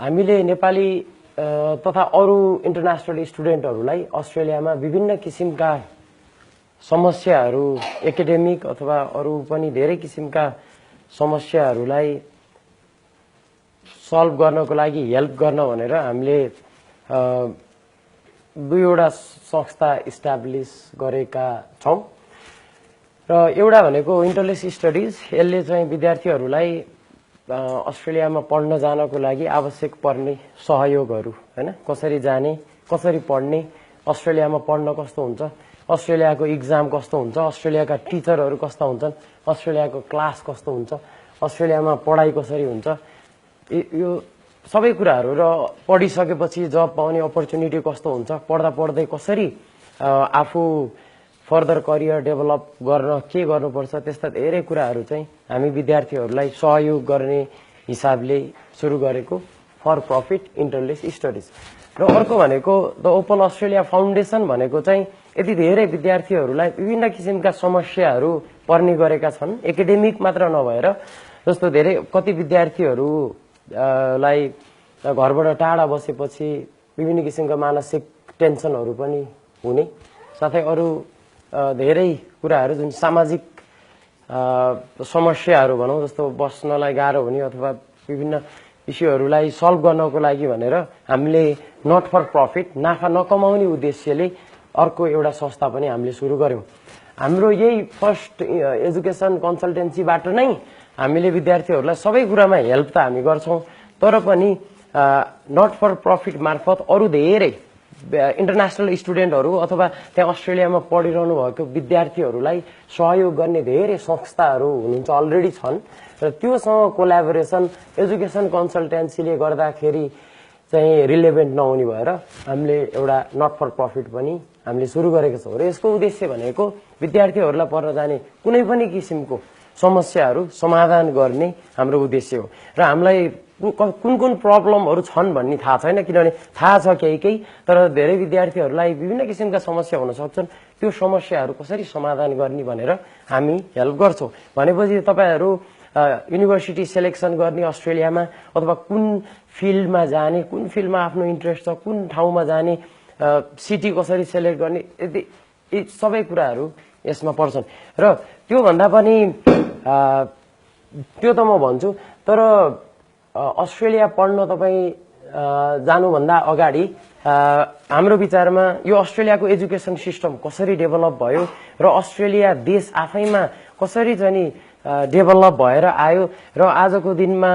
हामीले नेपाली तथा अरू इन्टरनेशनल स्टुडेन्टहरूलाई अस्ट्रेलियामा विभिन्न किसिमका समस्याहरू एकाडेमिक अथवा अरू पनि धेरै किसिमका समस्याहरूलाई सल्भ गर्नको लागि हेल्प गर्न भनेर हामीले दुईवटा संस्था इस्टाब्लिश गरेका छौं र एउटा भनेको इन्टरलेस स्टडिज। यसले चाहिँ विद्यार्थीहरूलाई अस्ट्रेलियामा पढ्न जानको लागि आवश्यक पर्ने सहयोगहरू हैन, कसरी जाने, कसरी पढ्ने, अस्ट्रेलियामा पढ्न कस्तो हुन्छ, अस्ट्रेलियाको इक्जाम कस्तो हुन्छ, अस्ट्रेलियाका टिचरहरू कस्ता हुन्छन्, अस्ट्रेलियाको क्लास कस्तो हुन्छ, अस्ट्रेलियामा पढाइ कसरी हुन्छ, यो सबै कुराहरू र पढिसकेपछि जब पाउने अपर्च्युनिटी कस्तो हुन्छ, पढ्दा पढ्दै कसरी आफू फर्दर करियर डेभलप गर्न के गर्नुपर्छ, त्यस्ता धेरै कुराहरू चाहिँ हामी विद्यार्थीहरूलाई सहयोग गर्ने हिसाबले सुरु गरेको फर प्रफिट इन्टरलेस स्टडिज। र अर्को भनेको द ओपन अस्ट्रेलिया फाउन्डेसन भनेको चाहिँ यति धेरै विद्यार्थीहरूलाई विभिन्न किसिमका समस्याहरू पर्ने गरेका छन्, एकाडेमिक मात्र नभएर। जस्तो धेरै कति विद्यार्थीहरूलाई घरबाट टाढा बसेपछि विभिन्न किसिमका मानसिक टेन्सनहरू पनि हुने, साथै अरू धेरै कुराहरू जुन सामाजिक समस्याहरू भनौं, जस्तो बस्नलाई गाह्रो हुने अथवा विभिन्न इस्युहरूलाई सल्भ गर्नको लागि भनेर हामीले नट फर प्रफिट, नाफा नकमाउने उद्देश्यले अर्को एउटा संस्था पनि हामीले सुरु गर्यौं। हाम्रो यही फर्स्ट एजुकेसन कन्सल्टेन्सीबाट नै हामीले विद्यार्थीहरूलाई सबै कुरामा हेल्प त हामी गर्छौं, तर पनि नट फर प्रफिट मार्फत अरू धेरै इन्टरनेशनल स्टुडेन्टहरू अथवा त्यहाँ अस्ट्रेलियामा पढिरहनु भएको विद्यार्थीहरूलाई सहयोग गर्ने धेरै संस्थाहरू हुनुहुन्छ, अलरेडी छन्। र त्योसँग कोल्याबोरेसन एजुकेसन कन्सल्टेन्सीले गर्दाखेरि चाहिँ रिलेभेन्ट नहुने भएर हामीले एउटा नट फर प्रफिट पनि हामीले सुरु गरेका छौं। र यसको उद्देश्य भनेको विद्यार्थीहरूलाई पढ्न जाने कुनै पनि किसिमको समस्याहरू समाधान गर्ने हाम्रो उद्देश्य हो। र हामीलाई कुन कुन प्रब्लमहरू छन् भन्ने थाहा छैन, किनभने थाहा छ केही तर धेरै विद्यार्थीहरूलाई विभिन्न किसिमका समस्या हुन सक्छन्, त्यो समस्याहरू कसरी समाधान गर्ने भनेर हामी हेल्प गर्छौं। भनेपछि तपाईहरु युनिभर्सिटी सिलेक्सन गर्ने अस्ट्रेलियामा अथवा कुन फिल्डमा जाने, कुन फिल्डमा आफ्नो इन्ट्रेस्ट छ, कुन ठाउँमा जाने, सिटी कसरी सेलेक्ट गर्ने, यी सबै कुराहरू यसमा पर्छन्। र त्यो भन्दा पनि त्यो त म भन्छु, तर अस्ट्रेलिया पढ्न तपाई जानुभन्दा अगाडि हाम्रो विचारमा यो अस्ट्रेलियाको एजुकेसन सिस्टम कसरी डेभलप भयो र अस्ट्रेलिया देश आफैमा कसरी चाहिँ डेभलप भएर आयो र आजको दिनमा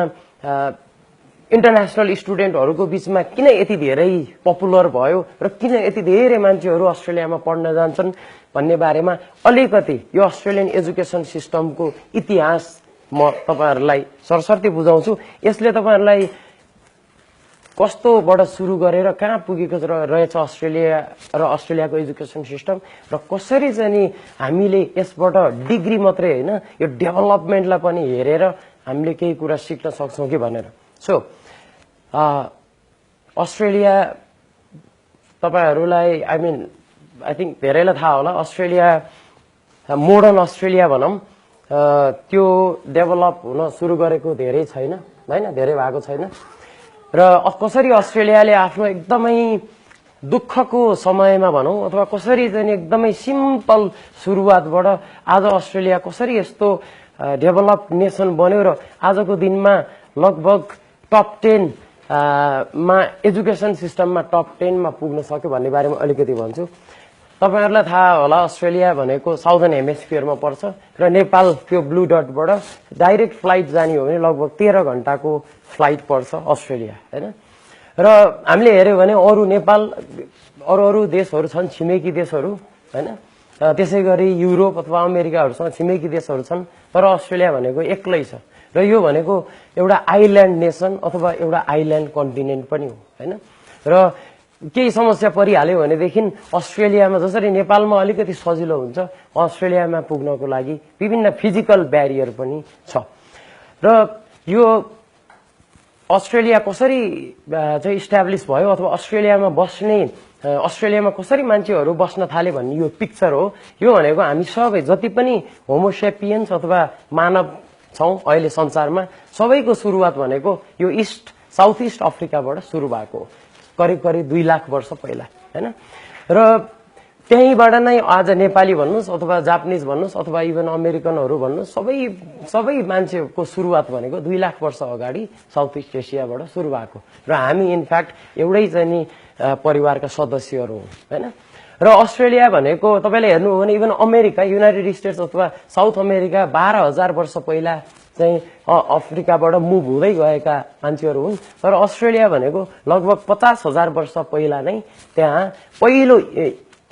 इन्टरनेशनल स्टुडेन्टहरूको बीचमा किन यति धेरै पपुलर भयो र किन यति धेरै मान्छेहरू अस्ट्रेलियामा पढ्न जान्छन् भन्ने बारेमा अलिकति यो अस्ट्रेलियन एजुकेसन सिस्टमको इतिहास म तपाईहरुलाई सरसर्ती बुझाउँछु। यसले तपाईहरुलाई कस्तोबाट सुरु गरेर कहाँ पुगेको रहेछ अस्ट्रेलिया र अस्ट्रेलियाको एजुकेसन सिस्टम र कसरी चाहिँ हामीले यसबाट डिग्री मात्रै हैन यो डेभलपमेन्टलाई पनि हेरेर हामीले केही कुरा सिक्न सक्छौं कि भनेर। सो अस्ट्रेलिया तपाईहरुलाई आई थिंक धेरैलाई थाहा होला, अस्ट्रेलिया मोडर्न अस्ट्रेलिया भनौं त्यो डेभलप हुन सुरु गरेको धेरै छैन हैन, धेरै भएको छैन। र कसरी अस्ट्रेलियाले आफ्नो एकदमै दुःखको समयमा भनौं अथवा कसरी चाहिँ एकदमै सिम्पल सुरुवातबाट आज अस्ट्रेलिया कसरी यस्तो डेभलप नेसन बन्यो र आजको दिनमा लगभग टप 10 मा एजुकेसन सिस्टममा टप 10 मा पुग्न सक्यो भन्ने बारेमा अलिकति भन्छु। तपाईहरुलाई थाहा होला अस्ट्रेलिया भनेको साउदर्न हेमिस्फियरमा पर्छ र नेपाल त्यो ब्लू डटबाट डाइरेक्ट फ्लाइट जाने हो भने लगभग 13 घण्टाको फ्लाइट पर्छ अस्ट्रेलिया हैन। र हामीले हेर्यो भने अरु नेपाल अरु देशहरू छन्, छिमेकी देशहरू हैन, त्यसैगरी युरोप अथवा अमेरिकाहरुसँग छिमेकी देशहरू छन्, तर अस्ट्रेलिया भनेको एक्लै छ र यो भनेको एउटा आइल्यान्ड नेसन अथवा एउटा आइल्यान्ड कन्टिनेन्ट पनि हो हैन। र केही समस्या परिहाल्यो भनेदेखि अस्ट्रेलियामा जसरी नेपालमा अलिकति सजिलो हुन्छ अस्ट्रेलियामा पुग्नको लागि विभिन्न फिजिकल ब्यारियर पनि छ। र यो अस्ट्रेलिया कसरी चाहिँ इस्टाब्लिश भयो अथवा अस्ट्रेलियामा बस्ने अस्ट्रेलियामा कसरी मान्छेहरू बस्न थाले भन्ने यो पिक्चर हो। यो भनेको हामी सबै जति पनि होमोसेपियन्स अथवा मानव छौं अहिले संसारमा सबैको सुरुवात भनेको यो इस्ट साउथ इस्ट अफ्रिकाबाट सुरु भएको हो, करिब करिब 2 लाख वर्ष पहिला हैन। र त्यहीबाट नै आज नेपाली भन्नुस् अथवा जापानिज भन्नुस् अथवा इभन अमेरिकनहरू भन्नुस् सबै मान्छेको सुरुवात भनेको 2 लाख वर्ष अगाडि साउथ इस्ट एसियाबाट सुरु भएको र हामी इनफ्याक्ट एउटै चाहिँ नि परिवारका सदस्यहरू हौं हैन। र अस्ट्रेलिया भनेको तपाईले हेर्नु हो भने इभन अमेरिका युनाइटेड स्टेट्स अथवा साउथ अमेरिका 12,000 वर्ष पहिला चाहिँ अफ्रिकाबाट मुभ हुँदै गएका मान्छेहरू हुन्, तर अस्ट्रेलिया भनेको लगभग 50,000 वर्ष पहिला नै त्यहाँ पहिलो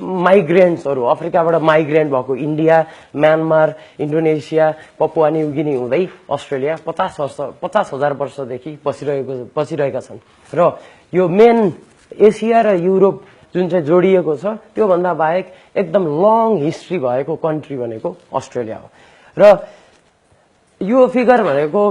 माइग्रेन्ट्सहरू अफ्रिकाबाट माइग्रेन्ट भएको India, Myanmar, Indonesia, Papua New Guinea हुँदै अस्ट्रेलिया 50,000 वर्षदेखि पसिरहेका छन्। र यो मेन एसिया र युरोप जुन चाहिँ जोडिएको छ त्यो भन्दा बाहेक एकदम लङ हिस्ट्री भएको कन्ट्री भनेको अस्ट्रेलिया हो। र यो फिगर भनेको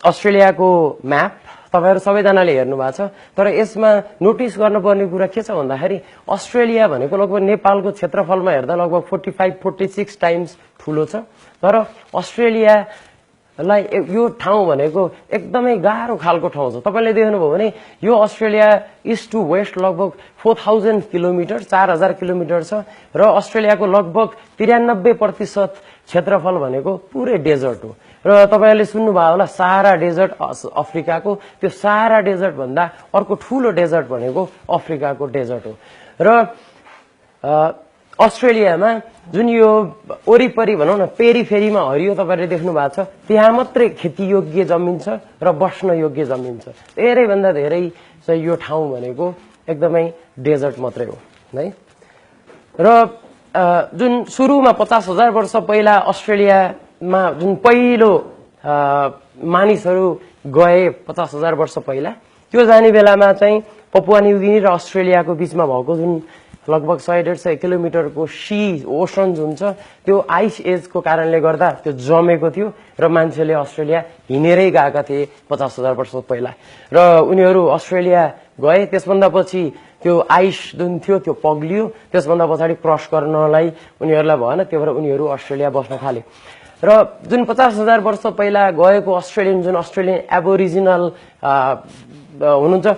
अस्ट्रेलियाको म्याप तपाईहरु सबैजनाले हेर्नु भएको छ, तर यसमा नोटिस गर्नुपर्ने कुरा के छ भन्दाखेरि अस्ट्रेलिया भनेको लगभग नेपालको क्षेत्रफलमा हेर्दा लगभग 45-46 टाइम्स ठूलो छ, तर अस्ट्रेलियालाई यो ठाउँ भनेको एकदमै गाह्रो खालको ठाउँ छ। तपाईले देख्नुभयो भने यो अस्ट्रेलिया इस्ट टु वेस्ट लगभग 4000 किलोमिटर 4000 किलोमिटर छ र अस्ट्रेलियाको लगभग 93% क्षेत्रफल भनेको पुरै डेजर्ट हो। र तपाईहरुले सुन्नुभयो होला सहारा डेजर्ट अफ्रिकाको, त्यो सहारा डेजर्ट भन्दा अर्को ठूलो डेजर्ट भनेको अफ्रिकाको डेजर्ट हो। र अस्ट्रेलियामा जुन यो वरिपरि भनौं न पेरिफेरीमा हरियो तपाईहरुले देख्नु भएको छ, त्यहाँ मात्रै खेती योग्य जमिन छ र बस्न योग्य जमिन छ। धेरै भन्दा धेरै चाहिँ यो ठाउँ भनेको एकदमै डेजर्ट मात्रै हो है। र जुन सुरुमा 50,000 वर्ष पहिला अस्ट्रेलियामा जुन पहिलो मानिसहरू गए 50,000 वर्ष पहिला, त्यो जाने बेलामा चाहिँ पपुवा न्यू गिनी र अस्ट्रेलियाको बीचमा भएको जुन लगभग 100-150 किलोमिटरको ओसन जुन छ त्यो आइस एजको कारणले गर्दा त्यो जमेको थियो र मान्छेले अस्ट्रेलिया हिँडेरै गएका थिए 50,000 वर्ष पहिला। र उनीहरू अस्ट्रेलिया गए, त्यसभन्दा पछि त्यो आइस जुन थियो त्यो पग्लियो, त्यसभन्दा पछाडि क्रस गर्नलाई उनीहरूलाई भएन, त्यही भएर उनीहरू अस्ट्रेलिया बस्न थाले। र जुन 50,000 वर्ष पहिला गएको अस्ट्रेलियन एबोरिजिनल हुनुहुन्छ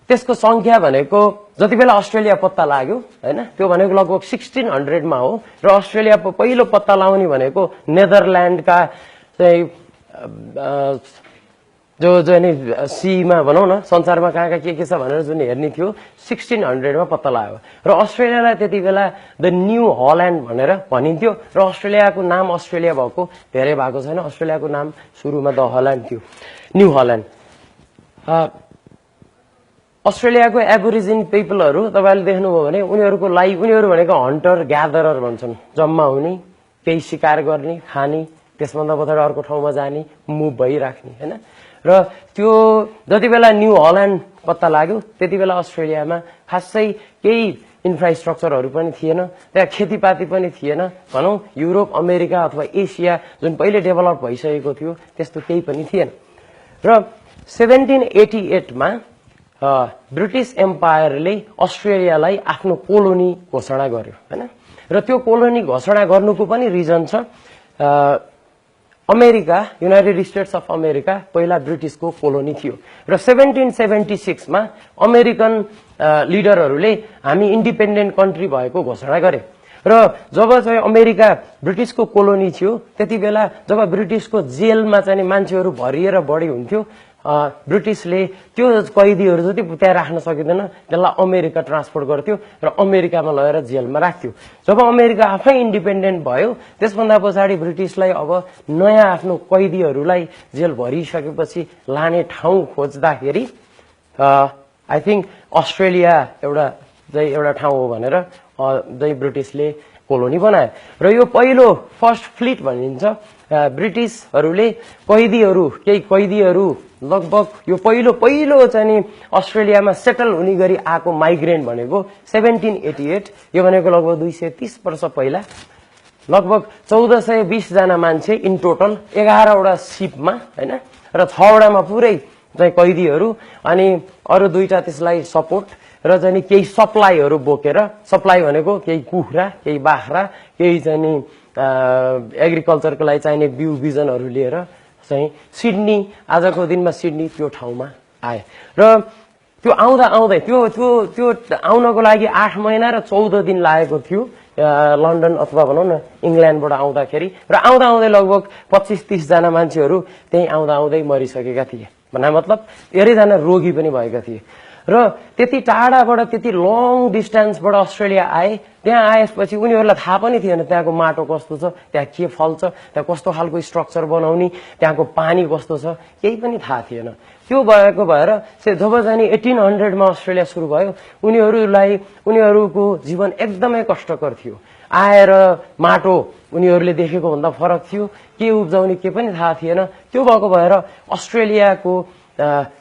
त्यसको संख्या भनेको जति बेला अस्ट्रेलिया पत्ता लाग्यो हैन, त्यो भनेको लगभग 1600 मा हो। र अस्ट्रेलिया पहिलो पत्ता लगाउने भनेको नेदरल्यान्डका चाहिँ जो नि सीमा भनौं न संसारमा कहाँ के छ भनेर जुन हेर्ने थियो 1600 मा पत्ता लाग्यो। र अस्ट्रेलियालाई त्यति बेला द न्यू हल्यान्ड भनेर भनिन्थ्यो र अस्ट्रेलियाको नाम अस्ट्रेलिया भएको धेरै भएको छैन। अस्ट्रेलियाको नाम सुरुमा द हल्यान्ड थियो, न्यू हल्यान्ड। अस्ट्रेलियाको एबोरिजिन पिपलहरू तपाईले देख्नुभयो भने उनीहरू भनेको हन्टर ग्यादरर भन्छन्, जम्मा हुने, केही शिकार गर्ने, खाने, त्यसभन्दा पछाडि अर्को ठाउँमा जाने, मुभ भइराख्ने हैन। र त्यो जति बेला न्यू हल्यान्ड पत्ता लाग्यो त्यति बेला अस्ट्रेलियामा खासै केही इन्फ्रास्ट्रक्चरहरू पनि थिएन, त्यहाँ खेतीपाती पनि थिएन, भनौं युरोप अमेरिका अथवा एसिया जुन पहिले डेभलप भइसकेको थियो त्यस्तो केही पनि थिएन। र 1788 मा ब्रिटिस एम्पायरले अस्ट्रेलियालाई आफ्नो कोलोनी घोषणा गर्यो हैन। र त्यो कोलोनी घोषणा गर्नुको पनि रिजन छ, America United states of America पहिला ब्रिटिसको कोलोनी थियो र 1776 मा अमेरिकन लिडरहरूले हामी इन्डिपेन्डेन्ट कन्ट्री भएको घोषणा गरे। र जब चाहिँ अमेरिका ब्रिटिसको कोलोनी थियो त्यति बेला जब ब्रिटिसको जेलमा चाहिँ मान्छेहरू भरिएर बढी हुन्थ्यो, ब्रिटिसले त्यो कैदीहरू जति त्यहाँ राख्न सकिँदैन त्यसलाई अमेरिका ट्रान्सपोर्ट गर्थ्यो र अमेरिकामा लगेर जेलमा राख्थ्यो। जब अमेरिका आफै इन्डिपेन्डेन्ट भयो त्यसभन्दा पछाडि ब्रिटिसलाई अब नयाँ आफ्नो कैदीहरूलाई जेल भरिसकेपछि लाने ठाउँ खोज्दाखेरि आई थिंक अस्ट्रेलिया एउटा ठाउँ हो भनेर ब्रिटिसले कोलोनी बनायो। र यो पहिलो फर्स्ट फ्लिट भनिन्छ। ब्रिटिसहरूले केही कैदीहरू लगभग यो पहिलो चाहिँ नि अस्ट्रेलियामा सेटल हुने गरी आएको माइग्रेन्ट भनेको 1788, यो भनेको लगभग 230 वर्ष पहिला लगभग 1420 जना मान्छे इन टोटल 11 वटा शिपमा हैन, र 6 वटामा पुरै चाहिँ कैदीहरू अनि अरु 2टा त्यसलाई सपोर्ट र चाहिँ केही सप्लाईहरू बोकेर, सप्लाई भनेको केही कुखुरा, केही बाख्रा, केही चाहिँ नि एग्रिकल्चरको लागि चाहिने बिउ बिजनहरू लिएर चाहिँ सिडनी, आजको दिनमा सिडनी त्यो ठाउँमा आए र त्यो आउँदा आउँदै त्यो त्यो त्यो आउनको लागि 8 महिना र 14 दिन लागेको थियो लन्डन अथवा भनौँ न इङ्ल्यान्डबाट आउँदाखेरि र आउँदा आउँदै लगभग 25-30 जना मान्छेहरू त्यही आउँदा आउँदै मरिसकेका थिए। भन्ना मतलब धेरैजना रोगी पनि भएका थिए र त्यति टाढाबाट त्यति लङ डिस्टेन्सबाट अस्ट्रेलिया आए। त्यहाँ आएपछि उनीहरूलाई थाहा पनि थिएन त्यहाँको माटो कस्तो छ, त्यहाँ के फल्छ, त्यहाँ कस्तो खालको स्ट्रक्चर बनाउने, त्यहाँको पानी कस्तो छ, केही पनि थाहा थिएन। त्यो भएको भएर जब जाने 1800मा अस्ट्रेलिया सुरु भयो उनीहरूको जीवन एकदमै कष्टकर थियो। आएर माटो उनीहरूले देखेको भन्दा फरक थियो, के उब्जाउने के पनि थाहा थिएन। त्यो भएको भएर अस्ट्रेलियाको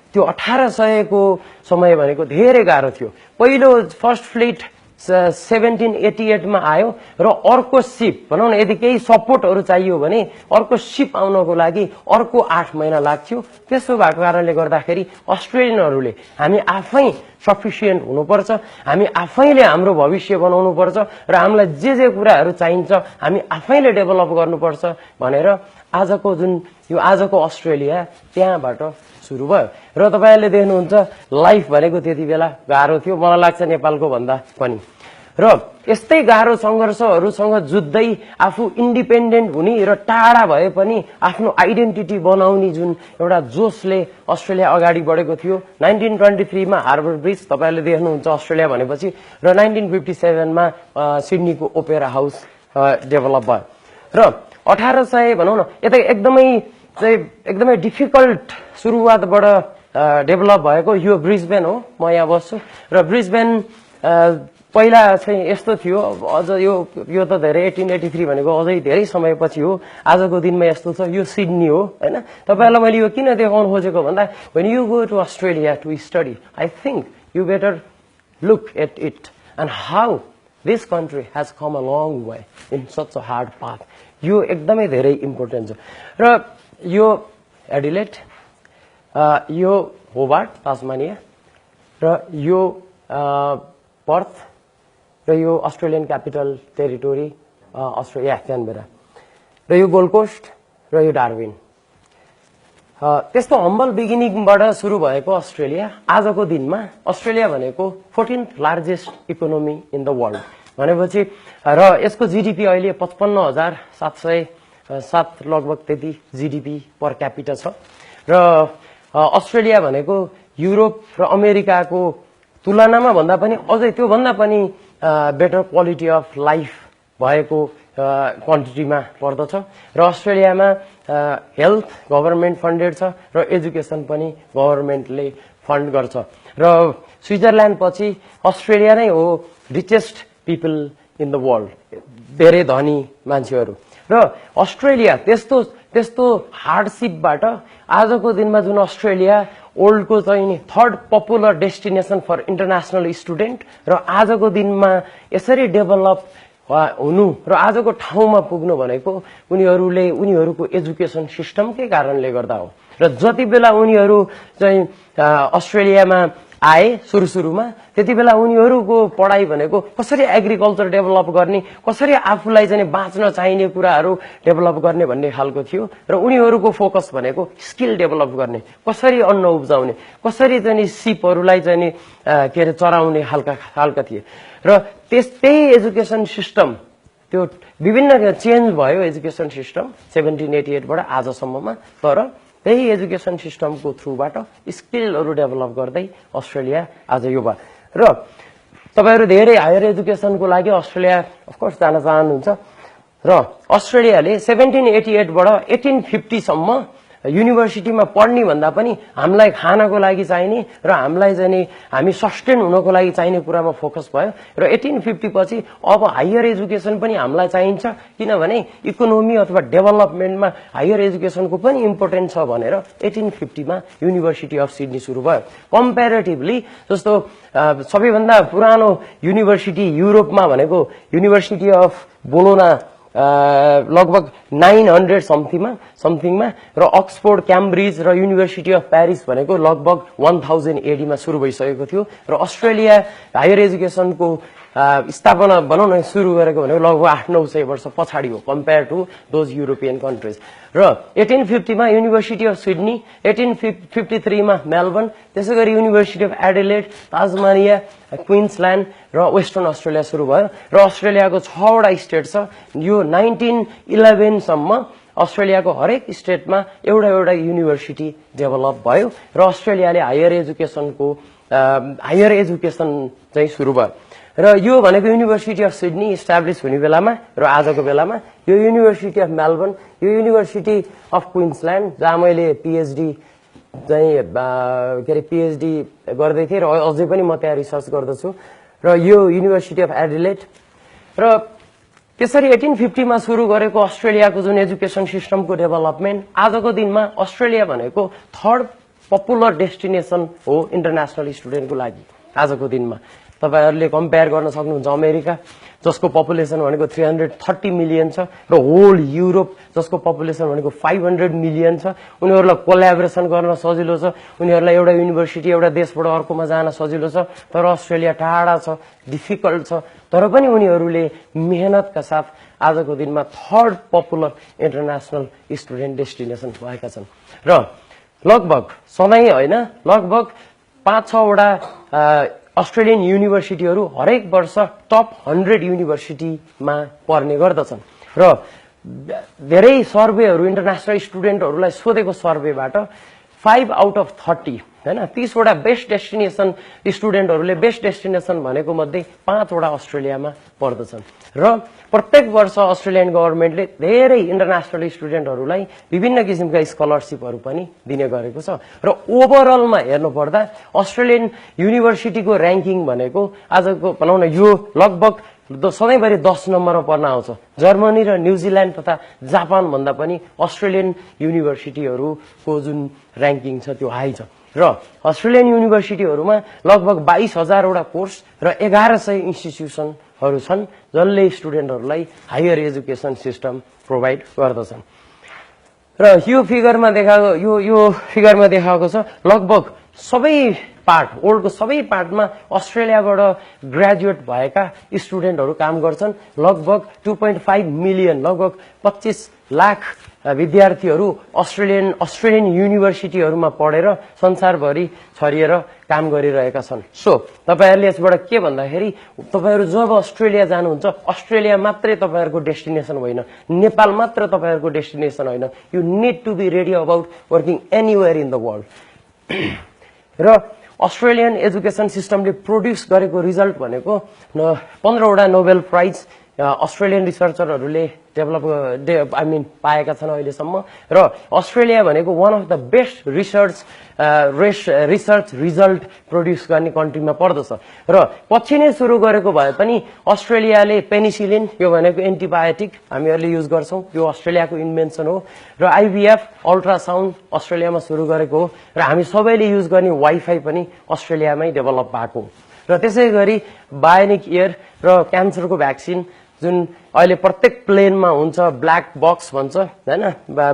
त्यो 1800 को समय भनेको धेरै गाह्रो थियो। पहिलो फर्स्ट फ्लिट 1788 मा आयो र अर्को सिप भनौँ न यदि केही सपोर्टहरू चाहियो भने अर्को सिप आउनको लागि अर्को 8 महिना लाग्थ्यो। त्यसो भएको कारणले गर्दाखेरि अस्ट्रेलियनहरूले हामी आफै सफिसिएन्ट हुनुपर्छ, हामी आफैले हाम्रो भविष्य बनाउनु पर्छ र हामीलाई जे कुराहरू चाहिन्छ हामी आफैले डेभलप गर्नुपर्छ भनेर आजको अस्ट्रेलिया त्यहाँबाट सुरु भयो। र तपाईहरुले देख्नुहुन्छ लाइफ भनेको त्यति बेला गाह्रो थियो, मलाई लाग्छ नेपालको भन्दा पनि। र यस्तै गाह्रो संघर्षहरूसँग जुझ्दै आफू इन्डिपेन्डेन्ट हुने र टाढा भए पनि आफ्नो आइडेन्टिटी बनाउने जुन एउटा जोशले अस्ट्रेलिया अगाडि बढेको थियो। 1923 मा हार्बर ब्रिज तपाईहरुले देख्नुहुन्छ अस्ट्रेलिया भनेपछि, र 1957 मा सिडनीको ओपेरा हाउस डेभलप भयो। र 1800 भनौँ न यता एकदमै डिफिकल्ट सुरुवातबाट डेभलप भएको यो ब्रिस्बेन हो। म यहाँ बस्छु र ब्रिस्बेन पहिला चाहिँ यस्तो थियो, अझ यो त धेरै 1883 भनेको अझै धेरै समयपछि हो। आजको दिनमा यस्तो छ, यो सिडनी हो हैन। तपाईहरुलाई मैले यो किन देखाउन खोजेको भन्दा when you go to Australia to study, I think you better look at it and how this country has come a long way in such a hard path. यो एकदमै धेरै इम्पोर्टेन्ट छ। र यो एडिलेड, यो होबार्ट तास्मानिया, र यो Perth, र यो Australian capital territory Australia Canberra, र यो गोल्ड कोस्ट, र यो डार्विन। त्यस्तो हम्बल बिगिनिङबाट सुरु भएको अस्ट्रेलिया आजको दिनमा अस्ट्रेलिया भनेको 14th largest economy in the world भनेपछि, र यसको जीडीपी अहिले 55,707 लगभग त्यति जीडीपी पर क्यापिटा छ। र अस्ट्रेलिया भनेको युरोप र अमेरिकाको तुलनामा भन्दा पनि अझै त्यो भन्दा पनि बेटर क्वालिटी अफ लाइफ भएको क्वान्टिटीमा पर्दछ। र अस्ट्रेलियामा हेल्थ गभर्नमेन्ट फन्डेड छ र एजुकेसन पनि गभर्नमेन्टले फन्ड गर्छ। र स्विजरल्यान्ड पछि अस्ट्रेलिया नै हो richest people in the world, धेरै धनी मान्छेहरू। र अस्ट्रेलिया त्यस्तो हार्डसिपबाट आजको दिनमा जुन अस्ट्रेलिया वर्ल्डको चाहिँ third popular destination for international student र आजको दिनमा यसरी डेभलप हुनु र आजको ठाउँमा पुग्नु भनेको उनीहरूको एजुकेसन सिस्टमकै कारणले गर्दा हो। र जति बेला उनीहरू चाहिँ अस्ट्रेलियामा आए सुरुमा त्यति बेला उनीहरूको पढाइ भनेको कसरी एग्रिकल्चर डेभलप गर्ने, कसरी आफूलाई चाहिँ बाँच्न चाहिने कुराहरू डेभलप गर्ने भन्ने खालको थियो। र उनीहरूको फोकस भनेको स्किल डेभलप गर्ने, कसरी अन्न उब्जाउने, कसरी चाहिँ सिपहरूलाई चाहिँ के अरे चराउने खालका थिए। र त्यही एजुकेसन सिस्टम त्यो विभिन्न चेन्ज भयो एजुकेसन सिस्टम 1788 बाट आजसम्ममा। तर त्यही एजुकेसन सिस्टमको थ्रुबाट स्किलहरू डेभलप गर्दै अस्ट्रेलिया आज यो भयो। र तपाईहरु धेरै हायर एजुकेसनको लागि अस्ट्रेलिया अफकोर्स जान चाहनुहुन्छ। र अस्ट्रेलियाले 1788 बाट 1850 सम्म युनिभर्सिटीमा पढ्ने भन्दा पनि हामीलाई खानको लागि चाहिने र हामीलाई चाहिँ हामी सस्टेन हुनको लागि चाहिने कुरामा फोकस भयो। र 1850 पछि अब हायर एजुकेसन पनि हामीलाई चाहिन्छ, किनभने इकोनोमी अथवा डेभलपमेन्टमा हायर एजुकेसनको पनि इम्पोर्टेन्ट छ भनेर 1850 मा युनिभर्सिटी अफ सिडनी सुरु भयो। कम्पेरेटिभली जस्तो सबैभन्दा पुरानो युनिभर्सिटी युरोपमा भनेको युनिभर्सिटी अफ बोलोना लगभग 900 समथिङमा, र अक्सफोर्ड, क्याम्ब्रिज र युनिभर्सिटी अफ प्यारिस भनेको लगभग 1000 AD मा सुरु भइसकेको थियो। र अस्ट्रेलिया हायर एजुकेसनको स्थापना भनौँ न सुरु गरेको भनेको लगभग 800-900 वर्ष पछाडि हो compare to those European countries. र 1850 मा युनिभर्सिटी अफ सिडनी, 1853 मा मेलबर्न, त्यसै गरी युनिभर्सिटी अफ एडिलेड, ताजमानिया, क्वीन्सल्यान्ड र वेस्टर्न अस्ट्रेलिया सुरु भयो। र अस्ट्रेलियाको 6 वटा स्टेट छ। यो 1911 सम्म अस्ट्रेलियाको हरेक स्टेटमा एउटा एउटा युनिभर्सिटी डेभलप भयो र अस्ट्रेलियाले हायर एजुकेसन चाहिँ सुरु भयो। र यो भनेको युनिभर्सिटी अफ सिडनी इस्टाब्लिस हुने बेलामा र आजको बेलामा यो युनिभर्सिटी अफ मेलबर्न, यो युनिभर्सिटी अफ क्वीन्सल्यान्ड जहाँ मैले पिएचडी गर्दै थिएँ र अझै पनि म त्यहाँ रिसर्च गर्दछु, र यो युनिभर्सिटी अफ एडिलेड। र त्यसरी 1850 मा सुरु गरेको अस्ट्रेलियाको जुन एजुकेसन सिस्टमको डेभलपमेन्ट आजको दिनमा अस्ट्रेलिया भनेको 3rd पपुलर डेस्टिनेसन हो इन्टरनेसनल स्टुडेन्टको लागि। आजको दिनमा तपाईहरुले कम्पेयर गर्न सक्नुहुन्छ अमेरिका जसको पपुलेसन भनेको 330 मिलियन छ र होल युरोप जसको पपुलेसन भनेको 500 मिलियन छ। उनीहरुलाई कोल्याबोरेसन गर्न सजिलो छ, उनीहरुलाई एउटा युनिभर्सिटी एउटा देशबाट अर्कोमा जान सजिलो छ। तर अस्ट्रेलिया टाढा छ, डिफिकल्ट छ, तर पनि उनीहरुले मेहनतका साथ आजको दिनमा 3rd popular international student destination भएका छन्। र लगभग सधैँ होइन, लगभग 5-6 वटा अस्ट्रेलियन युनिभर्सिटीहरू हरेक वर्ष टप 100 युनिभर्सिटीमा पर्ने गर्दछन्। र धेरै सर्वेहरू इन्टरनेसनल स्टुडेन्टहरूलाई सोधेको सर्वेबाट 5 आउट अफ 30 हैन 30 वटा बेस्ट डेस्टिनेसन स्टुडेन्टहरूले बेस्ट डेस्टिनेसन भनेको मध्ये 5 वटा अस्ट्रेलियामा पर्दछन्। र प्रत्येक वर्ष अस्ट्रेलियन गभर्नमेन्टले धेरै इन्टरनेसनल स्टुडेन्टहरूलाई विभिन्न किसिमका स्कलरशिपहरू पनि दिने गरेको छ। र ओभरअलमा हेर्नु पर्दा अस्ट्रेलियन युनिभर्सिटीको र्याङ्किङ भनेको आजको भनौँ न यो लगभग सधैँभरि 10 नम्बरमा पर्न आउँछ। जर्मनी र न्युजिल्यान्ड तथा जापान भन्दा पनि अस्ट्रेलियन युनिभर्सिटीहरूको जुन र्याङ्किङ छ त्यो हाई छ। र अस्ट्रेलियन युनिभर्सिटीहरूमा लगभग 22,000 वटा कोर्स र 1100 इन्स्टिट्युसनहरू छन् जसले स्टुडेन्टहरूलाई हायर एजुकेसन सिस्टम प्रोभाइड गर्दछन्। र यो फिगरमा देखाएको छ लगभग सबै पार्ट वर्ल्डको सबै पार्टमा अस्ट्रेलियाबाट ग्रेजुएट भएका स्टुडेन्टहरू काम गर्छन्। लगभग 2.5 मिलियन लगभग 25 लाख विद्यार्थीहरू अस्ट्रेलियन युनिभर्सिटीहरूमा पढेर संसारभरि छरिएर काम गरिरहेका छन्। सो तपाईहरुले यसबाट के भन्दाखेरि तपाईहरु जब अस्ट्रेलिया जानुहुन्छ अस्ट्रेलिया मात्रै तपाईहरुको डेस्टिनेसन होइन, नेपाल मात्र तपाईहरुको डेस्टिनेसन होइन। You need to be ready about working anywhere in the world. र अस्ट्रेलियन एजुकेसन सिस्टमले प्रोड्युस गरेको रिजल्ट भनेको 15 वटा नोबेल प्राइज अस्ट्रेलियन रिसर्चरहरूले पाएका छन् अहिलेसम्म। र अस्ट्रेलिया भनेको one of the best research result produce गर्ने कन्ट्रीमा पर्दछ। र पछि नै सुरु गरेको भए पनि अस्ट्रेलियाले पेनिसिलिन यो भनेको एन्टिबायोटिक हामीहरूले युज गर्छौं, यो अस्ट्रेलियाको इन्भेन्सन हो। र आइभीएफ अल्ट्रासाउन्ड अस्ट्रेलियामा सुरु गरेको हो। र हामी सबैले युज गर्ने वाइफाई पनि अस्ट्रेलियामै डेभलप भएको हो। र त्यसै गरी बायोनिक इयर र क्यान्सरको भ्याक्सिन जुन अहिले प्रत्येक प्लेनमा हुन्छ, ब्ल्याक बक्स भन्छ हैन,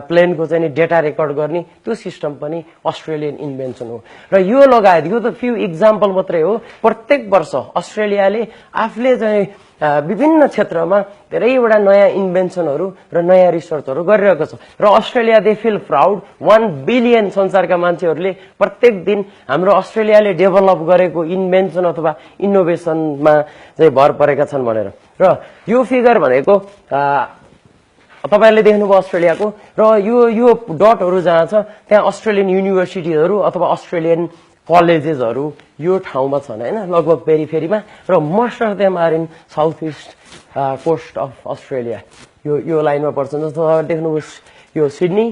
प्लेनको चाहिँ डेटा रेकर्ड गर्ने त्यो सिस्टम पनि अस्ट्रेलियन इन्भेन्सन हो। र यो लगायत यो त फ्यू इक्जाम्पल मात्रै हो। प्रत्येक वर्ष अस्ट्रेलियाले आफूले चाहिँ विभिन्न क्षेत्रमा धेरैवटा नयाँ इन्भेन्सनहरू र नयाँ रिसर्चहरू गरिरहेको छ। र Australia they feel proud 1 billion संसारका मान्छेहरूले प्रत्येक दिन हाम्रो अस्ट्रेलियाले डेभलप गरेको इन्भेन्सन अथवा इनोभेसनमा चाहिँ भर परेका छन् भनेर। र यो फिगर भनेको तपाईहरुले देख्नुभयो अस्ट्रेलियाको। र यो डटहरू जहाँ छ त्यहाँ अस्ट्रेलियन युनिभर्सिटीहरू अथवा अस्ट्रेलियन कलेजेसहरू यो ठाउँमा छन् हैन, लगभग पेरिफेरीमा। र most of them are in south east coast of Australia. यो लाइनमा पर्छन्। जस्तो देख्नुहोस् यो सिडनी,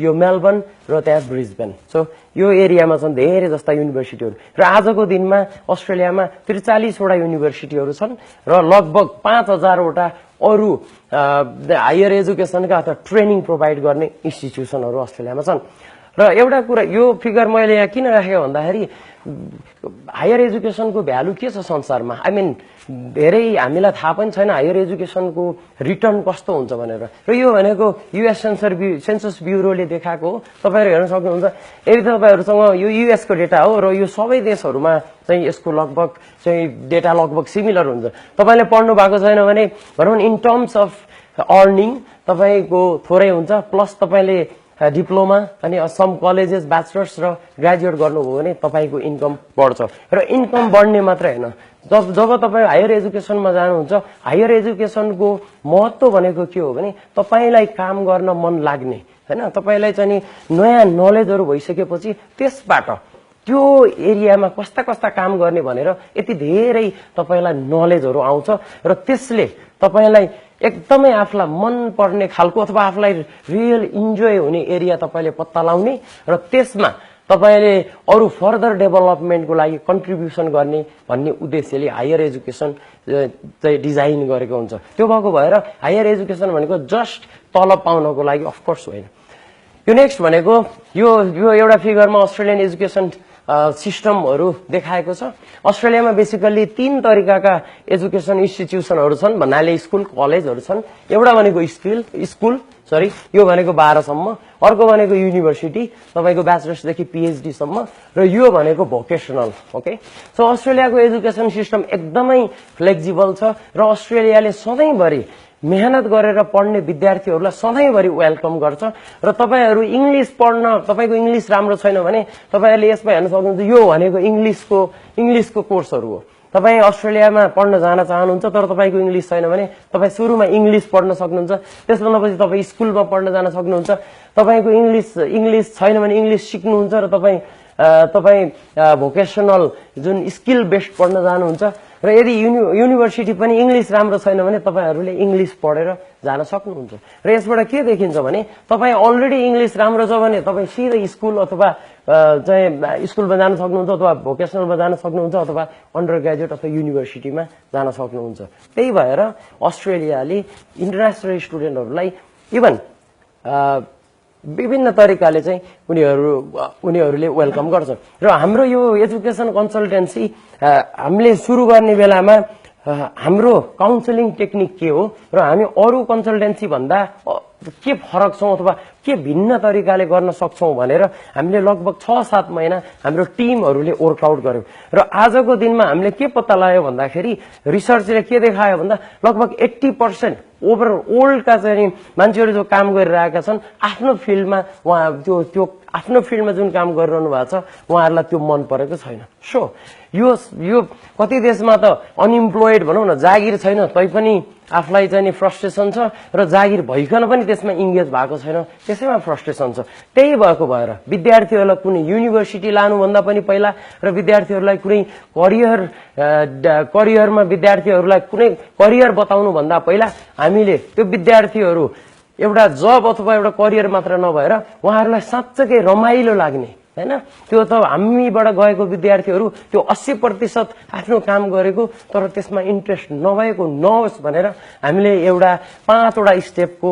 यो मेलबर्न र त्यहाँ ब्रिस्बेन। सो यो एरियामा छन् धेरै जस्ता युनिभर्सिटीहरू। र आजको दिनमा अस्ट्रेलियामा 43 वटा युनिभर्सिटीहरू छन् र लगभग 5,000 वटा अरू हायर एजुकेसनका अथवा ट्रेनिङ प्रोभाइड गर्ने इन्स्टिट्युसनहरू अस्ट्रेलियामा छन्। र एउटा कुरा यो फिगर मैले यहाँ किन राखेको भन्दाखेरि हायर एजुकेसनको भ्यालु के छ संसारमा आई मिन धेरै हामीलाई थाहा पनि छैन हायर एजुकेसनको रिटर्न कस्तो हुन्छ भनेर र यो भनेको युएस सेन्सस ब्युरोले देखाएको हो तपाईहरु हेर्न सक्नुहुन्छ यदि तपाईहरुसँग यो युएस को डेटा हो र यो सबै देशहरुमा चाहिँ यसको लगभग चाहिँ डेटा लगभग सिमिलर हुन्छ तपाईले पढ्नु भएको छैन भने भनौं इन टर्म्स अफ अर्निङ तपाईको थोरै हुन्छ प्लस तपाईले डिप्लोमा अनि सम कलेजेस ब्याचलर्स र ग्रेजुएट गर्नुभयो भने तपाईको इन्कम बढ्छ र इन्कम बढ्ने मात्र हैन जब तपाई हायर एजुकेसनमा जानुहुन्छ हायर एजुकेसनको महत्व भनेको के हो भने तपाईलाई काम गर्न मन लाग्ने हैन तपाईलाई चाहिँ नयाँ नलेजहरु भइसकेपछि त्यसबाट त्यो एरियामा कस्ता कस्ता काम गर्ने भनेर यति धेरै तपाईलाई नलेजहरु आउँछ र त्यसले तपाईलाई एकदमै आफुलाई मन पर्ने खालको अथवा आफुलाई रियल इन्जोय हुने एरिया तपाईले पत्ता लगाउने र त्यसमा तपाईले अरु फर्दर डेभलपमेन्टको लागि कन्ट्रिब्युसन गर्ने भन्ने उद्देश्यले हायर एजुकेसन चाहिँ डिजाइन गरेको हुन्छ त्यो भएको भएर हायर एजुकेसन भनेको जस्ट तलब पाउनको लागि अफ कोर्स होइन यो नेक्स्ट भनेको यो एउटा फिगरमा अस्ट्रेलियन एजुकेसन सिस्टमहरु देखाएको छ अस्ट्रेलियामा बेसिकली 3 तरिकाका एजुकेसन इन्स्टिट्युसनहरु छन् भन्नाले स्कुल कलेजहरु छन् एउटा भनेको स्कुल यो भनेको 12 सम्म अर्को भनेको युनिभर्सिटी तपाईको ब्याचलर्स देखि पीएचडी सम्म र यो भनेको भोकेशनल ओके सो अस्ट्रेलियाको एजुकेसन सिस्टम एकदमै फ्लेक्सिबल छ र अस्ट्रेलियाले सधैँभरि मेहनत गरेर पढ्ने विद्यार्थीहरुलाई सधैँभरि वेलकम गर्छ र तपाईहरु इंग्लिश पढ्न तपाईको इंग्लिश राम्रो छैन भने तपाईहरुले यसमा हेर्न सक्नुहुन्छ यो भनेको इंग्लिशको कोर्सहरु हो तपाई अस्ट्रेलियामा पढ्न जान चाहनुहुन्छ तर तपाईको इंग्लिश छैन भने तपाई सुरुमा इंग्लिश पढ्न सक्नुहुन्छ त्यसपछि तपाई स्कुलमा पढ्न जान सक्नुहुन्छ तपाईको इंग्लिश छैन भने इंग्लिश सिक्नुहुन्छ र तपाई भोकेशनल जुन स्किल बेस्ड पढ्न जानुहुन्छ र यदि युनिभर्सिटी पनि इंग्लिश राम्रो छैन भने तपाईहरुले इंग्लिश पढेर जान सक्नुहुन्छ र यसबाट के देखिन्छ भने तपाई अलरेडी इंग्लिश राम्रो छ भने तपाई सिधै स्कुल अथवा चाहिँ स्कुलमा जान सक्नुहुन्छ अथवा भोकेशनलमा जान सक्नुहुन्छ अथवा अन्डर ग्रेजुएट अथवा युनिभर्सिटीमा जान सक्नुहुन्छ त्यही भएर अस्ट्रेलियाले इन्टरनेशनल स्टुडेन्टहरुलाई इभन विभिन्न तरिकाले चाहिँ उनीहरुले वेलकम गर्छ र हाम्रो यो एजुकेसन कन्सल्टेन्सी हामीले सुरु गर्ने बेलामा हाम्रो काउन्सिलिङ टेक्निक के हो र हामी अरु कन्सल्टेन्सी भन्दा के फरक छौं अथवा के भिन्न तरिकाले गर्न सक्छौं भनेर हामीले लगभग 6-7 महिना हाम्रो टिमहरुले वर्कआउट गर्यो र आजको दिनमा हामीले के पत्ता लगायो भन्दाखेरि रिसर्चले के देखायो भन्दा लगभग 80% ओभरऑल का चाहिँ मान्छेहरु जो काम गरिरहेका छन् आफ्नो फिल्डमा उहाँ त्यो आफ्नो फिल्डमा जुन काम गरिरहनु भएको छ उहाँहरुलाई त्यो मन परेको छैन सो यो कति देशमा त अनइम्प्लोयड भनौं न जागिर छैन तै पनि आफुलाई चाहिँ फ्रस्ट्रेसन छ र जागिर भइकन पनि त्यसमा इंगेज भएको छैन त्यसैमा फ्रस्ट्रेसन छ त्यही भएको भएर विद्यार्थीहरुलाई कुनै युनिभर्सिटी लानु भन्दा पनि पहिला र विद्यार्थीहरुलाई कुनै करियरमा विद्यार्थीहरुलाई कुनै करियर बताउनु भन्दा पहिला हामीले त्यो विद्यार्थीहरु एउटा जब अथवा एउटा करियर मात्र नभएर उहाँहरुलाई साच्चै रमाइलो लाग्ने हैन त्यो त हामीबाट गएको विद्यार्थीहरु त्यो 80% आफ्नो काम गरेको तर त्यसमा इन्ट्रेस्ट नभएको नहोस् भनेर हामीले एउटा 5 वटा स्टेपको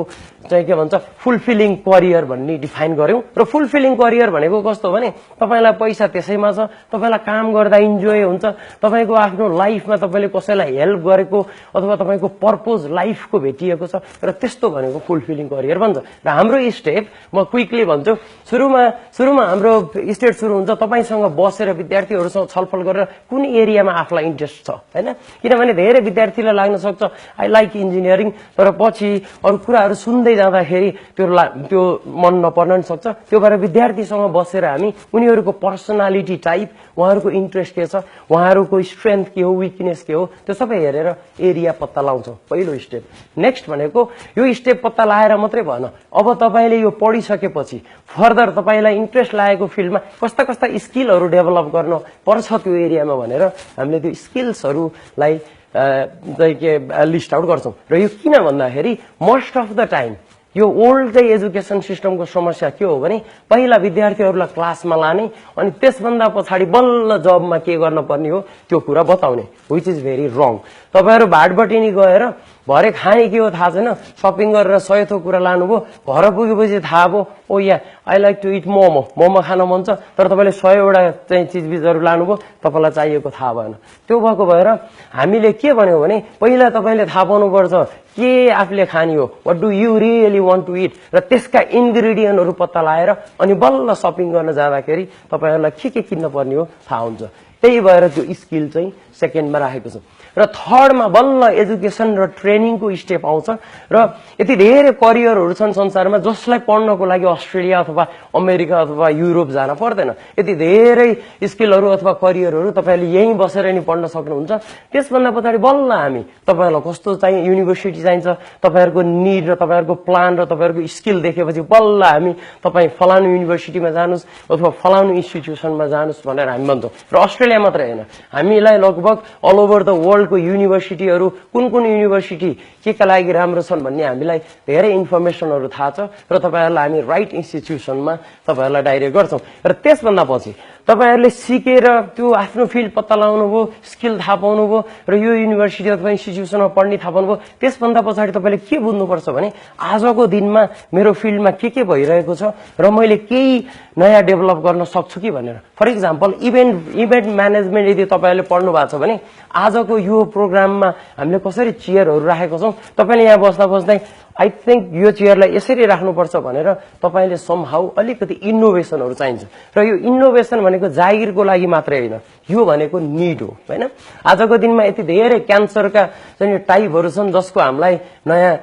चाहिँ के भन्छ फुलफिलिङ करियर भन्ने डिफाइन गर्यौं र फुलफिलिङ करियर भनेको कस्तो भने तपाईलाई पैसा त्यसैमा छ तपाईलाई काम गर्दा इन्जोय हुन्छ तपाईको आफ्नो लाइफमा तपाईले कसैलाई हेल्प गरेको अथवा तपाईको पर्पज लाइफको भेटिएको छ र त्यस्तो भनेको फुलफिलिङ करियर भन्छ र हाम्रो स्टेप म क्विकली भन्छु सुरुमा हाम्रो स्टेट सुरु हुन्छ तपाईसँग बसेर विद्यार्थीहरुसँग छलफल गरेर कुन एरियामा आफुलाई इन्ट्रेस्ट छ हैन किनभने धेरै विद्यार्थीलाई लाग्न सक्छ आई लाइक इन्जिनियरिङ तर पछि अरु कुराहरु सुन्दै जाँदाखेरि त्यो मन नपर्न पनि सक्छ त्यो भएर विद्यार्थीसँग बसेर हामी उनीहरुको पर्सनालिटी टाइप उहाँहरुको इन्ट्रेस्ट के छ उहाँहरुको स्ट्रेन्थ के हो विकनेस के हो त्यो सबै हेरेर एरिया पत्ता लगाउँछौं पहिलो स्टेप नेक्स्ट भनेको यो स्टेप पत्ता लगाएर मात्रै भएन अब तपाईले यो पढिसकेपछि फर्दर तपाईलाई इन्ट्रेस्ट लागेको फिल्डमा कस्ता कस्ता स्किलहरु डेभलप गर्न पर्छ त्यो एरियामा भनेर हामीले त्यो स्किल्सहरुलाई चाहिँ के लिस्ट आउट गर्छौं र यो किन भन्दाखेरि मोस्ट अफ द टाइम यो ओल्ड चाहिँ एजुकेसन सिस्टमको समस्या के हो भने पहिला विद्यार्थीहरुलाई क्लासमा लाने अनि त्यसभन्दा पछाडी बल्ल जबमा के गर्न पर्ने हो त्यो कुरा बताउने व्हिच इज भेरी रङ तपाईहरु भाटबटिनी गएर भरे खाने के हो थाहा छैन, सपिङ गरेर 100 थोक कुरा लानुभयो, घर पुगेपछि थाहा भयो oh yeah I like to eat momo खान मन छ, तर तपाईँले 100 वटा चाहिँ चिजबिजहरू लानुभयो, तपाईँलाई चाहिएको थाहा भएन। त्यो भएको भएर हामीले के भन्यो भने पहिला तपाईँले थाहा पाउनुपर्छ के आफूले खाने हो, what do you really want to eat, र त्यसका इन्ग्रेडियन्टहरू पत्ता लगाएर अनि बल्ल सपिङ गर्न जाँदाखेरि तपाईँहरूलाई के किन्न पर्ने हो थाहा हुन्छ। त्यही भएर त्यो स्किल चाहिँ सेकेन्डमा राखेको छ। र थर्डमा बल्ल एजुकेसन र ट्रेनिङको स्टेप आउँछ। र यति धेरै करियरहरू छन् संसारमा जसलाई पढ्नको लागि अस्ट्रेलिया अथवा अमेरिका अथवा युरोप जान पर्दैन। यति धेरै स्किलहरू अथवा करियरहरू तपाईँले यहीँ बसेर नि पढ्न सक्नुहुन्छ। त्यसभन्दा पछाडि बल्ल हामी तपाईँहरूलाई कस्तो चाहिँ युनिभर्सिटी चाहिन्छ, तपाईँहरूको निड र तपाईँहरूको प्लान र तपाईँहरूको स्किल देखेपछि बल्ल हामी तपाईँ फलानु युनिभर्सिटीमा जानुहोस् अथवा फलानु इन्स्टिट्युसनमा जानुहोस् भनेर हामी भन्छौँ। र अस्ट्रेलिया मात्रै होइन, हामीलाई लगभग अल ओभर द वर्ल्डको युनिभर्सिटीहरू कुन कुन युनिभर्सिटी केका लागि राम्रो छन् भन्ने हामीलाई धेरै इन्फर्मेसनहरू थाहा छ र तपाईँहरूलाई हामी राइट इन्स्टिट्युसनमा तपाईँहरूलाई डाइरेक्ट गर्छौँ। र त्यसभन्दा पछि तपाईँहरूले सिकेर त्यो आफ्नो फिल्ड पत्ता लगाउनु भयो, स्किल थाहा पाउनु भयो र यो युनिभर्सिटी अथवा इन्स्टिट्युसनमा पढ्ने थाहा पाउनु भयो। त्यसभन्दा पछाडि तपाईँले के बुझ्नुपर्छ भने आजको दिनमा मेरो फिल्डमा के भइरहेको छ र मैले केही नयाँ डेभलप गर्न सक्छु कि भनेर। फर इक्जाम्पल इभेन्ट म्यानेजमेन्ट यदि तपाईँहरूले पढ्नु भएको छ भने आजको यो प्रोग्राममा हामीले कसरी चेयरहरू राखेको छौँ, तपाईँले यहाँ बस्दा बस्दै आई थिङ्क यो चेयरलाई यसरी राख्नुपर्छ भनेर तपाईँले समहाउ अलिकति इनोभेसनहरू चाहिन्छ। र यो इनोभेसन भनेको जागिरको लागि मात्रै होइन, यो भनेको निड हो होइन। आजको दिनमा यति धेरै क्यान्सरका चाहिँ टाइपहरू छन् जसको हामीलाई नयाँ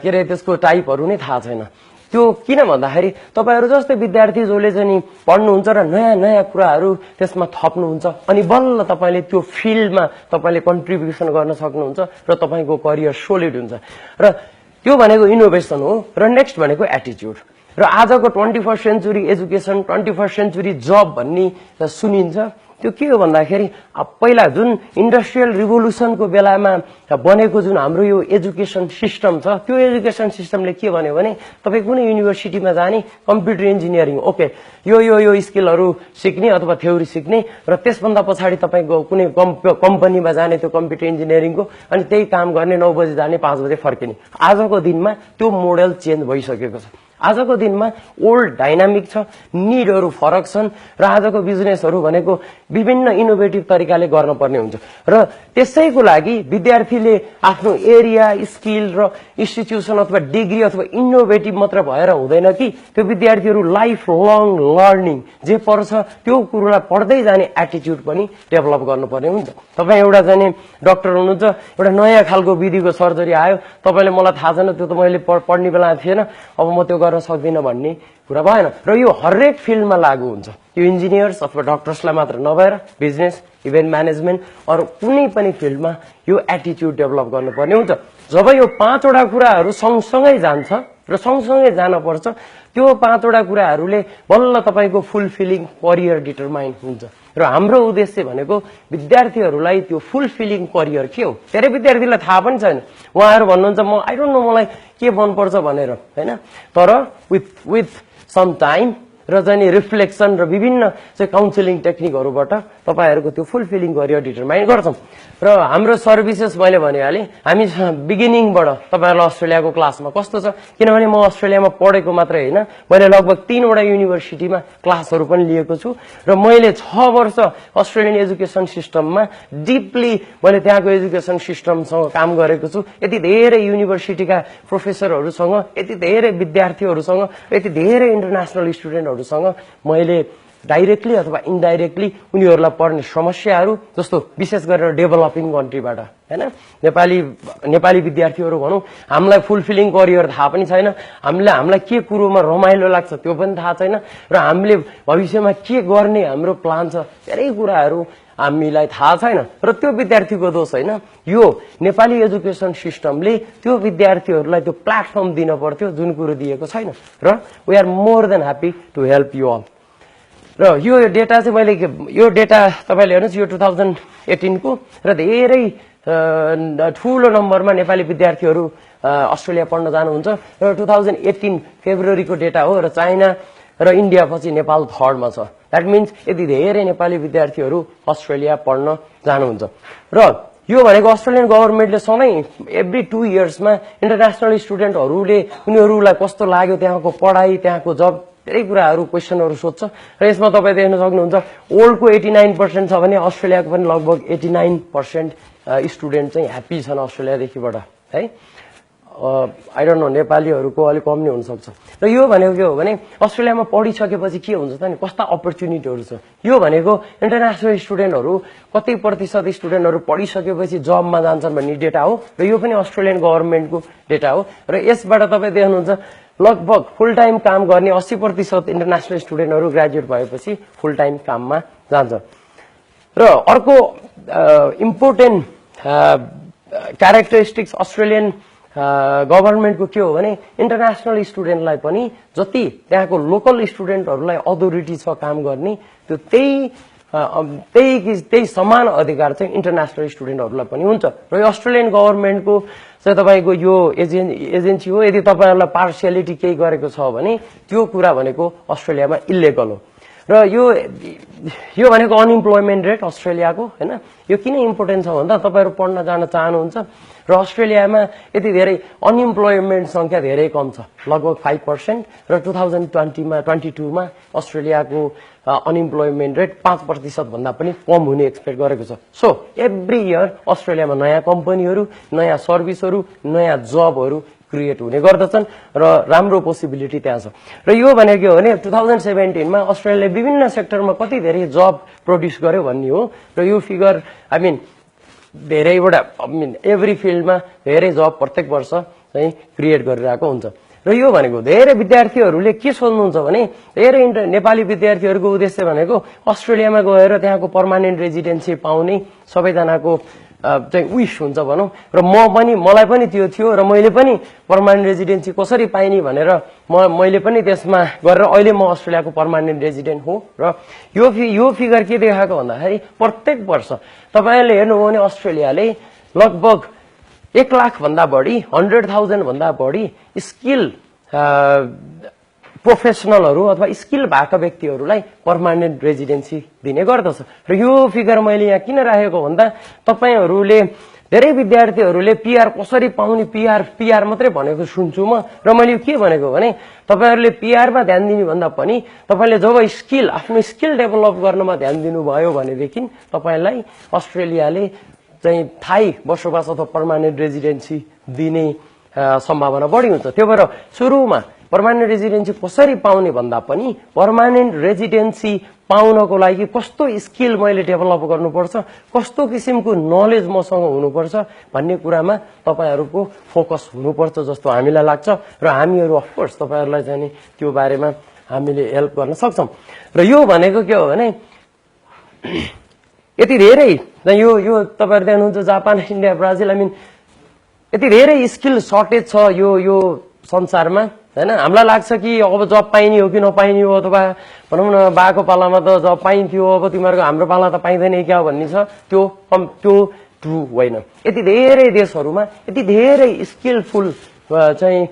के अरे त्यसको टाइपहरू नै थाहा छैन। त्यो किन भन्दाखेरि तपाईँहरू जस्तै विद्यार्थी जसले चाहिँ पढ्नुहुन्छ र नयाँ नयाँ कुराहरू त्यसमा थप्नुहुन्छ अनि बल्ल तपाईँले त्यो फिल्डमा तपाईँले कन्ट्रिब्युसन गर्न सक्नुहुन्छ र तपाईँको करियर सोलिड हुन्छ। र त्यो भनेको इनोभेसन हो। र नेक्स्ट भनेको एटिच्युड। र आजको 21st century education, 21st century जब भन्ने सुनिन्छ, त्यो के हो भन्दाखेरि पहिला जुन इन्डस्ट्रियल रिभोल्युसनको बेलामा बनेको जुन हाम्रो यो एजुकेसन सिस्टम छ, त्यो एजुकेसन सिस्टमले के भन्यो भने तपाईँ कुनै युनिभर्सिटीमा जाने कम्प्युटर इन्जिनियरिङ ओके यो स्किलहरू सिक्ने अथवा थ्योरी सिक्ने र त्यसभन्दा पछाडि तपाईँको कुनै कम्पनीमा जाने त्यो कम्प्युटर इन्जिनियरिङको अनि त्यही काम गर्ने 9 बजे जाने 5 बजे फर्किने। आजको दिनमा त्यो मोडल चेन्ज भइसकेको छ। आजको दिनमा ओल्ड डाइनामिक छ, निडहरू फरक छन् र आजको बिजनेसहरू भनेको विभिन्न इनोभेटिभ तरिकाले गर्नुपर्ने हुन्छ। र त्यसैको लागि विद्यार्थीले आफ्नो एरिया स्किल र इन्स्टिट्युसन अथवा डिग्री अथवा इनोभेटिभ मात्र भएर हुँदैन कि त्यो विद्यार्थीहरू लाइफ लङ लर्निङ जे पर्छ त्यो कुरोलाई पढ्दै जाने एटिच्युड पनि डेभलप गर्नुपर्ने हुन्छ। तपाईँ एउटा जाने डाक्टर हुनुहुन्छ, एउटा नयाँ खालको विधिको सर्जरी आयो, तपाईँले मलाई थाहा छैन, त्यो त मैले पढ्ने बेला थिएन, अब म त्यो गर्न सक्दिनँ भन्ने कुरा भएन। र यो हरेक फिल्डमा लागू हुन्छ। यो इन्जिनियर्स अथवा डक्टर्सलाई मात्र नभएर बिजनेस, इभेन्ट म्यानेजमेन्ट अरू कुनै पनि फिल्डमा यो एटिच्युड डेभलप गर्नुपर्ने हुन्छ। जब यो 5 वटा कुराहरू सँगसँगै जान्छ र सँगसँगै जान पर्छ, त्यो 5 वटा कुराहरूले बल्ल तपाईँको फुलफिलिङ करियर डिटरमाइन हुन्छ। र हाम्रो उद्देश्य भनेको विद्यार्थीहरूलाई त्यो फुलफिलिङ करियर के हो, धेरै विद्यार्थीलाई थाहा पनि छैन। उहाँहरू भन्नुहुन्छ म आई डोन्ट नो मलाई के मनपर्छ भनेर होइन, तर विथ सम टाइम र चाहिँ रिफ्लेक्सन र विभिन्न चाहिँ काउन्सिलिङ टेक्निकहरूबाट तपाईँहरूको त्यो फुलफिलिङ करियर डिटरमाइन गर्छौँ। र हाम्रो सर्भिसेस मैले भनिहालेँ, हामी बिगिनिङबाट तपाईँहरूलाई अस्ट्रेलियाको क्लासमा कस्तो छ, किनभने म अस्ट्रेलियामा पढेको मात्रै होइन, मैले लगभग 3 वटा युनिभर्सिटीमा क्लासहरू पनि लिएको छु र मैले 6 वर्ष अस्ट्रेलियन एजुकेसन सिस्टममा डिपली मैले त्यहाँको एजुकेसन सिस्टमसँग काम गरेको छु। यति धेरै युनिभर्सिटीका प्रोफेसरहरूसँग, यति धेरै विद्यार्थीहरूसँग, यति धेरै इन्टरनेसनल स्टुडेन्टहरूसँग मैले डाइरेक्टली अथवा इन्डाइरेक्टली उनीहरूलाई पर्ने समस्याहरू जस्तो विशेष गरेर डेभलपिङ कन्ट्रीबाट हैन नेपाली विद्यार्थीहरू भनौँ, हामीलाई फुलफिलिङ करियर थाहा पनि छैन, हामीलाई के कुरोमा रमाइलो लाग्छ त्यो पनि थाहा छैन र हामीले भविष्यमा के गर्ने हाम्रो प्लान छ धेरै कुराहरू हामीलाई थाहा छैन। र त्यो विद्यार्थीको दोष होइन, यो नेपाली एजुकेसन सिस्टमले त्यो विद्यार्थीहरूलाई त्यो प्लेटफर्म दिन पर्थ्यो जुन कुरो दिएको छैन। र we are more than happy to help you all. र यो डेटा चाहिँ मैले यो डेटा तपाईँले हेर्नुहोस्, यो 2018 को र धेरै ठुलो नम्बरमा नेपाली विद्यार्थीहरू अस्ट्रेलिया पढ्न जानुहुन्छ र 2018 फेब्रुअरीको डेटा हो र चाइना र इन्डिया पछि नेपाल थर्डमा छ। द्याट मिन्स यति धेरै नेपाली विद्यार्थीहरू अस्ट्रेलिया पढ्न जानुहुन्छ। र यो भनेको अस्ट्रेलियन गभर्मेन्टले सधैँ एभ्री 2 इयर्समा इन्टरनेसनल स्टुडेन्टहरूले उनीहरूलाई कस्तो लाग्यो, त्यहाँको पढाइ, त्यहाँको जब, धेरै कुराहरू क्वेसनहरू सोध्छ। र यसमा तपाईँ देख्न सक्नुहुन्छ वर्ल्डको 89% छ भने अस्ट्रेलियाको पनि लगभग 89% स्टुडेन्ट चाहिँ ह्याप्पी छन् अस्ट्रेलियादेखिबाट है। आई डोन्ट नो नेपालीहरूको अलिक कम नै हुनसक्छ। र यो भनेको के हो भने अस्ट्रेलियामा पढिसकेपछि के हुन्छ त नि, कस्ता अपर्च्युनिटीहरू छ। यो भनेको इन्टरनेसनल स्टुडेन्टहरू कति प्रतिशत स्टुडेन्टहरू पढिसकेपछि जबमा जान्छन् भन्ने डेटा हो र यो पनि अस्ट्रेलियन गभर्मेन्टको डेटा हो। र यसबाट तपाईँ देख्नुहुन्छ लगभग फुल टाइम काम गर्ने 80% इन्टरनेसनल स्टुडेन्टहरू ग्रेजुएट भएपछि फुल टाइम काममा जान्छ। र अर्को इम्पोर्टेन्ट क्यारेक्टरिस्टिक्स अस्ट्रेलियन गभर्मेन्टको के हो भने इन्टरनेसनल स्टुडेन्टलाई पनि जति त्यहाँको लोकल स्टुडेन्टहरूलाई अथोरिटी छ काम गर्ने, त्यो त्यही समान अधिकार चाहिँ इन्टरनेसनल स्टुडेन्टहरूलाई पनि हुन्छ। र यो अस्ट्रेलियन गभर्मेन्टको चाहिँ तपाईँको यो एजेन्सी हो। यदि तपाईँहरूलाई पार्सियालिटी केही गरेको छ भने त्यो कुरा भनेको अस्ट्रेलियामा इलिगल हो। र यो भनेको अनइम्प्लोइमेन्ट रेट अस्ट्रेलियाको हैन, यो किन इम्पोर्टेन्ट छ भन्दा तपाईँहरू पढ्न जान चाहनुहुन्छ र अस्ट्रेलियामा यति धेरै अनइम्प्लोइमेन्ट संख्या धेरै कम छ, लगभग 5%। र 2022 मा अस्ट्रेलियाको अनइम्प्लोइमेन्ट रेट 5% भन्दा पनि कम हुने एक्सपेक्ट गरेको छ। सो एभ्री इयर अस्ट्रेलियामा नयाँ कम्पनीहरू, नयाँ सर्भिसहरू, नयाँ जबहरू क्रिएट हुने गर्दछन् र राम्रो पोसिबिलिटी त्यहाँ छ। र यो भनेको के हो भने 2017 मा अस्ट्रेलियाले विभिन्न सेक्टरमा कति धेरै जब प्रोड्युस गर्यो भन्ने हो। र यो फिगर धेरैवटा एभ्री फिल्डमा धेरै जब प्रत्येक वर्ष चाहिँ क्रिएट गरिरहेको हुन्छ। र यो भनेको धेरै विद्यार्थीहरूले के सोच्नुहुन्छ भने धेरै नेपाली विद्यार्थीहरूको उद्देश्य भनेको अस्ट्रेलियामा गएर त्यहाँको पर्मानेन्ट रेजिडेन्सी पाउने सबैजनाको चाहिँ विश हुन्छ भनौँ। र मलाई पनि त्यो थियो र मैले पनि पर्मानेन्ट रेजिडेन्सी कसरी पाइने भनेर मैले पनि त्यसमा गरेर अहिले म अस्ट्रेलियाको पर्मानेन्ट रेजिडेन्ट हो। र यो फिगर के देखाएको भन्दाखेरि प्रत्येक वर्ष तपाईँले हेर्नुभयो भने अस्ट्रेलियाले लगभग 1 लाख भन्दा बढी 100,000 भन्दा बढी स्किल प्रोफेसनलहरू अथवा स्किल भएका व्यक्तिहरूलाई पर्मानेन्ट रेजिडेन्सी दिने गर्दछ। र यो फिगर मैले यहाँ किन राखेको भन्दा तपाईँहरूले धेरै विद्यार्थीहरूले पीआर कसरी पाउने, पीआर मात्रै भनेको सुन्छु म। र मैले के भनेको भने तपाईँहरूले पीआरमा ध्यान दिनु भन्दा पनि तपाईँले जब आफ्नो स्किल डेभलप गर्नमा ध्यान दिनुभयो भनेदेखि तपाईँलाई अस्ट्रेलियाले चाहिँ थाई बसोबास अथवा पर्मानेन्ट रेजिडेन्सी दिने सम्भावना बढी हुन्छ। त्यो भएर सुरुमा पर्मानेन्ट रेजिडेन्सी कसरी पाउने भन्दा पनि पर्मानेन्ट रेजिडेन्सी पाउनको लागि कस्तो स्किल मैले डेभलप गर्नुपर्छ, कस्तो किसिमको नलेज मसँग हुनुपर्छ भन्ने कुरामा तपाईँहरूको फोकस हुनुपर्छ जस्तो हामीलाई लाग्छ। र हामीहरू अफकोर्स तपाईँहरूलाई चाहिँ त्यो बारेमा हामीले हेल्प गर्न सक्छौँ। र यो भनेको के हो भने यति धेरै यो तपाईँहरू देख्नुहुन्छ जापान, इन्डिया, ब्राजिल, यति धेरै स्किल सर्टेज छ यो संसारमा हैन। हामीलाई लाग्छ कि अब जब पाइने हो कि नपाइने हो, अथवा भनौँ न बाको पालामा त जब पाइन्थ्यो, अब तिमीहरूको हाम्रो पाला त पाइँदैन क्या भन्ने छ, त्यो ट्रु होइन। यति धेरै देशहरूमा यति धेरै स्किलफुल चाहिँ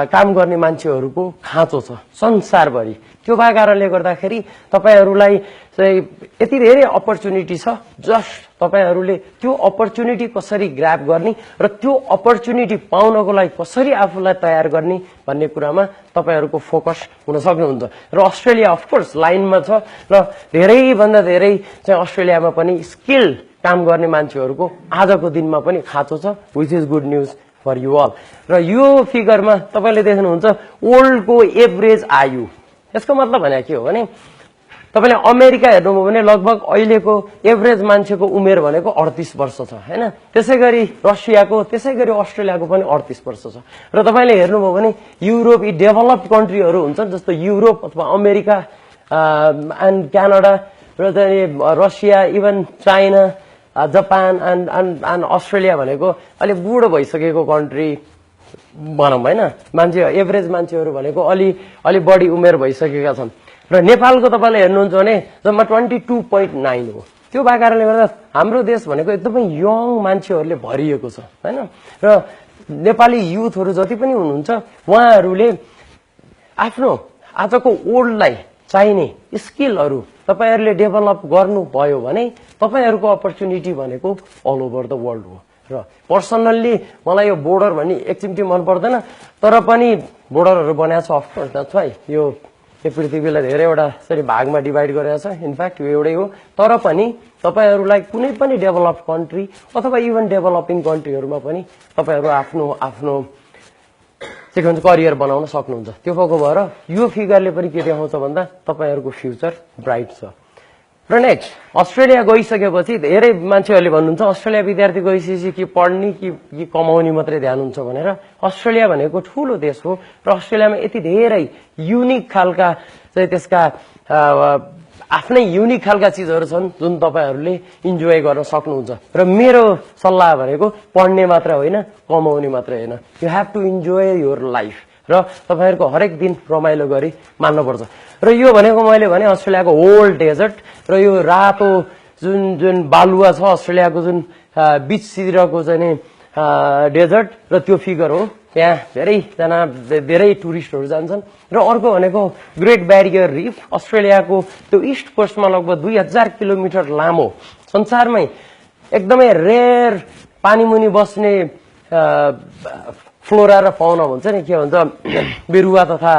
काम गर्ने मान्छेहरूको खाँचो छ संसारभरि। त्यो भएको कारणले गर्दाखेरि तपाईँहरूलाई चाहिँ यति धेरै अपर्च्युनिटी छ। जस्ट तपाईँहरूले त्यो अपर्च्युनिटी कसरी ग्र्याब गर्ने र त्यो अपर्च्युनिटी पाउनको लागि कसरी आफूलाई तयार गर्ने भन्ने कुरामा तपाईँहरूको फोकस हुन सक्नुहुन्छ। र अस्ट्रेलिया अफकोर्स लाइनमा छ र धेरैभन्दा धेरै चाहिँ अस्ट्रेलियामा पनि स्किल काम गर्ने मान्छेहरूको आजको दिनमा पनि खाँचो छ, which is good news for you all. र यो फिगरमा तपाईँले देख्नुहुन्छ वर्ल्डको एभरेज आयु। यसको मतलब भने के हो भने तपाईँले अमेरिका हेर्नुभयो भने लगभग अहिलेको एभरेज मान्छेको उमेर भनेको 38 वर्ष छ हैन। त्यसै गरी रसियाको, त्यसै गरी अस्ट्रेलियाको पनि 38 वर्ष छ। र तपाईँले हेर्नुभयो भने युरोप, यी डेभलप्ड कन्ट्रीहरू हुन्छन् जस्तो युरोप अथवा अमेरिका एन्ड क्यानाडा र Russia, even China, Japan and Australia भनेको अलि बुढो भइसकेको कन्ट्री भनौँ होइन। एभरेज मान्छेहरू भनेको अलि बढी उमेर भइसकेका छन्। र नेपालको तपाईँले हेर्नुहुन्छ भने जम्मा 22.9 हो। त्यो भएको कारणले गर्दा हाम्रो देश भनेको एकदमै यङ मान्छेहरूले भरिएको छ हैन। र नेपाली युथहरू जति पनि हुनुहुन्छ उहाँहरूले आफ्नो आजको वर्ल्डलाई चाहिने स्किलहरू तपाईहरुले डेभलप गर्नुभयो भने तपाईहरुको अपर्च्युनिटी भनेको अल ओभर द वर्ल्ड हो। र पर्सनल्ली मलाई यो बोर्डर भन्ने एकचिम्टी मन पर्दैन, तर पनि बोर्डरहरु बनाएको छ अफकोर्स द्याट्स व्हाई यो पृथ्वीलाई धेरैवटा यसरी भागमा डिभाइड गरेको छ। इनफ्याक्ट यो एउटै हो, तर पनि तपाईहरुलाई कुनै पनि डेभलप्ड कन्ट्री अथवा इभन डेभलपिङ कन्ट्रीहरुमा पनि तपाईहरु आफ्नो आफ्नो के भन्छ करियर बनाउन सक्नुहुन्छ। त्यो भएको भएर यो फिगरले पनि के देखाउँछ भन्दा तपाईहरुको फ्युचर ब्राइट छ। र नेक्स्ट अस्ट्रेलिया गइसकेपछि धेरै मान्छेहरूले भन्नुहुन्छ अस्ट्रेलिया विद्यार्थी गइसकेपछि कि पढ्ने कि कमाउने मात्रै ध्यान हुन्छ भनेर। अस्ट्रेलिया भनेको ठूलो देश हो र अस्ट्रेलियामा यति धेरै युनिक खालका चाहिँ त्यसका आफ्नै युनिक खालका चीजहरु छन् जुन तपाईहरुले इन्जोय गर्न सक्नुहुन्छ। र मेरो सल्लाह भनेको पढ्ने मात्र होइन, कमाउने मात्र होइन, you have to enjoy your life र तपाईहरुको हरेक दिन रमाइलो गरी मान्नुपर्छ। र यो भनेको मैले भने अस्ट्रेलियाको होल डेजर्ट र यो रातो जुन जुन बालुवा छ अस्ट्रेलियाको जुन बीचतिरको चाहिँ डेजर्ट र त्यो फिगर हो। त्यहाँ धेरै टुरिस्टहरु जान्छन्। र अर्को भनेको ग्रेट ब्यारियर रिफ, अस्ट्रेलियाको त्यो ईस्ट कोस्टमा लगभग 2000 किलोमिटर लामो संसारमै एकदमै रेयर पानी मुनि बस्ने फ्लोरा र फाउना भन्छ नि, के भन्छ बिरुवा तथा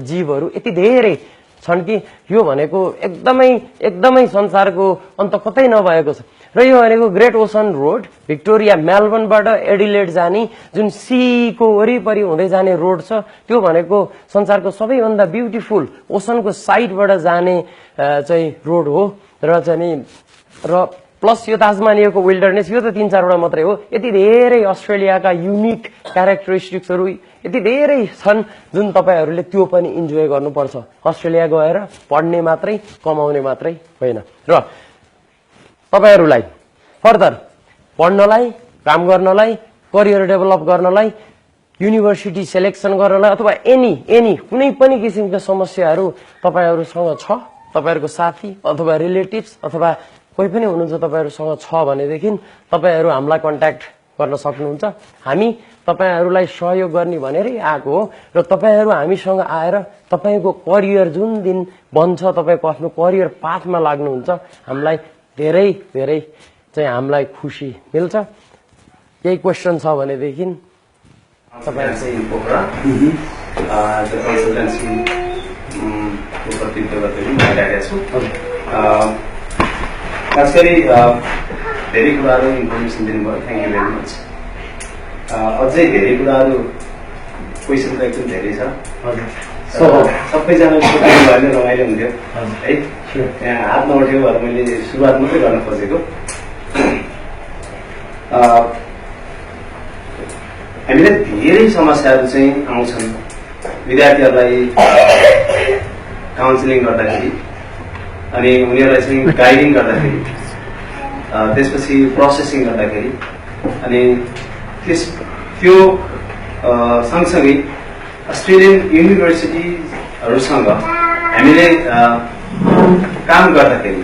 जीवहरू यति धेरै छन् कि यो भनेको एकदमै संसारको अन्त कतै नभएको छ। र यो भनेको ग्रेट ओसन रोड, भिक्टोरिया मेलबर्नबाट एडिलेड जाने जुन सी को वरिपरि हुँदै जाने रोड छ, त्यो भनेको संसारको सबैभन्दा ब्युटिफुल ओसनको साइडबाट जाने चाहिँ रोड हो। र चाहिँ र प्लस यो ताजमानियाको विल्डरनेस, यो त 3-4 वटा मात्रै हो। यति धेरै अस्ट्रेलियाका युनिक क्यारेक्टरिस्टिक्सहरु यति धेरै छन् जुन तपाईहरुले त्यो पनि इन्जोय गर्नुपर्छ। अस्ट्रेलिया गएर पढ्ने मात्रै कमाउने मात्रै होइन। र तपाईहरुलाई फर्दर पढ्नलाई, काम गर्नलाई, करियर डेभलप गर्नलाई, युनिभर्सिटी सिलेक्सन गर्नलाई अथवा एनी कुनै पनि किसिमका समस्याहरू तपाईहरुसँग छ, तपाईहरुको साथी अथवा रिलेटिभ्स अथवा कोही पनि हुनुहुन्छ तपाईहरुसँग छ भनेदेखि तपाईहरु हामीलाई कन्ट्याक्ट गर्न सक्नुहुन्छ। हामी तपाईहरुलाई सहयोग गर्ने भनेरै आएको हो र तपाईहरु हामीसँग आएर तपाईको करियर जुन दिन बन्छ, तपाईको आफ्नो करियर पाथमा लाग्नुहुन्छ, हामीलाई धेरै धेरै चाहिँ हामीलाई खुसी मिल्छ। केही क्वेशन छ भनेदेखि तपाईहरुले पोखरा कन्सल्टेन्सी को प्रतिनिधित्व गर्दै भइरहेको छु। खास गरी धेरै कुराहरू इन्फर्मेसन दिनुभयो, थ्याङ्क यू भेरी मच। अझै धेरै कुराहरू क्वेसन त एकदम धेरै छ। सबैजना सोध्नु भयो भने रमाइलो हुन्थ्यो है। यहाँ हात नउठ्यो भएर मैले सुरुवात मात्रै गर्न खोजेको। हामीले धेरै समस्याहरू चाहिँ आउँछन् विद्यार्थीहरूलाई काउन्सिलिङ गर्दाखेरि, अनि उनीहरूलाई चाहिँ गाइडिङ गर्दाखेरि, त्यसपछि प्रोसेसिङ गर्दाखेरि, अनि त्यो सँगसँगै अस्ट्रेलियन युनिभर्सिटीहरूसँग हामीले काम गर्दाखेरि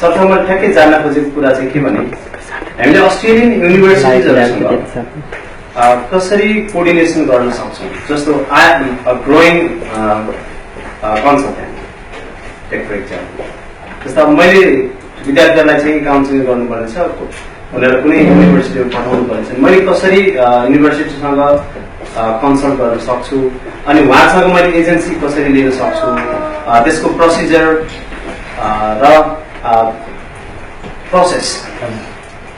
सर्वप्रथम ठ्याक्कै जान्न खोजेको कुरा चाहिँ के भने हामीले अस्ट्रेलियन युनिभर्सिटिजहरूसँग कसरी कोअर्डिनेसन गर्न सक्छौँ। जस्तो I am a growing consultant take for example, जस्तो अब मैले विद्यार्थीहरूलाई चाहिँ काउन्सिलिङ गर्नुपर्ने छ, उनीहरूलाई कुनै युनिभर्सिटीमा पठाउनु पर्नेछ, मैले कसरी युनिभर्सिटीसँग कन्सल्ट गर्न सक्छु, अनि उहाँसँग मैले एजेन्सी कसरी लिन सक्छु, त्यसको प्रोसिजर र प्रोसेस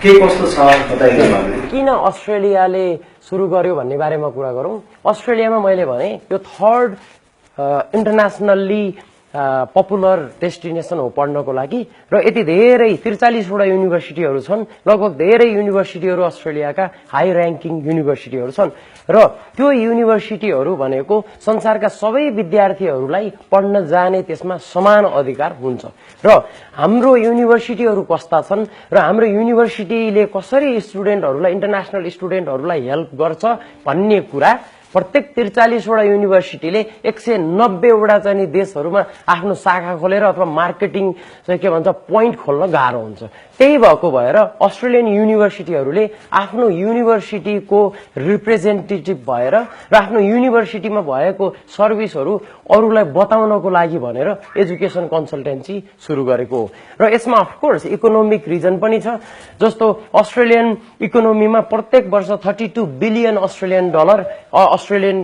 के कस्तो छ बताइदिनु भयो। किन अस्ट्रेलियाले सुरु गर्यो भन्ने बारेमा कुरा गरौँ। अस्ट्रेलियामा मैले भने यो थर्ड इन्टरनेसनल्ली पपुलर डेस्टिनेसन हो पढ्नको लागि, र यति धेरै 43 वटा युनिभर्सिटीहरू छन्। लगभग धेरै युनिभर्सिटीहरू अस्ट्रेलियाका हाई र्याङ्किङ युनिभर्सिटीहरू छन् र त्यो युनिभर्सिटीहरू भनेको संसारका सबै विद्यार्थीहरूलाई पढ्न जाने त्यसमा समान अधिकार हुन्छ। र हाम्रो युनिभर्सिटीहरू कस्ता छन् र हाम्रो युनिभर्सिटीले कसरी स्टुडेन्टहरूलाई, इन्टरनेसनल स्टुडेन्टहरूलाई हेल्प गर्छ भन्ने कुरा प्रत्येक 43वटा युनिभर्सिटीले 190वटा चाहिँ नि देशहरूमा आफ्नो शाखा खोलेर अथवा मार्केटिङ चाहिँ के भन्छ पोइन्ट खोल्न गाह्रो हुन्छ। त्यही भएको भएर अस्ट्रेलियन युनिभर्सिटीहरूले आफ्नो युनिभर्सिटीको रिप्रेजेन्टेटिभ भएर र आफ्नो युनिभर्सिटीमा भएको सर्भिसहरू अरूलाई बताउनको लागि भनेर एजुकेसन कन्सल्टेन्सी सुरु गरेको हो। र यसमा अफकोर्स इकोनोमिक रिजन पनि छ। जस्तो अस्ट्रेलियन इकोनोमीमा प्रत्येक वर्ष 32 बिलियन अस्ट्रेलियन डलर अस्ट्रेलियन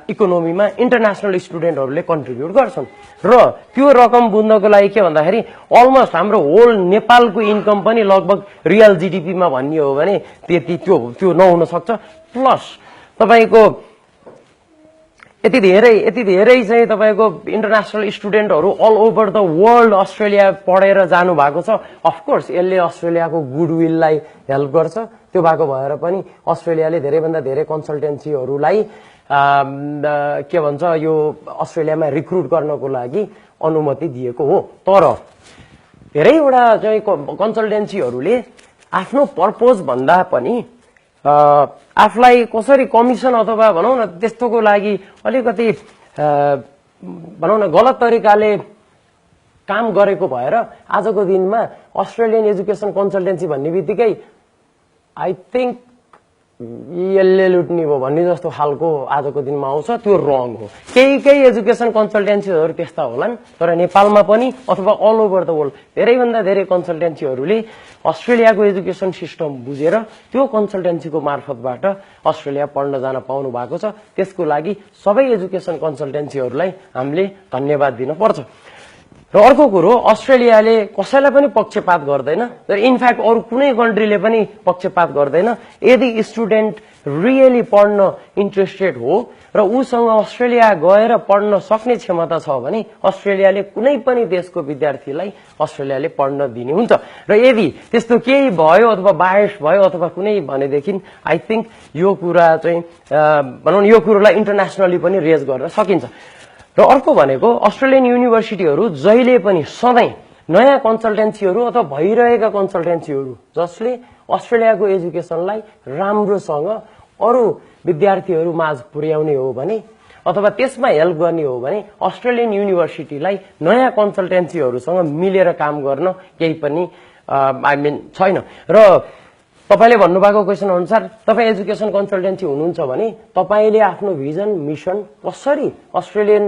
इकोनोमीमा इन्टरनेसनल स्टुडेन्टहरूले कन्ट्रिब्युट गर्छन् र त्यो रकम बुझ्नको लागि के भन्दाखेरि अलमोस्ट हाम्रो होल नेपालको इन्कम पनि लगभग रियल जीडीपीमा भन्ने हो भने त्यति त्यो नहुन सक्छ। प्लस तपाईको यति धेरै चाहिँ तपाईको इन्टरनेसनल स्टुडेन्टहरू all over the world Australia पढेर जानु भएको छ। अफकोर्स यसले अस्ट्रेलियाको गुडविललाई हेल्प गर्छ। त्यो भएको भएर पनि अस्ट्रेलियाले धेरैभन्दा धेरै कन्सल्टेन्सीहरूलाई के भन्छ यो अस्ट्रेलियामा रिक्रुट गर्नको लागि अनुमति दिएको हो। तर धेरैवटा चाहिँ कन्सल्टेन्सीहरूले आफ्नो पर्पज भन्दा पनि आफूलाई कसरी कमिसन अथवा भनौँ न त्यस्तोको लागि अलिकति भनौँ न गलत तरिकाले काम गरेको भएर आजको दिनमा अस्ट्रेलियन एजुकेसन कन्सल्टेन्सी भन्ने बित्तिकै आई थिंक यसले लुट्ने भयो भन्ने जस्तो खालको आजको दिनमा आउँछ। त्यो रङ हो। केही एजुकेसन कन्सल्टेन्सीहरू त्यस्ता होलान्, तर नेपालमा पनि अथवा अल ओभर द वर्ल्ड धेरैभन्दा धेरै कन्सल्टेन्सीहरूले अस्ट्रेलियाको एजुकेसन सिस्टम बुझेर त्यो कन्सल्टेन्सीको मार्फतबाट अस्ट्रेलिया पढ्न जान पाउनु भएको छ। त्यसको लागि सबै एजुकेसन कन्सल्टेन्सीहरूलाई हामीले धन्यवाद दिन पर्छ। र अर्को कुरो, अस्ट्रेलियाले कसैलाई पनि पक्षपात गर्दैन, तर इनफ्याक्ट अरू कुनै कन्ट्रीले पनि पक्षपात गर्दैन। यदि स्टुडेन्ट रियली पढ्न इन्ट्रेस्टेड हो र उसँग अस्ट्रेलिया गएर पढ्न सक्ने क्षमता छ भने अस्ट्रेलियाले कुनै पनि देशको विद्यार्थीलाई अस्ट्रेलियाले पढ्न दिने हुन्छ। र यदि त्यस्तो केही भयो अथवा बायस भयो अथवा कुनै भनेदेखि आई थिंक यो कुरा चाहिँ भनौँ यो कुरोलाई इन्टरनेसनली पनि रेज गर्न सकिन्छ। र अर्को भनेको अस्ट्रेलियन युनिभर्सिटीहरू जहिले पनि सधैँ नयाँ कन्सल्टेन्सीहरू अथवा भइरहेका कन्सल्टेन्सीहरू जसले अस्ट्रेलियाको एजुकेसनलाई राम्रोसँग अरू विद्यार्थीहरू माझ पुर्याउने हो भने अथवा त्यसमा हेल्प गर्ने हो भने अस्ट्रेलियन युनिभर्सिटीलाई नयाँ कन्सल्टेन्सीहरूसँग मिलेर काम गर्न केही पनि छैन। र तपाईले भन्नुभएको क्वेसन अनुसार तपाई एजुकेसन कन्सल्टेन्सी हुनुहुन्छ भने तपाईले आफ्नो भिजन मिशन कसरी अस्ट्रेलियन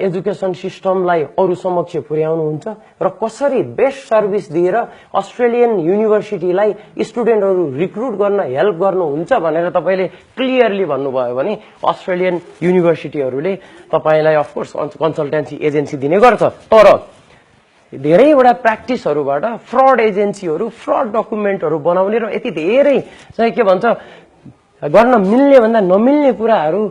एजुकेसन सिस्टमलाई अरू समक्ष पुर्याउनुहुन्छ र कसरी बेस्ट सर्भिस दिएर अस्ट्रेलियन युनिभर्सिटीलाई स्टुडेन्टहरू रिक्रुट गर्न हेल्प गर्नुहुन्छ भनेर तपाईले क्लियरली भन्नुभयो भने अस्ट्रेलियन युनिभर्सिटीहरूले तपाईलाई अफकोर्स कन्सल्टेन्सी एजेन्सी दिने गर्छ। तर धेरैवटा प्र्याक्टिसहरूबाट फ्रड एजेन्सीहरू फ्रड डकुमेन्टहरू बनाउने र यति धेरै चाहिँ के भन्छ गर्न मिल्ने भन्दा नमिल्ने कुराहरू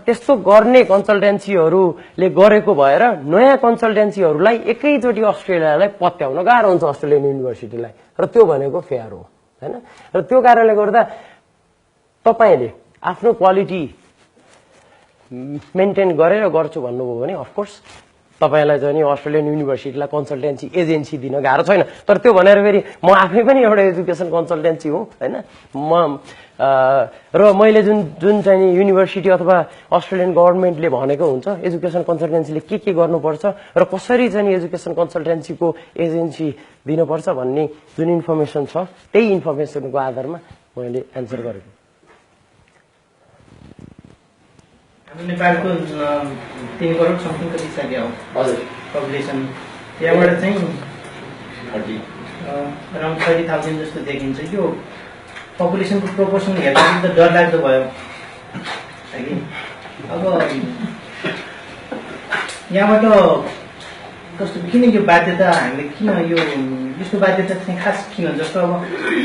त्यस्तो गर्ने कन्सल्टेन्सीहरूले गरेको भएर नयाँ कन्सल्टेन्सीहरूलाई एकैचोटि अस्ट्रेलियालाई पत्याउन गाह्रो हुन्छ अस्ट्रेलियन युनिभर्सिटीलाई। र त्यो भनेको फेयर हो हैन। र त्यो कारणले गर्दा तपाईले आफ्नो क्वालिटी मेन्टेन गरेर गर्छु भन्नुभयो भने अफकोर्स तपाईलाई चाहिँ अस्ट्रेलियन युनिभर्सिटीलाई कन्सल्टेन्सी एजेन्सी दिन गाह्रो छैन। तर त्यो भनेर फेरि म आफै पनि एउटा एजुकेसन कन्सल्टेन्सी हो हैन। र मैले जुन चाहिँ युनिभर्सिटी अथवा अस्ट्रेलियन गभर्नमेन्टले भनेको हुन्छ एजुकेसन कन्सल्टेन्सीले के गर्नुपर्छ र कसरी चाहिँ एजुकेसन कन्सल्टेन्सीको एजेन्सी दिनुपर्छ भन्ने जुन इन्फर्मेसन छ त्यही इन्फर्मेसनको आधारमा मैले एन्सर गरेको। नेपालको 3 करोड समथिङ कति सकिया हो हजुर पपुलेसन, त्यहाँबाट चाहिँ 30,000 जस्तो देखिन्छ। यो पपुलेसनको प्रोपोर्सन हेर्दाखेरि त डरलाग्दो भयो है। अब यहाँबाट कस्तो किन यो बाध्यता हामीले किन यो यस्तो बाध्यता चाहिँ खास किन, जस्तो अब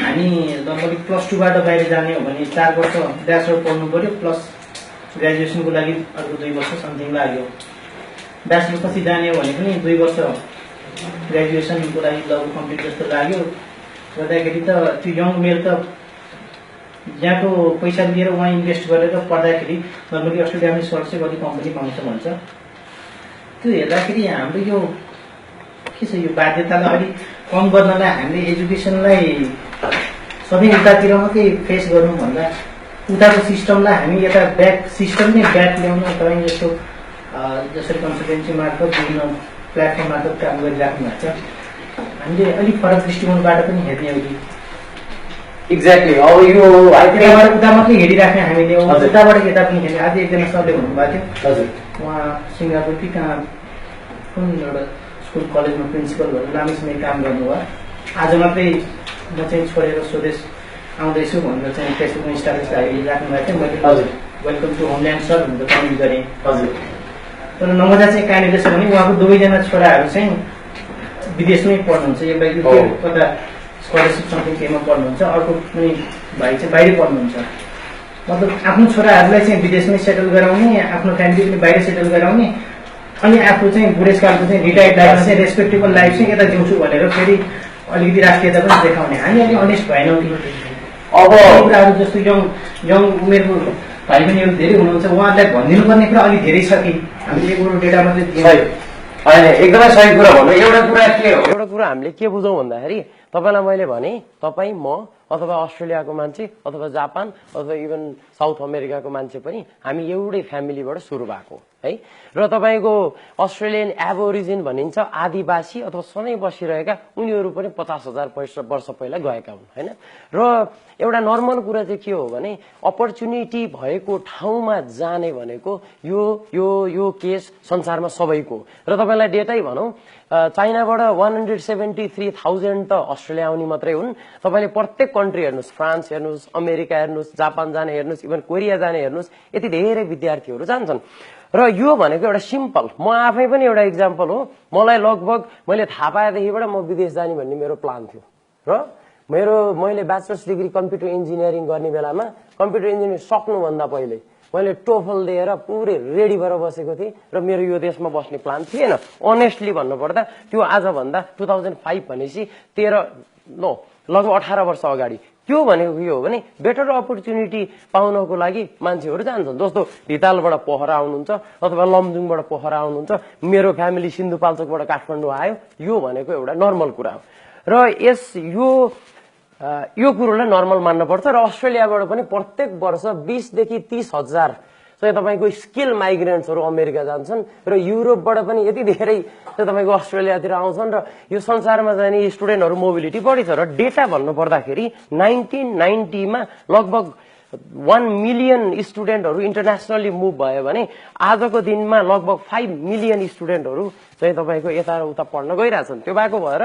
हामी लगभग +2 बाट बाहिर जाने हो भने 4 वर्ष ब्याचलर पढ्नु पर्यो प्लस ग्रेजुएसनको लागि अर्को 2 वर्ष समथिङ लाग्यो। ब्याचलर पछि जाने हो भने पनि 2 वर्ष ग्रेजुएसनको लागि लगभग कम्प्लिट जस्तो लाग्यो। गर्दाखेरि त त्यो यङ मेल त यहाँको पैसा लिएर उहाँ इन्भेस्ट गरेर पढ्दाखेरि नर्मली अस्ट्रेलियामा 100 कति कम्पनी पाउँछ भन्छ। त्यो हेर्दाखेरि हाम्रो यो के छ, यो बाध्यतालाई अलिक कम गर्नलाई हामीले एजुकेसनलाई सबै उतातिर मात्रै फेस गर्नु भन्दा उताको सिस्टमलाई हामी यता ब्याक सिस्टम नै ब्याक ल्याउन तपाईँ जस्तो जसरी कन्सल्टेन्सी मार्फत विभिन्न प्लेटफर्म मार्फत काम गरिराख्नु भएको छ हामीले अलिक फरक दृष्टिकोणबाट पनि हेर्ने हो कि एक्ज्याक्टली अब यो यताबाट उता मात्रै हेरिराख्ने हामीले हजुर। उताबाट यता पनि हेर्ने। आज एकजना सरले भन्नुभएको थियो हजुर उहाँ सिङ्गापुर कि कहाँ कुन एउटा स्कुल कलेजमा प्रिन्सिपल भएर लामो समय काम गर्नुभयो। आज मात्रै म चाहिँ छोडेर स्वदेश आउँदैछु भनेर चाहिँ फेसबुकमा स्ट्याटस राख्नु भएको थियो। मैले हजुर वेलकम टु होमल्यान्ड सर भनेर कमेन्ट गरेँ। हजुर तर नमजा चाहिँ कहाँनिर छ भने उहाँको दुवैजना छोराहरू चाहिँ विदेशमै पढ्नुहुन्छ। एउटा युके कता स्कलरसिप समथिङ केहीमा पढ्नुहुन्छ, अर्को पनि भाइ चाहिँ बाहिरै पढ्नुहुन्छ। मतलब आफ्नो छोराहरूलाई चाहिँ विदेशमै सेटल गराउने, आफ्नो फ्यामिली पनि बाहिर सेटल गराउने, अनि आफू चाहिँ बुढेसकालको चाहिँ रिटायर्ड लाइफमा चाहिँ रेस्पेक्टेबल लाइफ चाहिँ यता जिउँछु भनेर फेरि अलिकति राष्ट्रियता पनि देखाउने। हामी अलिक अनेस्ट भएनौँ कि अब कुराहरू जस्तो यङ उमेरको भाइ बहिनीहरू धेरै हुनुहुन्छ, उहाँहरूलाई भनिदिनु पर्ने कुरा अलिक धेरै छ कि हामीले एक डेटा मात्रै दियौँ। होइन एकदमै सही कुरा भन्नु। एउटा कुरा के हो, एउटा कुरा हामीले के बुझौँ भन्दाखेरि तपाईँलाई मैले भने तपाईँ म अथवा अस्ट्रेलियाको मान्छे अथवा जापान अथवा इभन साउथ अमेरिकाको मान्छे पनि हामी एउटै फ्यामिलीबाट सुरु भएको है। र तपाईँको अस्ट्रेलियन एबोरिजिन भनिन्छ आदिवासी अथवा सधैँ बसिरहेका उनीहरू पनि 50,000 वर्ष पहिला गएका हुन् होइन। र एउटा नर्मल कुरा चाहिँ के हो भने अपर्च्युनिटी भएको ठाउँमा जाने भनेको यो यो यो केस संसारमा सबैको। र तपाईँलाई डेटै भनौँ चाइनाबाट 173,000 त अस्ट्रेलिया आउने मात्रै हुन्। तपाईँले प्रत्येक कन्ट्री हेर्नुहोस्, फ्रान्स हेर्नुहोस्, अमेरिका हेर्नुहोस्, जापान जाने हेर्नुहोस्, इभन कोरिया जाने हेर्नुहोस्, यति धेरै विद्यार्थीहरू जान्छन्। र यो भनेको एउटा सिम्पल, म आफै पनि एउटा इक्जाम्पल हो। मलाई लगभग मैले थाहा पाएदेखिबाट म विदेश जाने भन्ने मेरो प्लान थियो। र मैले ब्याचलर्स डिग्री कम्प्युटर इन्जिनियरिङ गर्ने बेलामा कम्प्युटर इन्जिनियरिङ सक्नुभन्दा पहिले मैले टोफल दिएर पुरै रेडी भएर बसेको थिएँ र मेरो यो देशमा बस्ने प्लान थिएन। अनेस्टली भन्नुपर्दा त्यो आजभन्दा 2005 भनेपछि लगभग 18 वर्ष अगाडि त्यो भनेको के हो भने बेटर अपर्च्युनिटी पाउनको लागि मान्छेहरू जान्छन्। जस्तो धितालबाट पोखरा आउनुहुन्छ अथवा लमजुङबाट पोखरा आउनुहुन्छ, मेरो फ्यामिली सिन्धुपाल्चोकबाट काठमाडौँ आयो, यो भनेको एउटा नर्मल कुरा हो। र यो कुरोलाई नर्मल मान्नुपर्छ। र अस्ट्रेलियाबाट पनि प्रत्येक वर्ष 20,000 देखि 30,000 चाहिँ तपाईँको स्किल माइग्रेन्ट्सहरू अमेरिका जान्छन्। र युरोपबाट पनि यति धेरै चाहिँ तपाईँको अस्ट्रेलियातिर आउँछन्। र यो संसारमा जाने स्टुडेन्टहरू मोबिलिटी बढी छ। र डेटा भन्नुपर्दाखेरि 1990मा लगभग 1 मिलियन स्टुडेन्टहरू इन्टरनेसनली मुभ भयो भने आजको दिनमा लगभग 5 मिलियन स्टुडेन्टहरू चाहिँ तपाईँको यता र उता पढ्न गइरहेछन्। त्यो भएको भएर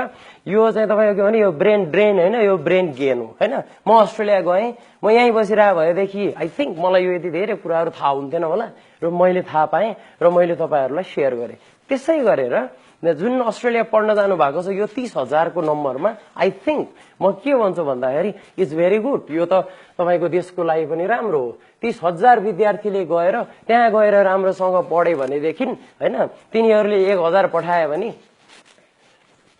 यो चाहिँ तपाईँको के भने यो ब्रेन ड्रेन होइन, यो ब्रेन गेन हो होइन। म अस्ट्रेलिया गएँ, म यहीँ बसिरहेको भएदेखि आई थिङ्क मलाई यो यति धेरै कुराहरू थाहा हुन्थेन होला। र मैले थाहा पाएँ र मैले तपाईँहरूलाई सेयर गरेँ। त्यसै गरेर जुन अस्ट्रेलिया पढ्न जानु भएको छ यो 30,000 को नम्बरमा आई थिङ्क म के भन्छु भन्दाखेरि इट्स भेरी गुड। यो त तपाईँको देशको लागि पनि राम्रो हो। 30,000 विद्यार्थीले गएर त्यहाँ गएर राम्रोसँग पढे भनेदेखि होइन, तिनीहरूले 1,000 पठायो भने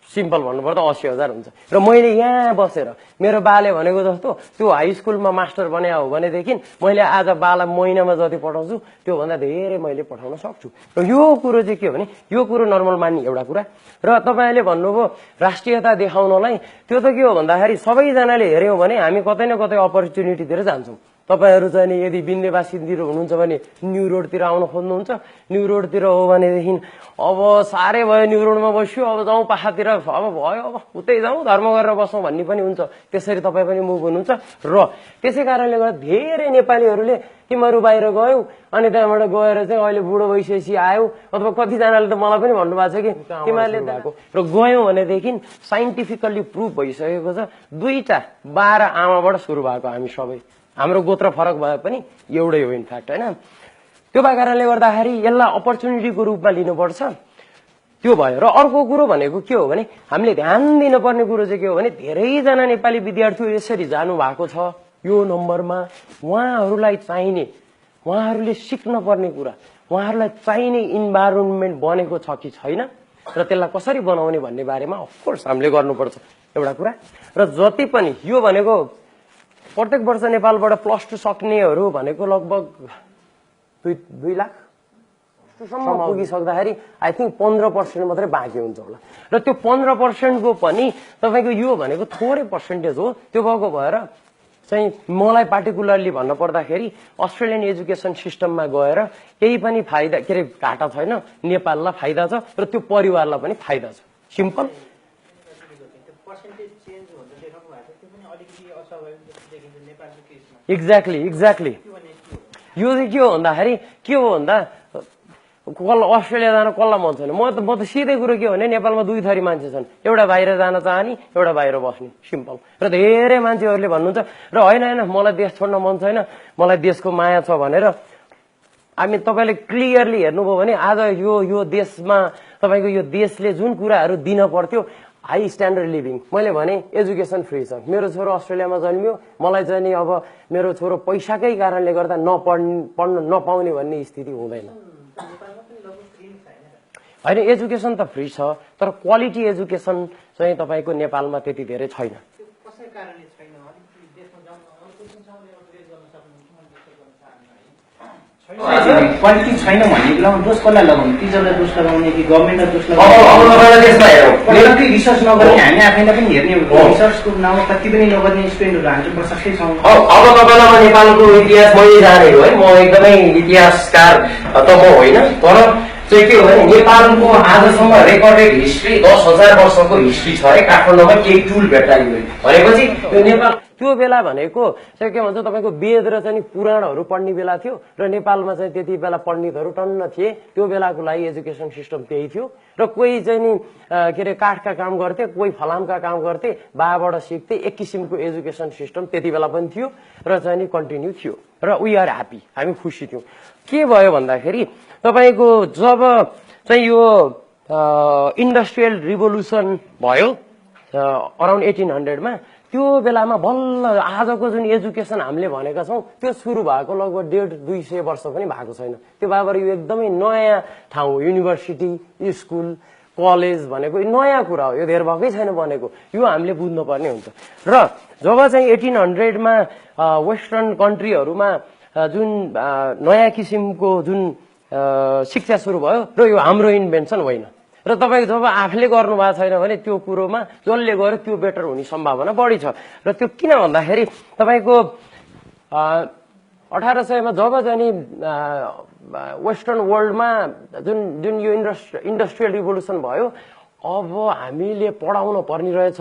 सिम्पल भन्नुपर्दा 80,000 हुन्छ। र मैले यहाँ बसेर मेरो बाले भनेको जस्तो त्यो हाई स्कुलमा मास्टर बन्या हो भनेदेखि मैले आज बाला महिनामा जति पठाउँछु त्योभन्दा धेरै मैले पठाउन सक्छु। र यो कुरो चाहिँ के हो भने यो कुरो नर्मल मान्ने एउटा कुरा। र तपाईँले भन्नुभयो राष्ट्रियता देखाउनलाई, त्यो त के हो भन्दाखेरि सबैजनाले हेऱ्यौँ भने हामी कतै न कतै अपर्च्युनिटीतिर जान्छौँ। तपाईँहरू चाहिँ नि यदि बिन्देवासीतिर हुनुहुन्छ भने न्यू रोडतिर आउन खोज्नुहुन्छ, न्यू रोडतिर हो भनेदेखि अब साह्रै भयो न्यू रोडमा बस्यो, अब जाउँ पाखातिर, अब भयो अब उतै जाउँ धर्म गरेर बसौँ भन्ने पनि हुन्छ। त्यसरी तपाईँ पनि मुभ हुनुहुन्छ। र त्यसै कारणले गर्दा धेरै नेपालीहरूले तिमीहरू बाहिर गयौ अनि त्यहाँबाट गएर चाहिँ अहिले बुढो भइसकेपछि आयो, अथवा कतिजनाले त मलाई पनि भन्नुभएको छ कि तिमीहरूले भएको र गयौँ भनेदेखि साइन्टिफिकल्ली प्रुभ भइसकेको छ 2टा 12 आमाबाट सुरु भएको हामी सबै। हाम्रो गोत्र फरक भए पनि एउटै हो इनफ्याक्ट होइन। त्यो भएको कारणले गर्दाखेरि यसलाई अपर्च्युनिटीको रूपमा लिनुपर्छ। त्यो भयो। र अर्को कुरो भनेको के हो भने हामीले ध्यान दिनुपर्ने कुरो चाहिँ के हो भने धेरैजना नेपाली विद्यार्थीहरू यसरी जानु भएको छ यो नम्बरमा। उहाँहरूलाई चाहिने, उहाँहरूले सिक्न पर्ने कुरा, उहाँहरूलाई चाहिने इन्भाइरोन्मेन्ट बनेको छ कि छैन र त्यसलाई कसरी बनाउने भन्ने बारेमा अफकोर्स हामीले गर्नुपर्छ एउटा कुरा। र जति पनि यो भनेको प्रत्येक वर्ष नेपालबाट +2 सक्नेहरू भनेको लगभग 2 लाख सम्म पुगिसक्दाखेरि आई थिङ्क 15% मात्रै बाँकी हुन्छ होला। र त्यो 15% को पनि तपाईँको यो भनेको थोरै पर्सेन्टेज हो। त्यो भएको भएर चाहिँ मलाई पार्टिकुलरली भन्न पर्दाखेरि अस्ट्रेलियन एजुकेसन सिस्टममा गएर केही पनि फाइदा के अरे घाटा छैन, नेपाललाई फाइदा छ र त्यो परिवारलाई पनि फाइदा छ। सिम्पल। एक्ज्याक्टली यो चाहिँ के हो भन्दाखेरि के हो भन्दा कसलाई अस्ट्रेलिया जान कसलाई मन छैन। म त सिधै कुरो के हो भने नेपालमा दुई थरी मान्छे छन्, एउटा बाहिर जान चाहने, एउटा बाहिर बस्ने। सिम्पल। र धेरै मान्छेहरूले भन्नुहुन्छ र होइन मलाई देश छोड्न मन छैन, मलाई देशको माया छ भनेर तपाईँले क्लियरली हेर्नुभयो भने आज यो देशमा तपाईँको यो देशले जुन कुराहरू दिन पर्थ्यो, हाई स्ट्यान्डर्ड लिभिङ, मैले भने एजुकेसन फ्री छ। मेरो छोरो अस्ट्रेलियामा जन्मियो, मलाई चाहिँ नि अब मेरो छोरो पैसाकै कारणले गर्दा पढ्न नपाउने भन्ने स्थिति हुँदैन। होइन, एजुकेसन त फ्री छ, तर क्वालिटी एजुकेसन चाहिँ तपाईँको नेपालमा त्यति धेरै छैन। क्वालिटी छैन भन्ने बेलामा दोष कसलाई लगाउने? टिचरलाई दोष लगाउने कि गभर्मेन्टलाई दोष लगाउने? रिसर्च नगर्ने, हामी आफैलाई पनि हेर्ने, रिसर्चको नाममा कति पनि नगर्ने स्टुडेन्टहरू हामी प्रशस्तै छौँ। अब तपाईँलाई म नेपालको इतिहास मैले जानेको है, म एकदमै इतिहासकार त म होइन, तर चाहिँ के हो भने नेपालको आजसम्म रेकर्डेड हिस्ट्री 10,000 वर्षको हिस्ट्री छ है काठमाडौँमा। केही टुल भेट्टाइयो भनेपछि यो नेपाल त्यो बेला भनेको चाहिँ के भन्छ तपाईँको वेद र चाहिँ पुराणहरू पढ्ने बेला थियो र नेपालमा चाहिँ त्यति बेला पण्डितहरू टन्न थिए। त्यो बेलाको लागि एजुकेसन सिस्टम त्यही थियो र कोही चाहिँ नि के अरे काठका काम गर्थे, कोही फलामका काम गर्थे, बाबाट सिक्थे। एक किसिमको एजुकेसन सिस्टम त्यति बेला पनि थियो र चाहिँ नि कन्टिन्यू थियो र वी आर ह्याप्पी, हामी खुसी थियौँ। के भयो भन्दाखेरि तपाईँको जब चाहिँ यो इन्डस्ट्रियल रिभोल्युसन भयो अराउन्ड 1800 त्यो बेलामा बल्ल आजको जुन एजुकेसन हामीले भनेका छौँ त्यो सुरु भएको लगभग 150-200 वर्ष पनि भएको छैन। त्यो भएर यो एकदमै नयाँ ठाउँ हो। युनिभर्सिटी, स्कुल, कलेज भनेको नयाँ कुरा हो, यो धेर भएकै छैन बनेको। यो हामीले बुझ्नुपर्ने हुन्छ। र जब चाहिँ 1800मा वेस्टर्न कन्ट्रीहरूमा जुन नयाँ किसिमको जुन शिक्षा सुरु भयो र यो हाम्रो इन्भेन्सन होइन र तपाईँको जब आफूले गर्नु भएको छैन भने त्यो कुरोमा जसले गर्यो त्यो बेटर हुने सम्भावना बढी छ। र त्यो किन भन्दाखेरि तपाईँको 1800मा जब चाहिँ नि वेस्टर्न वर्ल्डमा जुन यो इन्डस्ट्रियल रिभोल्युसन भयो, अब हामीले पढाउन पर्ने रहेछ।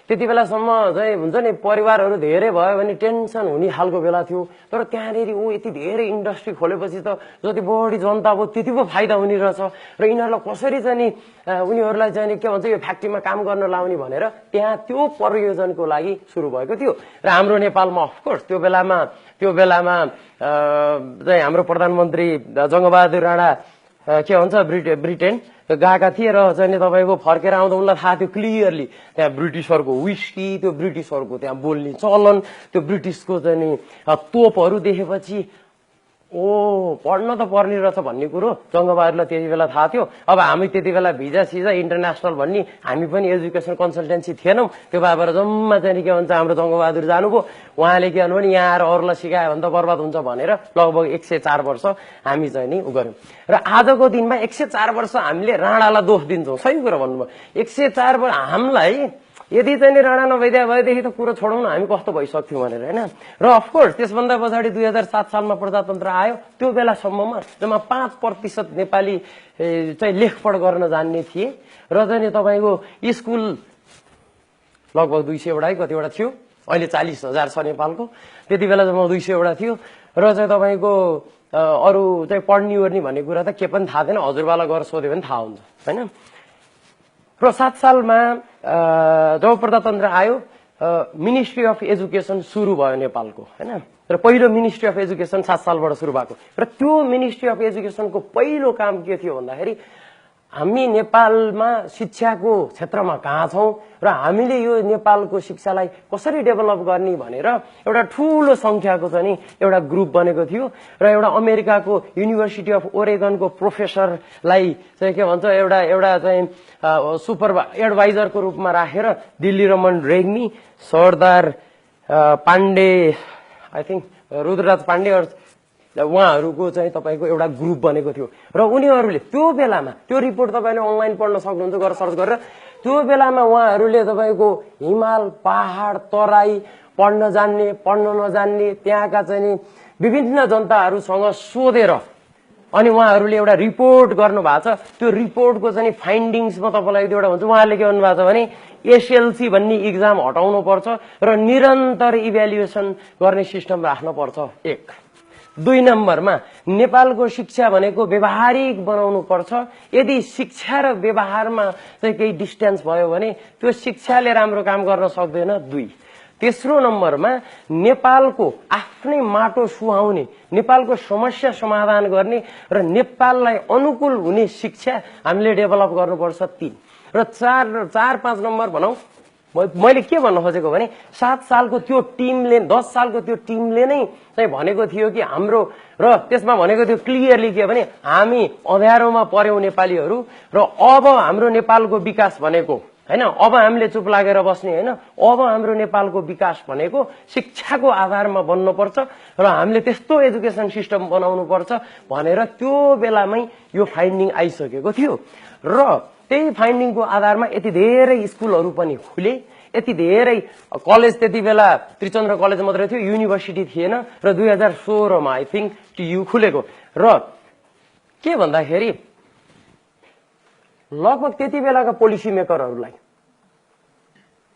त्यति बेलासम्म चाहिँ हुन्छ नि परिवारहरू धेरै भयो भने टेन्सन हुने खालको बेला थियो, तर त्यहाँनिर यति धेरै इन्डस्ट्री खोलेपछि त जति बढी जनता भयो त्यति पो फाइदा हुने रहेछ र यिनीहरूलाई कसरी चाहिँ नि उनीहरूलाई चाहिँ नि के भन्छ यो फ्याक्ट्रीमा काम गर्न लाउने भनेर त्यहाँ त्यो प्रयोजनको लागि सुरु भएको थियो। र हाम्रो नेपालमा अफकोर्स त्यो बेलामा चाहिँ हाम्रो प्रधानमन्त्री जङ्गबहादुर राणा के भन्छ ब्रिटेन गएका थिए र चाहिँ तपाईँको फर्केर आउँदा उनलाई थाहा थियो क्लियरली त्यहाँ ब्रिटिसहरूको विस्की, त्यो ब्रिटिसहरूको त्यहाँ बोल्ने चलन, त्यो ब्रिटिसको चाहिँ नि तोपहरू देखेपछि पढ्न त पर्ने रहेछ भन्ने कुरो जङ्गबहादुरलाई त्यति बेला थाहा थियो। अब हामी त्यति बेला भिजा सिजा इन्टरनेसनल भन्ने हामी पनि एजुकेसन कन्सल्टेन्सी थिएनौँ। त्यो भएर जम्मा चाहिँ के भन्छ हाम्रो जङ्गबहादुर जानुभयो, उहाँले के भन्नु भने यहाँ आएर अरूलाई सिकायो भने त बर्बाद हुन्छ भनेर लगभग 104 वर्ष हामी चाहिँ नि गऱ्यौँ। र आजको दिनमा 104 वर्ष हामीले राणालाई दोष दिन्छौँ, सही कुरा भन्नुभयो। 104 वर्ष हामीलाई यदि चाहिँ नि राणा नभइदिया भएदेखि त कुरो छोडौँ न हामी कस्तो भइसक्थ्यौँ भनेर होइन। र अफकोर्स त्यसभन्दा पछाडि 2007 सालमा प्रजातन्त्र आयो। त्यो बेलासम्ममा जम्मा 5% नेपाली चाहिँ लेखपढ गर्न जान्ने थिए र चाहिँ नि तपाईँको स्कुल लगभग 200 वटा कतिवटा थियो, अहिले 40,000 छ नेपालको। त्यति बेला जम्मा 200 वटा थियो र चाहिँ तपाईँको अरू चाहिँ पढ्ने ओर्ने भन्ने कुरा त के पनि थाहा थिएन। हजुरबालाई गएर सोध्यो भने थाहा हुन्छ होइन। र 7 सालमा जब प्रजातन्त्र आयो मिनिस्ट्री अफ एजुकेसन सुरु भयो नेपालको होइन। र पहिलो मिनिस्ट्री अफ एजुकेसन 7 सालबाट सुरु भएको र त्यो मिनिस्ट्री अफ एजुकेसनको पहिलो काम के थियो भन्दाखेरि हामी नेपालमा शिक्षाको क्षेत्रमा कहाँ छौँ र हामीले यो नेपालको शिक्षालाई कसरी डेभलप गर्ने भनेर एउटा ठुलो संख्याको चाहिँ नि एउटा ग्रुप बनेको थियो र एउटा अमेरिकाको युनिभर्सिटी अफ ओरेगनको प्रोफेसरलाई चाहिँ के भन्छ एउटा चाहिँ एडभाइजरको रूपमा राखेर दिल्ली रमन रेग्मी, सरदार पाण्डे, आई थिङ्क रुद्रराज पाण्डे उहाँहरूको चाहिँ तपाईँको एउटा ग्रुप बनेको थियो र उनीहरूले त्यो बेलामा त्यो रिपोर्ट तपाईँले अनलाइन पढ्न सक्नुहुन्छ, गएर सर्च गरेर। त्यो बेलामा उहाँहरूले तपाईँको हिमाल, पहाड, तराई, पढ्न जान्ने पढ्न नजान्ने त्यहाँका चाहिँ नि विभिन्न जनताहरूसँग सोधेर अनि उहाँहरूले एउटा रिपोर्ट गर्नु भएको छ। त्यो रिपोर्टको चाहिँ नि फाइन्डिङ्समा तपाईँलाई एउटा हुन्छ, उहाँहरूले के भन्नुभएको छ भने एसएलसी भन्ने इक्जाम हटाउनु पर्छ र निरन्तर इभ्यालुएसन गर्ने सिस्टम राख्नुपर्छ। 1 2 नम्बरमा नेपालको शिक्षा भनेको व्यवहारिक बनाउनु पर्छ। यदि शिक्षा र व्यवहारमा चाहिँ केही डिस्टेन्स भयो भने त्यो शिक्षाले राम्रो काम गर्न सक्दैन। 2 तेस्रो नम्बरमा नेपालको आफ्नै माटो सुहाउने, नेपालको समस्या समाधान गर्ने र नेपाललाई अनुकूल हुने शिक्षा हामीले डेभलप गर्नुपर्छ। 3 र 4-5 नम्बर भनौं, मैले के भन्न खोजेको भने 7 सालको त्यो टिमले 10 सालको त्यो टिमले नै चाहिँ भनेको थियो कि हाम्रो, र त्यसमा भनेको थियो क्लियरली के भने हामी अँध्यारोमा पर्यौं नेपालीहरू र अब हाम्रो नेपालको विकास भनेको हैन, अब हामीले चुप लागेर बस्ने हैन, अब हाम्रो नेपालको विकास भनेको शिक्षाको आधारमा बन्नुपर्छ र हामीले त्यस्तो एजुकेसन सिस्टम बनाउनु पर्छ भनेर त्यो बेलामै यो फाइन्डिङ आइसकेको थियो। र त्यही फाइन्डिङको आधारमा यति धेरै स्कुलहरू पनि खुले, यति धेरै कलेज, त्यति बेला त्रिचन्द्र कलेज मात्रै थियो, युनिभर्सिटी थिएन र 2016 मा आई थिंक टियु खुलेको। र के भन्दाखेरि लगभग त्यति बेलाका पोलिसी मेकरहरूलाई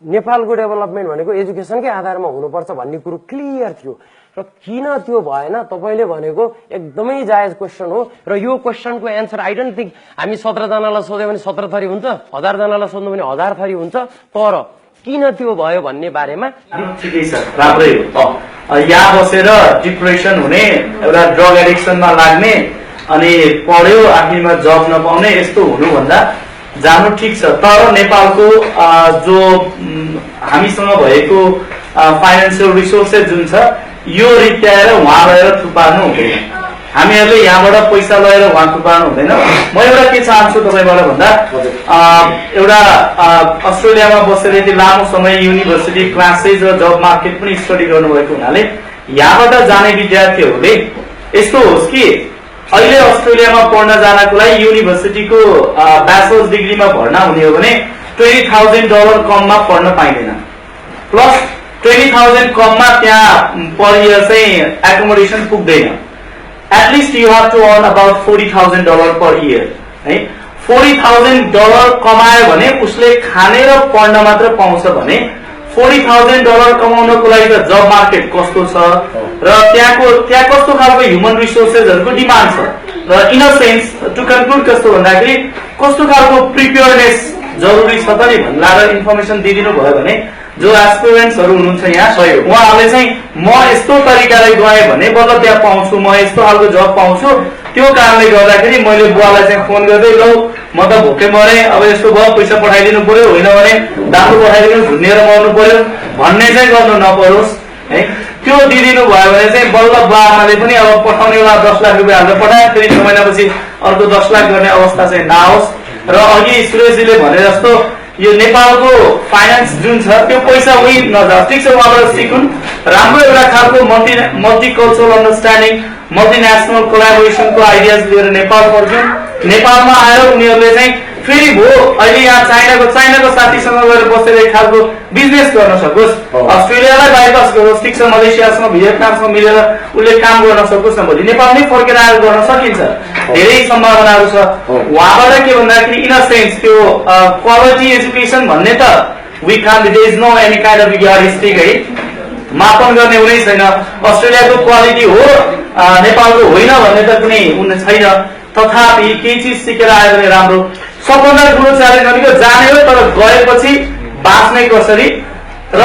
नेपालको डेभलपमेन्ट भनेको एजुकेसनकै आधारमा हुनुपर्छ भन्ने कुरो क्लियर थियो। र किन त्यो भएन, तपाईले भनेको एकदमै जायज क्वेशन हो र यो क्वेशनको एन्सर आई डोन्ट थिंक हामी 17 जनालाई सोध्यो भने 17 थरी हुन्छ, 1000 जनालाई सोध्नु भने 1000 थरी हुन्छ। तर किन त्यो भयो भन्ने बारेमा ठिकै छ, राम्रै हो। यहाँ बसेर डिप्रेसन हुने, एउटा ड्रग एडिक्सनमा लाग्ने अनि पढ्यो आखिरमा जब नपाउने यस्तो हुनुभन्दा जानु ठिक छ। तर नेपालको जो हामीसँग भएको फाइनेन्सियल रिसोर्सेस जुन छ यो रित्याएर उहाँ गएर थुपार्नु हुँदैन। हामीहरूले यहाँबाट पैसा लगेर उहाँ थुपार्नु हुँदैन। म एउटा के चाहन्छु तपाईँबाट भन्दा, एउटा अस्ट्रेलियामा बसेर यति लामो समय युनिभर्सिटी क्लासेस र जब मार्केट पनि स्टडी गर्नुभएको हुनाले यहाँबाट जाने विद्यार्थीहरूले यस्तो होस् कि अहिले अस्ट्रेलियामा पढ्न जानको लागि युनिभर्सिटीको ब्याचलर्स डिग्रीमा भर्ना हुने हो भने $20,000 कममा पढ्न पाइँदैन, प्लस 20,000 कममा त्यहाँ पर इयर चाहिँ एकोमोडेसन पुग्दैन। At least you have to earn about $40,000 per year है। $40,000 कमायो भने उसले खाने र पढ्न मात्र पाउँछ भने $40,000 कमाउनको लागि त जब मार्केट कस्तो छ र त्यहाँ कस्तो खालको ह्युमन रिसोर्सेसहरूको डिमान्ड छ र in a sense to conclude कस्तो भन्दाखेरि कस्तो खालको प्रिपेयरनेस जरुरी छ त नि भन्ला इन्फर्मेसन दिइदिनु भयो भने जो एस्पिरेन्ट्सहरू हुनुहुन्छ यहाँ उहाँहरूले चाहिँ म यस्तो तरिकाले गएँ भने बल्ल त्यहाँ पाउँछु, म यस्तो खालको जब पाउँछु, त्यो कारणले गर्दाखेरि मैले बुवालाई चाहिँ फोन गर्दै लौ म त भोकै मरेँ, अब यस्तो भयो पैसा पठाइदिनु पर्यो, होइन भने दाम्रो पठाइदिनु, झुन्नेर मर्नु पर्यो भन्ने चाहिँ गर्नु नपरोस् है। त्यो दिइदिनु भयो भने चाहिँ बल्ल बुवा आमाले पनि अब पठाउने बेला 10 लाख रुपियाँ हालेर पठाए, फेरि 6 महिनापछि अर्को 10 लाख गर्ने अवस्था चाहिँ नआओस्। र अघि सुरेशजीले भने जस्तो यो नेपालको फाइनेन्स जुन छ त्यो पैसा उही नजाओस्। ठिक छ, उहाँबाट सिकुन्, राम्रो एउटा खालको मल्टिकल्चरल अन्डरस्ट्यान्डिङ, मल्टिनेसनल कोलाबोरेसनको आइडियाज लिएर नेपाल फर्क्यौँ। नेपालमा आएर उनीहरूले चाहिँ फेरि भो अहिले यहाँ चाइनाको साथीसँग गएर बसेर एक खालको बिजनेस गर्न सकोस्, अस्ट्रेलियालाई बाइपास गरोस्, ठिक छ, मलेसियासँग भियतनामसँग मिलेर उसले काम गर्न सकोस् न, भोलि नेपालमै फर्केर आएर गर्न सकिन्छ, धेरै सम्भावनाहरू छ। उहाँबाट के भन्दाखेरि इन अ सेन्स त्यो क्वालिटी एजुकेसन भन्ने त we can't, there is no any kind of yardstick है, मापन गर्ने हुनै छैन। अस्ट्रेलियाको क्वालिटी हो नेपालको होइन भन्ने त कुनै छैन। तथापि केही चिज सिकेर आयो भने राम्रो। सबभन्दा ठुलो च्यालेन्ज भनेको जाने हो, तर गएपछि बाँच्ने कसरी र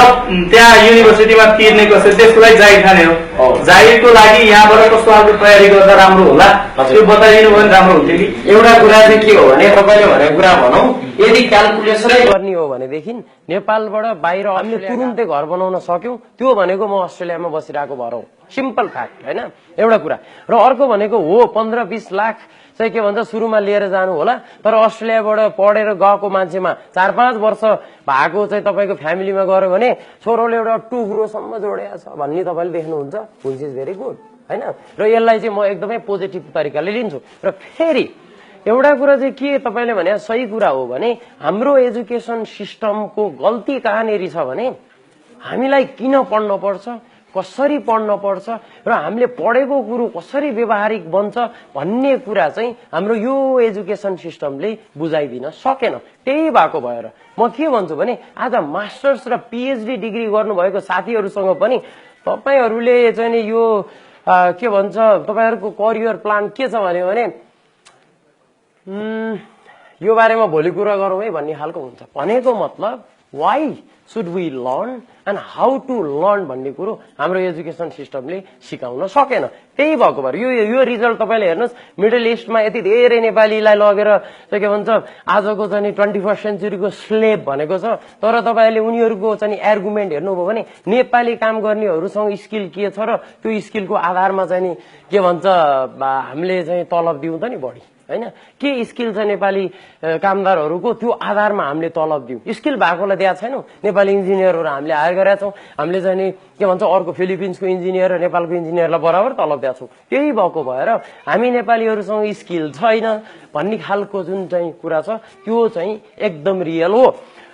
त्यहाँ युनिभर्सिटीमा तिर्ने कसरी, त्यसको लागि जाहिर खाने हो। जाहिरको लागि यहाँबाट कस्तो खालको तयारी गर्दा राम्रो होला त्यो बताइदिनु भयो भने राम्रो हुन्थ्यो कि। एउटा कुरा चाहिँ के हो भने तपाईँले भनेको कुरा भनौँ, यदि क्यालकुलेसनै गर्ने हो भनेदेखि नेपालबाट बाहिर हामीले तुरुन्तै घर बनाउन सक्यौं, त्यो भनेको म अस्ट्रेलियामा बसिरहेको भएर हो। सिम्पल फ्याक्ट होइन, एउटा कुरा। र अर्को भनेको हो 15-20 लाख चाहिँ के भन्छ सुरुमा लिएर जानु होला, तर अस्ट्रेलियाबाट पढेर गएको मान्छेमा 4-5 वर्ष भएको चाहिँ तपाईँको फ्यामिलीमा गयो भने छोरोले एउटा टुक्रोसम्म जोडेको छ भन्ने तपाईँले देख्नुहुन्छ, विच इज भेरी गुड होइन। र यसलाई चाहिँ म एकदमै पोजिटिभ तरिकाले लिन्छु। र फेरि एउटा कुरा चाहिँ के तपाईँले भने सही कुरा हो भने हाम्रो एजुकेसन सिस्टमको गल्ती कहाँनिर छ भने हामीलाई किन पढ्न पर्छ, कसरी पढ्न पर्छ र हामीले पढेको कुरो कसरी व्यवहारिक बन्छ भन्ने कुरा चाहिँ हाम्रो यो एजुकेसन सिस्टमले बुझाइदिन सकेन। त्यही भएको भएर म के भन्छु भने आज मास्टर्स र पिएचडी डिग्री गर्नुभएको साथीहरूसँग पनि तपाईहरूले चाहिँ नि यो के भन्छ तपाईहरूको करियर प्लान के छ भने यो बारेमा भोलि कुरा गरौँ है भन्ने खालको हुन्छ। भनेको मतलब why should we learn and how to learn भन्ने कुरो हाम्रो एजुकेसन सिस्टमले सिकाउन सकेन। त्यही भएको भएर यो रिजल्ट तपाईँले हेर्नुहोस्, मिडल इस्टमा यति धेरै नेपालीलाई लगेर चाहिँ के भन्छ आजको चाहिँ 21st सेन्चुरीको स्लेभ भनेको छ। तर तपाईँले उनीहरूको चाहिँ आर्गुमेन्ट हेर्नुभयो भने नेपाली काम गर्नेहरूसँग स्किल के छ र त्यो स्किलको आधारमा चाहिँ नि के भन्छ हामीले चाहिँ तलब दिउँ त नि बढी हैन, के स्किल छ नेपाली कामदारहरूको त्यो आधारमा हामीले तलब दिउँ। स्किल भएकोलाई दिएको छैनौँ। नेपाली इन्जिनियरहरू हामीले हायर गरेका छौँ। हामीले चाहिँ नि के भन्छ अर्को फिलिपिन्सको इन्जिनियर र नेपालको इन्जिनियरलाई बराबर तलब दिएको छौँ। त्यही भएको भएर हामी नेपालीहरूसँग स्किल छैन भन्ने खालको जुन चाहिँ कुरा छ त्यो चाहिँ एकदम रियल हो।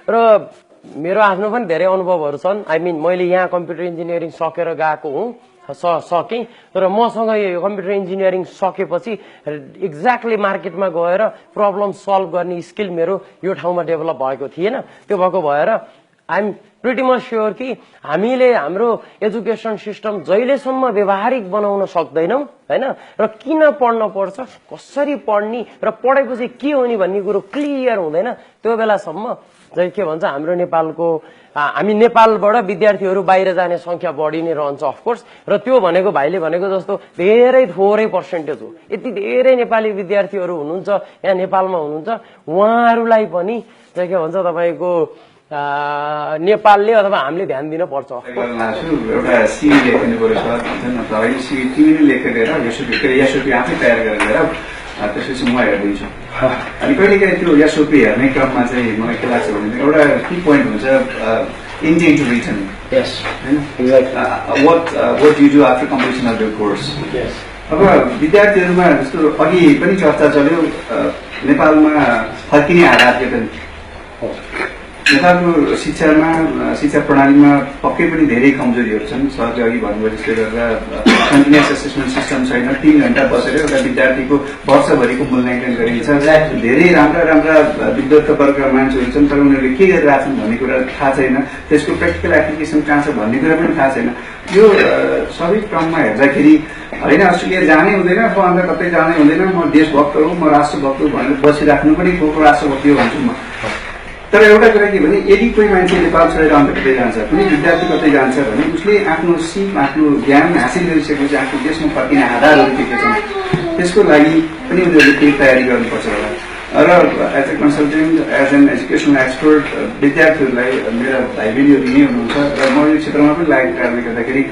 र मेरो आफ्नो पनि धेरै अनुभवहरू छन्। आई मिन मैले यहाँ कम्प्युटर इन्जिनियरिङ सकेर गएको हुँ सकेँ, तर मसँग यो कम्प्युटर इन्जिनियरिङ सकेपछि एक्ज्याक्टली मार्केटमा गएर प्रब्लम सल्भ गर्ने स्किल मेरो यो ठाउँमा डेभलप भएको थिएन। त्यो भएको भएर I am pretty much sure कि हामीले हाम्रो एजुकेसन सिस्टम जहिलेसम्म व्यवहारिक बनाउन सक्दैनौँ हैन र किन पढ्न पर्छ, कसरी पढ्ने र पढेपछि के हुने भन्ने कुरो क्लियर हुँदैन, त्यो बेलासम्म चाहिँ के भन्छ हाम्रो नेपालको हामी नेपालबाट विद्यार्थीहरू बाहिर जाने संख्या बढी नै रहन्छ अफकोर्स। र त्यो भनेको भाइले भनेको जस्तो धेरै थोरै पर्सेन्टेज हो। यति धेरै नेपाली विद्यार्थीहरू हुनुहुन्छ यहाँ नेपालमा हुनुहुन्छ, उहाँहरूलाई पनि चाहिँ के भन्छ तपाईँको नेपालले अथवा हामीले ध्यान दिन पर्छ। एउटा सिभी लेख्नु पऱ्यो सिभी तिमीले लेखेर एसओपी आफै तयार गरेर त्यसपछि म हेरिदिन्छु। अनि कहिले काहीँ त्यो एसओपी हेर्ने क्रममा चाहिँ मलाई के लाग्छ भने एउटा की पोइन्ट हुन्छ intent to return what you do after completion of your course। अब विद्यार्थीहरूमा जस्तो अघि पनि चर्चा चल्यो नेपालमा फर्किने आधार के पनि नेपालको शिक्षा प्रणालीमा पक्कै पनि धेरै कमजोरीहरू छन्। सरले अघि भन्नुभयो जस्तै गरेर कन्टिन्युस एसेसमेन्ट सिस्टम छैन। 3 घण्टा बसेर एउटा विद्यार्थीको वर्षभरिको मूल्याङ्कन गरिन्छ। धेरै राम्रा राम्रा विद्वत वर्गका मान्छेहरू छन्, तर उनीहरूले के गरिरहेछन् भन्ने कुरा थाहा छैन। त्यसको प्र्याक्टिकल एप्लिकेसन कहाँ छ भन्ने कुरा पनि थाहा छैन। यो सबै क्रममा हेर्दाखेरि होइन अस्ट्रेलिया जानै हुँदैन, म अन्त कतै जानै हुँदैन, म देशभक्त हो, म राष्ट्रभक्त हो भनेर बसिराख्नु पनि को राष्ट्रभक्त हो भन्छु म। तर एउटा कुरा के भने यदि कोही मान्छे नेपाल छोडेर अन्त कतै जान्छ, कुनै विद्यार्थी कतै जान्छ भने उसले आफ्नो सिप आफ्नो ज्ञान हासिल गरिसकेपछि आफ्नो देशमा फर्किने आधारहरू के छन् त्यसको लागि पनि उनीहरूले केही तयारी गर्नुपर्छ होला। र as a consultant as an educational expert विद्यार्थीहरूलाई मेरा भाइ बहिनीहरू यहीँ हुनुहुन्छ र म यो क्षेत्रमा पनि लागेको कारणले गर्दाखेरि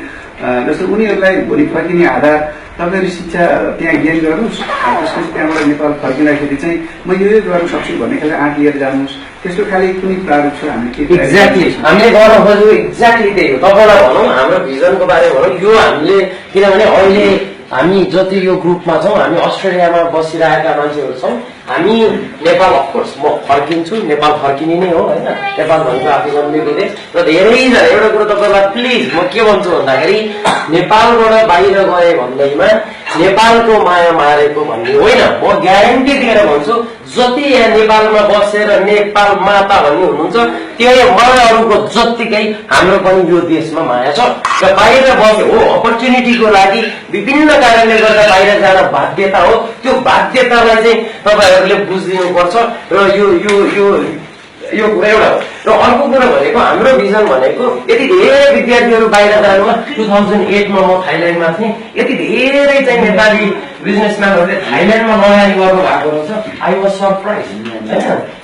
जस्तो उनीहरूलाई भोलि फर्किने आधार तपाईँहरू शिक्षा त्यहाँ गेन गर्नुहोस्, त्यसपछि त्यहाँबाट नेपाल फर्किँदाखेरि चाहिँ म यो गर्न सक्छु भन्ने खाले आँट लिएर जानुहोस्। त्यस्तो खाले कुनै प्रारूप छ हामीले के एक्ज्याक्टली हामीले गर्न खोजेको एक्ज्याक्टली त्यही हो। तपाईँलाई भनौँ हाम्रो भिजनको बारे भनौँ यो हामीले किनभने अहिले हामी जति यो ग्रुपमा छौँ हामी अस्ट्रेलियामा बसिरहेका मान्छेहरू छौँ। हामी नेपाल अफकोर्स म फर्किन्छु, नेपाल फर्किने नै हो होइन, नेपाल भनेको आफू जन्मेको देश। र धेरैजना एउटा कुरो तपाईँलाई प्लिज म के भन्छु भन्दाखेरि नेपालबाट बाहिर गए भन्दैमा नेपालको माया मारेको भन्ने होइन। म ग्यारेन्टी दिएर भन्छु जति यहाँ नेपालमा बसेर नेपाल माता भन्ने हुनुहुन्छ त्यही मायाहरूको जत्तिकै हाम्रो पनि यो देशमा माया छ। र बाहिर बस्यो हो अपर्च्युनिटीको लागि विभिन्न कारणले गर्दा बाहिर जान बाध्यता हो, त्यो बाध्यतालाई चाहिँ तपाईँहरूले बुझिदिनुपर्छ। र यो कुरा एउटा हो। र अर्को कुरा भनेको हाम्रो भिजन भनेको यति धेरै विद्यार्थीहरू बाहिर जानुमा 2008मा म थाइल्यान्डमा थिएँ, यति धेरै चाहिँ नेपाली बिजनेसम्यानहरूले थाइल्यान्डमा लगानी गर्नु भएको रहेछ। आई वाज सरप्राइज होइन।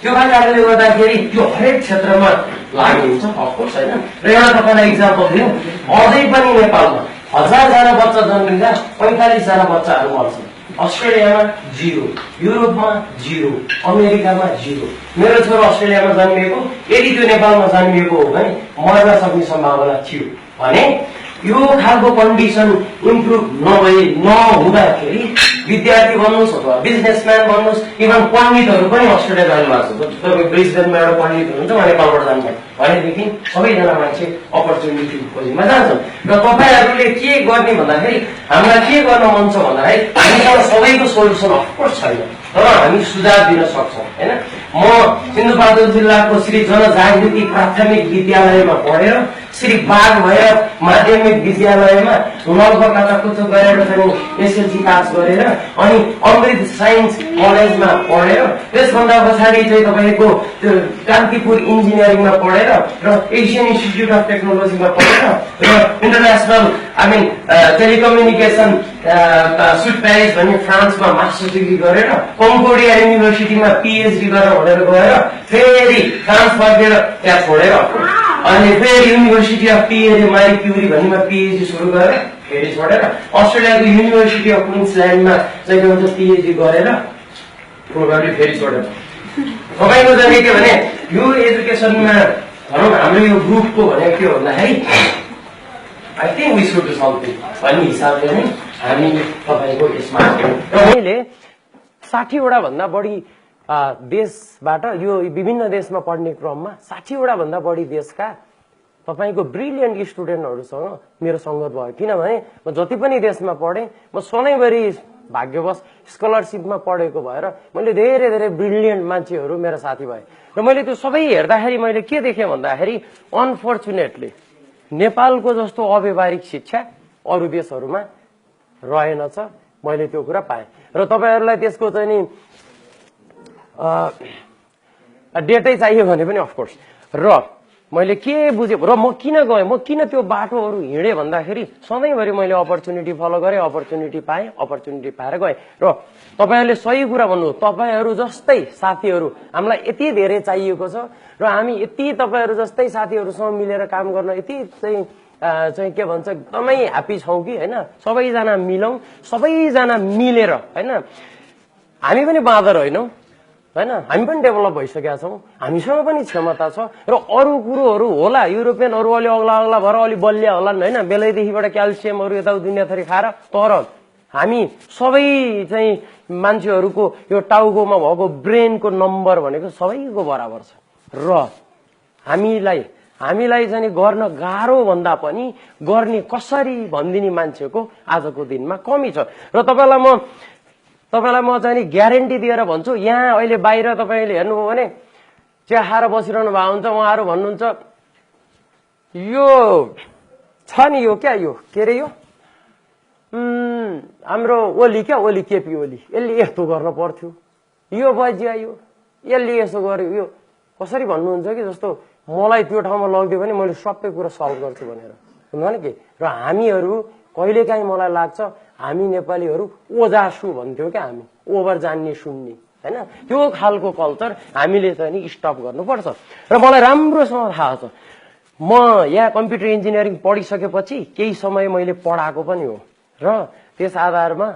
त्यो कारणले गर्दाखेरि त्यो हरेक क्षेत्रमा लागु हुन्छ अफकोर्स होइन। र एउटा तपाईँलाई इक्जाम्पल दिउँ, अझै पनि नेपालमा 1000 जना बच्चा जन्मिँदा 45 जना बच्चाहरू मर्छन्। अस्ट्रेलियामा 0, युरोपमा 0, अमेरिकामा 0। मेरो छोरो अस्ट्रेलियामा जन्मिएको, यदि त्यो नेपालमा जन्मिएको हो भने मर्न सक्ने सम्भावना थियो भने यो खालको कन्डिसन इम्प्रुभ नहुँदाखेरि विद्यार्थी बन्नुहोस् अथवा बिजनेसम्यान बन्नुहोस्, इभन पण्डितहरू पनि अस्ट्रेलिया जानु भएको छ। तपाईँ ब्रिस्बेनमा एउटा पण्डित हुनुहुन्छ, उहाँ नेपालबाट जानुभयो भनेदेखि सबैजना मान्छे अपर्च्युनिटी खोजीमा जान्छन्। र तपाईँहरूले के गर्ने भन्दाखेरि हामीलाई के गर्न मन छ भन्दाखेरि हामीसँग सबैको सोल्युसन अफकोर्स छैन, तर हामी सुझाव दिन सक्छौँ होइन। म सिन्धुपाल्चोक जिल्लाको श्री जनजागृति प्राथमिक विद्यालयमा पढेर श्री बागभैया माध्यमिक विद्यालयमा नलपकाचाकुचो गरेर चाहिँ एसएलसी पास गरेर अनि अमृत साइन्स कलेजमा पढेर त्यसभन्दा पछाडि चाहिँ तपाईँको त्यो कान्तिपुर इन्जिनियरिङमा पढेर र एसियन इन्स्टिच्युट अफ टेक्नोलोजीमा पढेर र इन्टरनेसनल टेलिकम्युनिकेसन सुट प्यारिस भन्ने फ्रान्समा मास्टर डिग्री गरेर कङ्कोडिया युनिभर्सिटीमा पिएचडी गरेर भनेर गएर फेरि फ्रान्स फर्केर त्यहाँ छोडेर अनि फेरि university of PhD Marie Curie भन्नेमा पिएचडी सुरु गरेर फेरि छोडेर अस्ट्रेलियाको युनिभर्सिटी अफ क्विन्सल्यान्डमा चाहिँ के भन्छ पिएचडी गरेर प्रोग्रामले फेरि छोडेर। तपाईँको चाहिँ के भने यो एजुकेसनमा भनौँ हाम्रो यो ग्रुपको भनेको के हो भन्दाखेरि I think we should do something भन्ने हिसाबले नै हामी तपाईँको यसमा र मैले 60वटा भन्दा बढी देशबाट यो विभिन्न देशमा पढ्ने क्रममा 60वटा भन्दा बढी देशका तपाईँको ब्रिलियन्ट स्टुडेन्टहरूसँग मेरो सङ्गत भयो। किनभने म जति पनि देशमा पढेँ म सधैँभरि भाग्यवश स्कलरसिपमा पढेको भएर मैले धेरै धेरै ब्रिलियन्ट मान्छेहरू मेरो साथी भए र मैले त्यो सबै हेर्दाखेरि मैले के देखेँ भन्दाखेरि अनफर्चुनेटली नेपालको जस्तो अव्यावहारिक शिक्षा अरू देशहरूमा रहेनछ। मैले त्यो कुरा पाएँ र तपाईँहरूलाई त्यसको चाहिँ नि डेटै चाहियो भने पनि अफकोर्स। र मैले के बुझेँ र म किन गएँ, म किन त्यो बाटोहरू हिँडेँ भन्दाखेरि सधैँभरि मैले अपर्च्युनिटी फलो गरेँ, अपर्च्युनिटी पाएँ, अपर्च्युनिटी पाएर गएँ। र तपाईँहरूले सही कुरा भन्नु, तपाईँहरू जस्तै साथीहरू हामीलाई यति धेरै चाहिएको छ र हामी यति तपाईँहरू जस्तै साथीहरूसँग मिलेर काम गर्न यति चाहिँ के भन्छ एकदमै ह्याप्पी छौँ कि होइन। सबैजना मिलौँ, सबैजना मिलेर होइन। हामी पनि बाँदर होइनौँ होइन, हामी पनि डेभलप भइसकेका छौँ, हामीसँग पनि क्षमता छ र अरू कुरोहरू होला युरोपियनहरू अलि अग्ला अग्ला भएर अलि बलिया होलान् होइन, बेलैदेखिबाट क्याल्सियमहरू यता दुनियाँ थरी खाएर, तर हामी सबै चाहिँ मान्छेहरूको यो टाउकोमा भएको ब्रेनको नम्बर भनेको सबैको बराबर छ र हामीलाई चाहिँ गर्न गाह्रो भन्दा पनि गर्ने कसरी भनिदिने मान्छेको आजको दिनमा कमी छ। र तपाईँलाई म चाहिँ नि ग्यारेन्टी दिएर भन्छु, यहाँ अहिले बाहिर तपाईँले हेर्नुभयो भने चिया खाएर बसिरहनु भएको हुन्छ, उहाँहरू भन्नुहुन्छ यो छ नि यो क्या यो के अरे यो हाम्रो ओली क्या ओली केपी ओली, यसले यस्तो गर्न पर्थ्यो, यो बजिया यो यसले यसो गर्यो, यो कसरी भन्नुहुन्छ कि जस्तो मलाई त्यो ठाउँमा लगिदियो भने मैले सबै कुरा सल्भ गर्छु भनेर हुँदैन कि। र हामीहरू कहिलेकाहीँ मलाई लाग्छ हामी नेपालीहरू ओजासु भन्थ्यौँ क्या, हामी ओभर जान्ने सुन्ने होइन, त्यो खालको कल्चर हामीले चाहिँ नि स्टप गर्नुपर्छ। र मलाई राम्रोसँग थाहा छ, म यहाँ कम्प्युटर इन्जिनियरिङ पढिसकेपछि केही समय मैले पढाएको पनि हो र त्यस आधारमा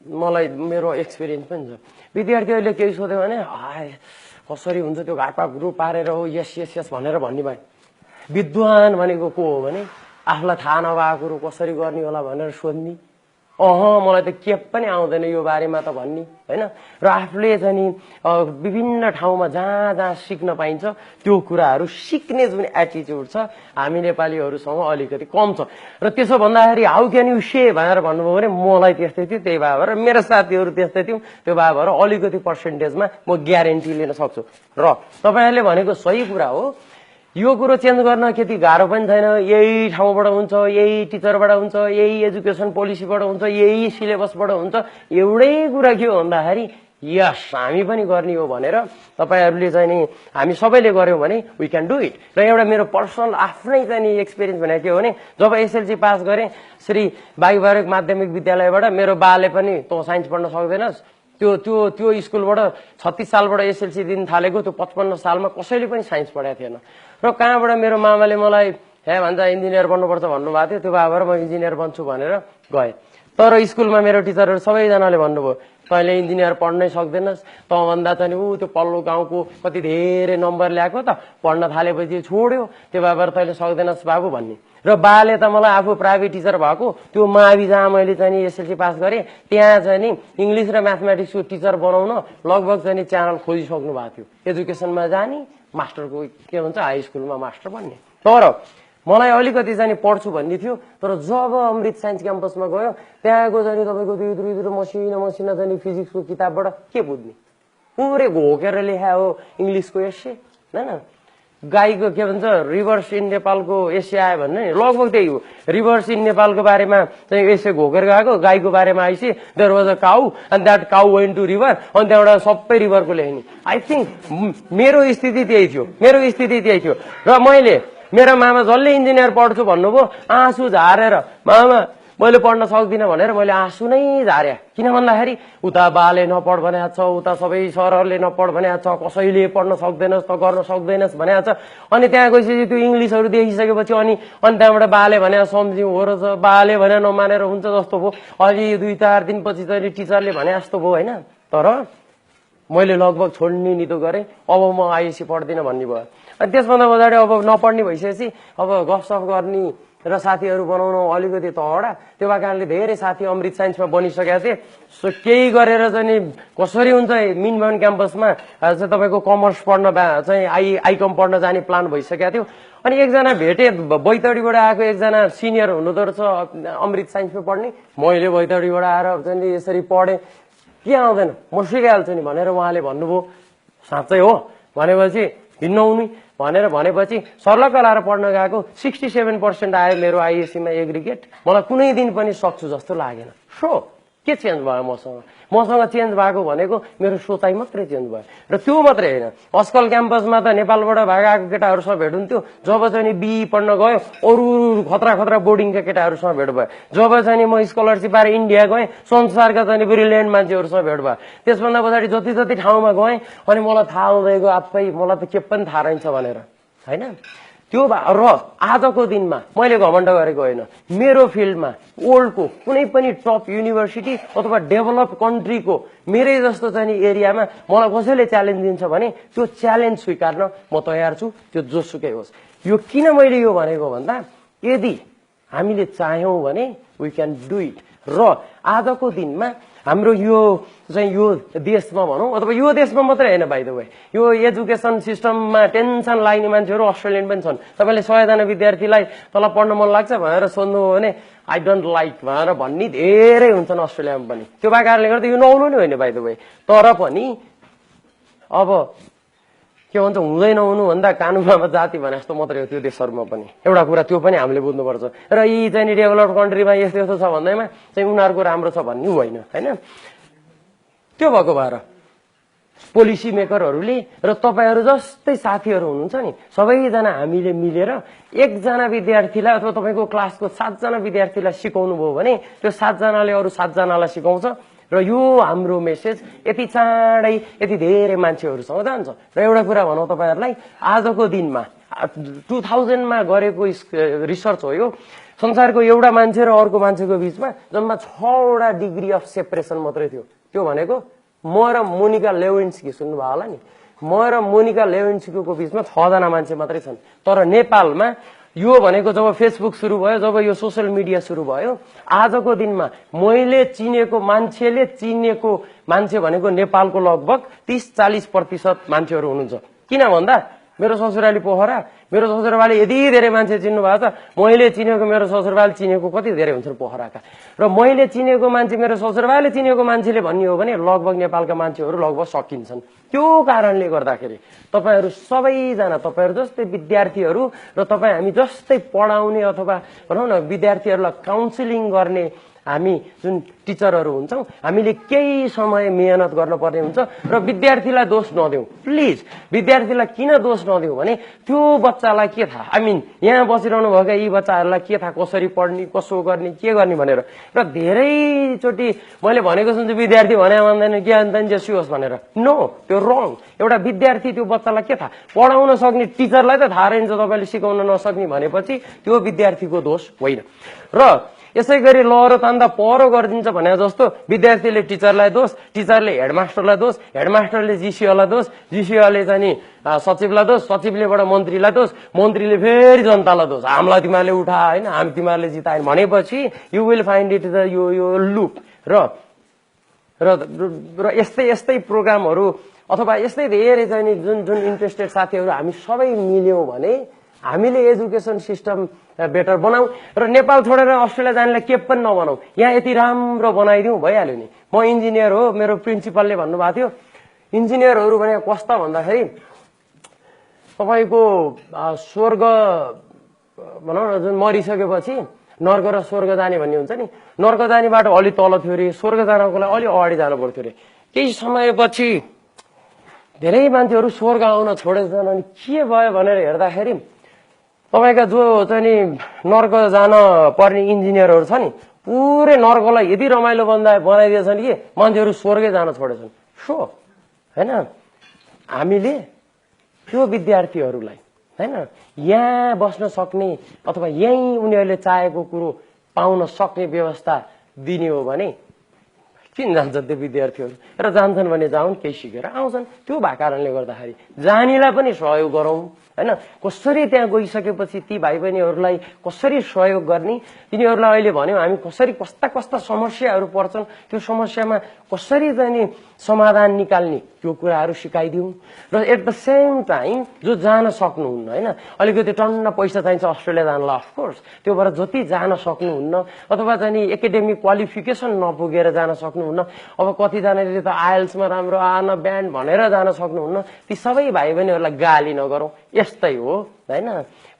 मलाई मेरो एक्सपिरियन्स पनि छ। विद्यार्थीहरूले केही सोध्यो भने कसरी हुन्छ त्यो घाटपाट ग्रुप पारेर हो यस यस यस भनेर भन्ने भयो। विद्वान भनेको को हो भने आफूलाई थाहा नभएको कुरो कसरी गर्ने होला भनेर सोध्ने, मलाई त के पनि आउँदैन यो बारेमा त भन्ने होइन। र आफूले चाहिँ नि विभिन्न ठाउँमा जहाँ जहाँ सिक्न पाइन्छ त्यो कुराहरू सिक्ने जुन एटिच्युड छ हामी नेपालीहरूसँग अलिकति कम छ। र त्यसो भन्दाखेरि हाउ क्यान यु से भनेर भन्नुभयो भने मलाई त्यस्तै थियो, त्यही भएर मेरो साथीहरू त्यस्तै थियौँ, त्यो भएर अलिकति पर्सेन्टेजमा म ग्यारेन्टी लिन सक्छु। र तपाईँहरूले भनेको सही कुरा हो, यो कुरो चेन्ज गर्न त्यति गाह्रो पनि छैन, यही ठाउँबाट हुन्छ, यही टिचरबाट हुन्छ, यही एजुकेसन पोलिसीबाट हुन्छ, यही सिलेबसबाट हुन्छ। एउटै कुरा के हो भन्दाखेरि यस हामी पनि गर्ने हो भनेर तपाईँहरूले चाहिँ नि हामी सबैले गर्यौँ भने वी क्यान डु इट। र एउटा मेरो पर्सनल आफ्नै चाहिँ नि एक्सपिरियन्स भनेको के हो भने जब एसएलसी पास गरेँ श्री बागबारेक माध्यमिक विद्यालयबाट, मेरो बाले पनि तँ साइन्स पढ्न सक्दैनस्, त्यो स्कुलबाट 36 सालबाट एसएलसी दिन थालेको, त्यो 55 सालमा कसैले पनि साइन्स पढाएको थिएन। र कहाँबाट मेरो मामाले मलाई भन्छ इन्जिनियर बन्नुपर्छ भन्नुभएको थियो, त्यो भएर म इन्जिनियर बन्छु भनेर गएँ। तर स्कुलमा मेरो टिचरहरू सबैजनाले भन्नुभयो तैँले इन्जिनियर पढ्नै सक्दैनस्, तँभन्दा चाहिँ ऊ त्यो पल्लो गाउँको कति धेरै नम्बर ल्याएको त पढ्न थालेपछि छोड्यो, त्यो भएर तैँले सक्दैनस् बाबु भन्ने। र बाले त मलाई आफू प्राइभेट टिचर भएको त्यो मावि जहाँ मैले चाहिँ एसएलसी पास गरेँ त्यहाँ चाहिँ नि इङ्ग्लिस र म्याथमेटिक्सको टिचर बनाउन लगभग चाहिँ च्यानल खोजिसक्नु भएको थियो। एजुकेसनमा जाने, मास्टरको के भन्छ हाई स्कुलमा मास्टर बन्ने। तर मलाई अलिकति चाहिँ पढ्छु भन्ने थियो। तर जब अमृत साइन्स क्याम्पसमा गयो त्यहाँको चाहिँ तपाईँको त्यो मसिनो मसिनो चाहिँ फिजिक्सको किताबबाट के बुझ्ने, पुरै घोकेर लेखा हो इङ्ग्लिसको एसे होइन। गाईको के भन्छ रिभर्स इन नेपालको एसे आयो भन्ने लगभग त्यही हो। रिभर्स इन नेपालको बारेमा चाहिँ एसे घोकेर गएको, गाईको बारेमा I say there was a cow and that cow went to river, अनि त्यहाँबाट सबै रिभरको लेख्ने। आई थिङ्क मेरो स्थिति त्यही थियो। र मेरो मामा जसले इन्जिनियर पढ्छु भन्नुभयो आँसु झारेर मामा मैले पढ्न सक्दिनँ भनेर मैले आँसु नै झारे। किन भन्दाखेरि उता बाले नपढ भनेको छ, उता सबै सरहरूले नपढ भनेको छ, कसैले पढ्न सक्दैनस् त गर्न सक्दैनस् भनेको छ। अनि त्यहाँ गएपछि त्यो इङ्ग्लिसहरू देखिसकेपछि अनि त्यहाँबाट बाले भने सम्झ्यौँ हो रहेछ, बाले भने नमानेर हुन्छ जस्तो भयो। अलि 2-4 दिनपछि चाहिँ टिचरले भने जस्तो भयो होइन। तर मैले लगभग छोड्ने नितो गरेँ, अब म आइएससी पढ्दिनँ भन्ने भयो। अनि त्यसभन्दा पछाडि अब नपढ्ने भइसकेपछि अब गफसफ गर्ने र साथीहरू बनाउन अलिकति तगडा, त्यो भएको कारणले धेरै साथी अमृत साइन्समा बनिसकेका थिए। सो केही गरेर चाहिँ कसरी हुन्छ मिनभवन क्याम्पसमा चाहिँ तपाईँको कमर्स पढ्न चाहिँ आइकम पढ्न जाने प्लान भइसकेको थियो। अनि एकजना भेटे बैतडीबाट आएको एकजना सिनियर हुनुहुँदो रहेछ अमृत साइन्समा पढ्ने। मैले बैतडीबाट आएर चाहिँ यसरी पढेँ, के आउँदैन म सिकाइहाल्छु नि भनेर उहाँले भन्नुभयो। साँच्चै हो भनेपछि हिँड्नु आउनु भनेपछि सर्लक्क लाएर पढ्न गएको 67% आयो मेरो आइएससीमा एग्रिगेट। मलाई कुनै दिन पनि सक्छु जस्तो लागेन। सो के चेन्ज भयो मसँग चेन्ज भएको भनेको मेरो सोचाइ मात्रै चेन्ज भयो। र त्यो मात्रै होइन, अस्कल क्याम्पसमा त नेपालबाट भागेको केटाहरूसँग भेट हुन्थ्यो। जब चाहिँ बिई पढ्न गयो अरू खतरा बोर्डिङका केटाहरूसँग भेट भयो। जब चाहिँ म स्कलरसिप पाएर इन्डिया गएँ संसारका चाहिँ ब्रिलियन्ट मान्छेहरूसँग भेट भयो। त्यसभन्दा पछाडि जति ठाउँमा गएँ अनि मलाई थाहा हुँदै गयो आफै मलाई त के पनि थाहा रहेछ भनेर होइन। त्यो र आजको दिनमा मैले घमण्ड गरेको होइन, मेरो फिल्डमा वर्ल्डको कुनै पनि टप युनिभर्सिटी अथवा डेभलप कन्ट्रीको मेरै जस्तो चाहिँ एरियामा मलाई कसैले च्यालेन्ज दिन्छ भने त्यो च्यालेन्ज स्वीकार्न म तयार छु, त्यो जोसुकै होस्। यो किन मैले यो भनेको भन्दा यदि हामीले चाह्यौँ भने वी क्यान डु इट। र आजको दिनमा हाम्रो यो देशमा भनौँ अथवा यो देशमा मात्रै होइन, बाइ द वे यो एजुकेसन सिस्टममा टेन्सन लाग्ने मान्छेहरू अस्ट्रेलियन पनि छन्। तपाईँले 100 जना विद्यार्थीलाई तल पढ्न मन लाग्छ भनेर सोध्नुभयो भने आई डोन्ट लाइक भनेर भन्ने धेरै हुन्छन् अस्ट्रेलियामा पनि। त्यो भएको कारणले गर्दा यो नहुनु नै होइन बाइ द वे। तर पनि अब के भन्छ हुँदै नहुनु भन्दा कानुनमा जाति भने जस्तो मात्रै हो त्यो देशहरूमा पनि। एउटा कुरा त्यो पनि हामीले बुझ्नुपर्छ। र यी चाहिँ डेभलप कन्ट्रीमा यस्तो छ भन्दैमा चाहिँ उनीहरूको राम्रो छ भन्ने होइन होइन। त्यो भएको भएर पोलिसी मेकरहरूले र तपाईँहरू जस्तै साथीहरू हुनुहुन्छ नि, सबैजना हामीले मिलेर एकजना विद्यार्थीलाई अथवा तपाईँको क्लासको 7 जना विद्यार्थीलाई सिकाउनु भयो भने त्यो 7 जनाले अरू 7 जनालाई सिकाउँछ र यो हाम्रो मेसेज यति चाँडै यति धेरै मान्छेहरूसँग जान्छ। र एउटा कुरा भनौँ तपाईँहरूलाई, आजको दिनमा 2000मा गरेको रिसर्च हो यो, संसारको एउटा मान्छे र अर्को मान्छेको बिचमा जम्मा 6वटा डिग्री अफ सेपरेसन मात्रै थियो। त्यो भनेको म र मोनिका लेविन्स्की सुन्नुभयो होला नि, म र मोनिका लेविन्स्कीको बिचमा 6 जना मान्छे मात्रै छन्। तर नेपालमा यो भनेको जब फेसबुक सुरु भयो, जब यो सोसियल मिडिया सुरु भयो, आजको दिनमा मैले चिनेको मान्छे भनेको नेपालको लगभग 30-40% मान्छेहरू हुनुहुन्छ। किन भन्दा मेरो ससुराली पोखरा, मेरो ससुराबाले यति धेरै मान्छे चिन्नु भएको छ। मैले चिनेको मेरो ससुराबाले चिनेको कति धेरै हुन्छन् पोखराका। र मैले चिनेको मान्छे मेरो ससुराबाले चिनेको मान्छेले भन्ने हो भने लगभग नेपालका मान्छेहरू लगभग सकिन्छन्। त्यो कारणले गर्दाखेरि तपाईँहरू सबैजना तपाईँहरू जस्तै विद्यार्थीहरू र तपाईँ हामी जस्तै पढाउने अथवा भनौँ न विद्यार्थीहरूलाई काउन्सिलिङ गर्ने हामी जुन टिचरहरू हुन्छौँ, हामीले केही समय मेहनत गर्नुपर्ने हुन्छ र विद्यार्थीलाई दोष नदेऊ। प्लिज विद्यार्थीलाई किन दोष नदेऊ भने त्यो बच्चालाई के थाहा, यहाँ बसिरहनु भएका यी बच्चाहरूलाई के थाहा कसरी पढ्ने, कसो गर्ने, के गर्ने भनेर। र धेरैचोटि मैले भनेको सुन्छु विद्यार्थी भने भन्दैन के अन्त जेसु होस् भनेर। नो, त्यो रङ। एउटा विद्यार्थी त्यो बच्चालाई के थाहा, पढाउन सक्ने टिचरलाई त थाहा रहन्छ, तपाईँले सिकाउन नसक्ने भनेपछि त्यो विद्यार्थीको दोष होइन। र यसै गरी लहरो तान्दा पहरो गरिदिन्छ भने जस्तो विद्यार्थीले टिचरलाई दोष, टिचरले हेडमास्टरलाई दोष, हेडमास्टरले जिसिओलाई दोष, जिसिओले चाहिँ नि सचिवलाई दोष, सचिवलेबाट मन्त्रीलाई दोष, मन्त्रीले फेरि जनतालाई दोष, हामीलाई तिमीहरूले उठा होइन, हामी तिमीहरूले जितायो भनेपछि you will find it the यो लुप। र यस्तै यस्तै प्रोग्रामहरू अथवा यस्तै धेरै चाहिँ नि जुन जुन इन्ट्रेस्टेड साथीहरू हामी सबै मिल्यौँ भने हामीले एजुकेसन सिस्टम बेटर बनाऊ र नेपाल छोडेर अस्ट्रेलिया जानेलाई के पनि नबनाऊ, यहाँ यति राम्रो बनाइदिउँ भइहाल्यो नि। म इन्जिनियर हो, मेरो प्रिन्सिपलले भन्नुभएको थियो इन्जिनियरहरू भने कस्ता भन्दाखेरि तपाईँको स्वर्ग भनौँ न जुन मरिसकेपछि नर्क र स्वर्ग जाने भन्ने हुन्छ नि, नर्क जानेबाट अलि तल थियो अरे, स्वर्ग जानको लागि अलि अगाडि जानु पर्थ्यो अरे। केही समयपछि धेरै मान्छेहरू स्वर्ग आउन छोडेछन्। अनि के भयो भनेर हेर्दाखेरि तपाईँका जो चाहिँ नि नर्क जान पर्ने इन्जिनियरहरू छ नि पुरै नर्कलाई यति रमाइलो बनाइदिएछन् कि मान्छेहरू स्वर्गै जान छोडेछन्। सो होइन हामीले त्यो विद्यार्थीहरूलाई होइन यहाँ बस्न सक्ने अथवा यहीँ उनीहरूले चाहेको कुरो पाउन सक्ने व्यवस्था दिने हो भने किन जान्छन् त्यो विद्यार्थीहरू, र जान्छन् भने जाउन्, केही सिकेर आउँछन्। त्यो भएको कारणले गर्दाखेरि जानीलाई पनि सहयोग गरौँ होइन। कसरी त्यहाँ गइसकेपछि ती भाइ बहिनीहरूलाई कसरी सहयोग गर्ने, तिनीहरूलाई अहिले भन्यौँ हामी कसरी कस्ता कस्ता समस्याहरू पर्छन्, त्यो समस्यामा कसरी चाहिँ नि समाधान निकाल्ने त्यो कुराहरू सिकाइदिउँ। र एट द सेम टाइम जो जान सक्नुहुन्न होइन, अलिकति टन्न पैसा चाहिन्छ अस्ट्रेलिया जानलाई अफकोर्स, त्यो भएर जति जान सक्नुहुन्न अथवा चाहिँ नि एकाडेमिक क्वालिफिकेसन नपुगेर जान सक्नुहुन्न, अब कतिजनाले त आइएल्समा राम्रो आन ब्यान्ड भनेर जान सक्नुहुन्न, ती सबै भाइ बहिनीहरूलाई गाली नगरौँ। यस्तै हो होइन,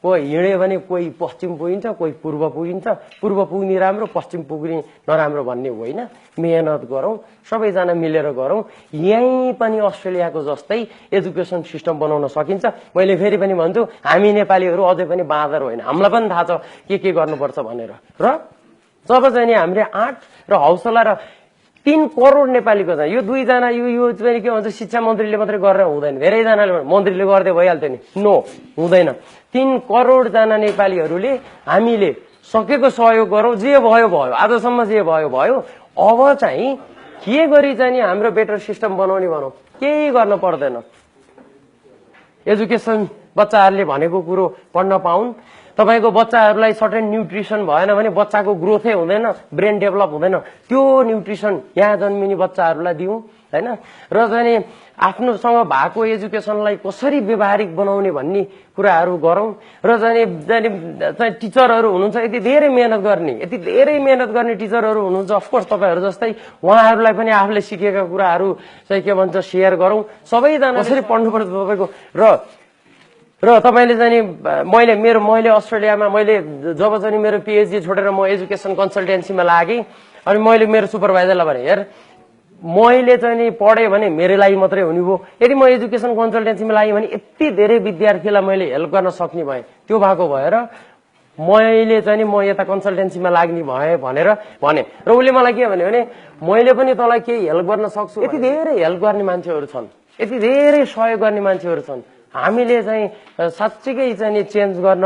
कोही हिँड्यो भने कोही पश्चिम पुगिन्छ, कोही पूर्व पुगिन्छ, पूर्व पुग्ने राम्रो पश्चिम पुग्ने नराम्रो भन्ने होइन। मेहनत गरौँ, सबैजना मिलेर गरौँ। यहीँ पनि अस्ट्रेलियाको जस्तै एजुकेसन सिस्टम बनाउन सकिन्छ। मैले फेरि पनि भन्छु हामी नेपालीहरू अझै पनि बाँदर होइन, हामीलाई पनि थाहा छ के गर्नुपर्छ भनेर। र जब चाहिँ नि हामीले आँट र हौसला र 3 करोड नेपालीको छ, यो दुईजना यो चाहिँ के भन्छ शिक्षा मन्त्रीले मात्रै गरेर हुँदैन, धेरैजनाले मन्त्रीले गर्दै भइहाल्थ्यो नि, नो हुँदैन। 3 करोड जना नेपालीहरूले हामीले सकेको सहयोग गरौँ। जे भयो भयो, आजसम्म जे भयो भयो, अब चाहिँ के गरी चाहिँ नि हाम्रो बेटर सिस्टम बनाउने भनौँ, केही गर्न पर्दैन। एजुकेसन बच्चाहरूले भनेको कुरो पढ्न पाउन्। तपाईँको बच्चाहरूलाई सर्टेन न्युट्रिसन भएन भने बच्चाको ग्रोथै हुँदैन, ब्रेन डेभलप हुँदैन। त्यो न्युट्रिसन यहाँ जन्मिने बच्चाहरूलाई दिउँ होइन। र चाहिँ आफ्नोसँग भएको एजुकेसनलाई कसरी व्यवहारिक बनाउने भन्ने कुराहरू गरौँ। र चाहिँ टिचरहरू हुनुहुन्छ यति धेरै मेहनत गर्ने टिचरहरू हुनुहुन्छ, अफकोर्स तपाईँहरू जस्तै उहाँहरूलाई पनि आफूले सिकेका कुराहरू चाहिँ के भन्छ सेयर गरौँ। सबैजना कसरी पढ्नुपर्छ तपाईँको। र तपाईँले चाहिँ मैले अस्ट्रेलियामा मैले जब चाहिँ मेरो पिएचडी छोडेर म एजुकेसन कन्सल्टेन्सीमा लागेँ, अनि मैले मेरो सुपरभाइजरलाई भने हेर मैले चाहिँ नि पढेँ भने मेरो लागि मात्रै हुने भयो, यदि म एजुकेसन कन्सल्टेन्सीमा लागेँ भने यति धेरै विद्यार्थीलाई मैले हेल्प गर्न सक्ने भएँ। त्यो भएको भएर मैले चाहिँ नि म यता कन्सल्टेन्सीमा लाग्ने भएँ भनेर भने। र उसले मलाई के भन्यो भने मैले पनि तँलाई केही हेल्प गर्न सक्छु। यति धेरै हेल्प गर्ने मान्छेहरू छन्, यति धेरै सहयोग गर्ने मान्छेहरू छन्। हामीले चाहिँ साँच्चीकै चाहिँ नि चेन्ज गर्न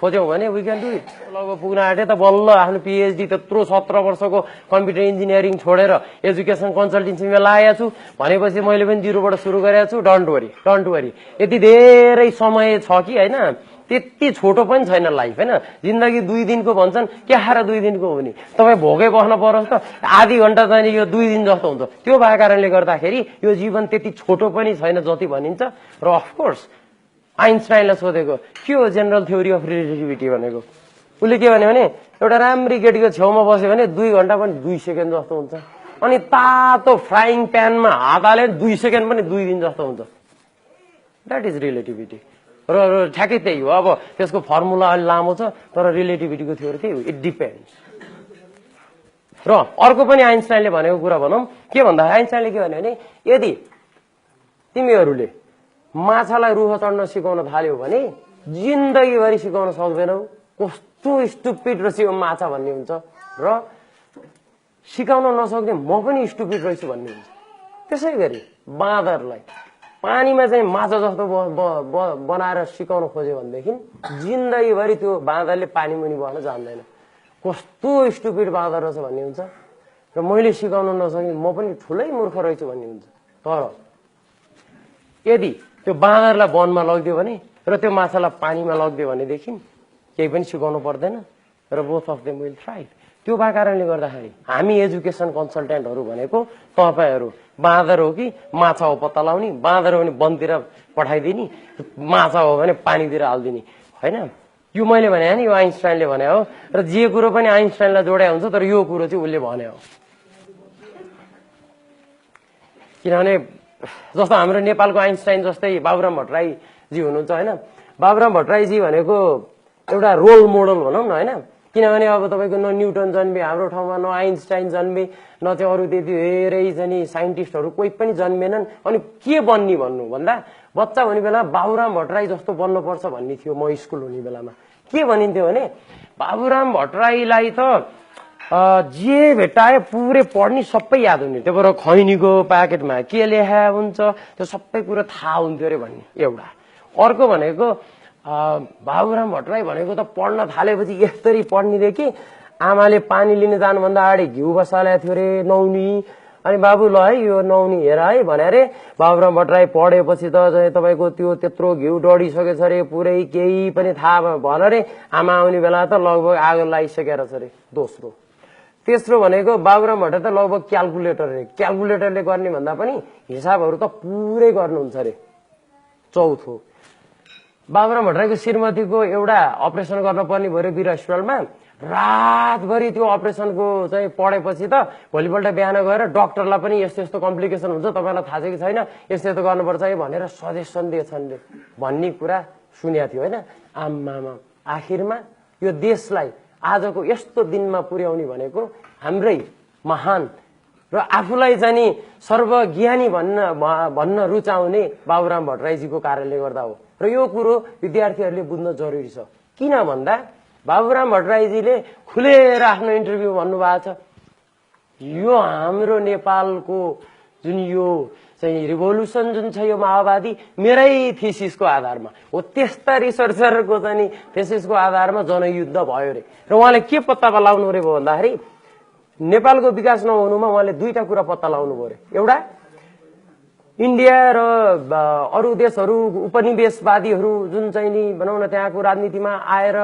खोज्यौँ भने वी क्यान डु इट। लगभग पुग्न आँटे त बल्ल आफ्नो पिएचडी त्यत्रो 17 वर्षको कम्प्युटर इन्जिनियरिङ छोडेर एजुकेसन कन्सल्टेन्सीमा लागेको छु भनेपछि मैले पनि जिरोबाट सुरु गरेको छु। डोन्ट वरी यति धेरै समय छ कि होइन, त्यति छोटो पनि छैन लाइफ होइन। जिन्दगी 2 दिनको भन्छन्, के खाएर 2 दिनको हुने, तपाईँ भोकै बस्न परोस् त आधी घन्टा चाहिँ यो 2 दिन जस्तो हुन्छ। त्यो भएको कारणले गर्दाखेरि यो जीवन त्यति छोटो पनि छैन जति भनिन्छ। र अफकोर्स आइन्स्टाइनलाई सोधेको के हो जेनरल थ्योरी अफ रिलेटिभिटी भनेको, उसले के भन्यो भने एउटा राम्री केटीको छेउमा बस्यो भने 2 घन्टा पनि 2 सेकेन्ड जस्तो हुन्छ, अनि तातो फ्राइङ प्यानमा हात हाल्यो भने 2 सेकेन्ड पनि 2 दिन जस्तो हुन्छ। That is relativity. र ठ्याक्कै त्यही हो। अब त्यसको फर्मुला अलि लामो छ, तर रिलेटिभिटीको थ्योरी त्यही हो, इट डिपेन्ड्स। र अर्को पनि आइन्स्टाइनले भनेको कुरा भनौँ, के भन्दा आइन्स्टाइनले के भन्यो भने यदि तिमीहरूले माछालाई रुख चढ्न सिकाउन थाल्यौ भने जिन्दगीभरि सिकाउन सक्दैनौ। कस्तो स्टुपिड रहेछ यो माछा भन्ने हुन्छ, र सिकाउन नसक्ने म पनि स्टुपिड रहेछु भन्ने हुन्छ। त्यसै गरी बाँदरलाई पानीमा चाहिँ माछा जस्तो बनाएर सिकाउन खोज्यो भनेदेखि जिन्दगीभरि त्यो बाँदरले पानी मुनि बस्न जान्दैन। कस्तो स्टुपिड बाँदर रहेछ भन्ने हुन्छ र मैले सिकाउन नसके म पनि ठुलै मूर्ख रहेछु भन्ने हुन्छ। तर यदि त्यो बाँदरलाई वनमा लगिदियो भने र त्यो माछालाई पानीमा लगिदियो भनेदेखि केही पनि सिकाउनु पर्दैन र both of them will thrive. त्यो भए कारणले गर्दाखेरि हामी एजुकेसन कन्सल्टेन्टहरू भनेको तपाईँहरू बाँदर हो कि माछा हो पत्ता लगाउने, बाँदर हो भने वनतिर पठाइदिने, माछा हो भने पानीतिर हालिदिने होइन। यो मैले भने नि, यो आइन्स्टाइनले भने हो र जे कुरो पनि आइन्स्टाइनलाई जोड्या हुन्छ, तर यो कुरो चाहिँ उसले भने हो। किनभने जस्तो हाम्रो नेपालको आइन्स्टाइन जस्तै बाबुराम भट्टराईजी हुनुहुन्छ होइन। बाबुराम भट्टराईजी भनेको एउटा रोल मोडल भनौँ न होइन। किनभने अब तपाईँको न न्युटन जन्मे हाम्रो ठाउँमा, न आइन्स्टाइन जन्मे, न चाहिँ अरू त्यति धेरै चाहिँ साइन्टिस्टहरू कोही पनि जन्मेनन्। अनि के बन्ने भन्नु भन्दा बच्चा हुने बेला बाबुराम भट्टराई जस्तो बन्नुपर्छ भन्ने थियो। म स्कुल हुने बेलामा के भनिन्थ्यो भने बाबुराम भट्टराईलाई त जे भेटायो पुरै पढ्ने, सबै याद हुने, त्यो भएर खैनीको प्याकेटमा के लेखा हुन्छ त्यो सबै कुरो थाहा हुन्थ्यो अरे भन्ने एउटा। अर्को भनेको बाबुराम भट्टराई भनेको त पढ्न थालेपछि यस्तरी पढ्ने कि आमाले पानी लिन जानुभन्दा अगाडि घिउ बसालेको थियो अरे नुहाउने। अनि बाबु ल है यो नुहाउने हेर है भने अरे बाबुराम भट्टराई पढेपछि त चाहिँ तपाईँको त्यो त्यत्रो घिउ डढिसकेछ अरे, पुरै केही पनि थाहा भन अरे आमा आउने बेला त लगभग आगो लागिसकेर छ अरे। दोस्रो तेस्रो भनेको बाबुराम भट्टराई त लगभग क्यालकुलेटर अरे, क्यालकुलेटरले गर्ने भन्दा पनि हिसाबहरू त पुरै गर्नुहुन्छ अरे। चौथो बाबुराम भट्टराईको श्रीमतीको एउटा अपरेसन गर्न पर्ने भयो वीर अस्पतालमा। रातभरि त्यो अपरेसनको चाहिँ पढेपछि त भोलिपल्ट बिहान गएर डाक्टरलाई पनि यस्तो यस्तो कम्प्लिकेसन हुन्छ, तपाईँलाई थाहा छ कि छैन, यस्तो यस्तो गर्नुपर्छ है भनेर सजेसन दिएछन् भन्ने कुरा सुनेको थियो होइन। आम्मामा आखिरमा यो देशलाई आजको यस्तो दिनमा पुर्याउने भनेको हाम्रै महान र आफूलाई चाहिँ सर्वज्ञानी भन्न रुचाउने बाबुराम भट्टराईजीको कारणले गर्दा हो। र यो कुरो विद्यार्थीहरूले बुझ्न जरुरी छ। किन भन्दा बाबुराम भट्टराईजीले खुलेर आफ्नो इन्टरभ्यू भन्नुभएको छ, यो हाम्रो नेपालको जुन यो चाहिँ रिभोल्युसन जुन छ यो माओवादी मेरै थेसिसको आधारमा हो। त्यस्ता रिसर्चरको चाहिँ थेसिसको आधारमा जनयुद्ध भयो रे। र उहाँले के पत्ता लगाउनु रे भन्दाखेरि नेपालको विकास नहुनुमा उहाँले दुईटा कुरा पत्ता लगाउनु भयो रे। एउटा इन्डिया र अरू देशहरू उपनिवेशवादीहरू जुन चाहिँ नि भनौँ न त्यहाँको राजनीतिमा आएर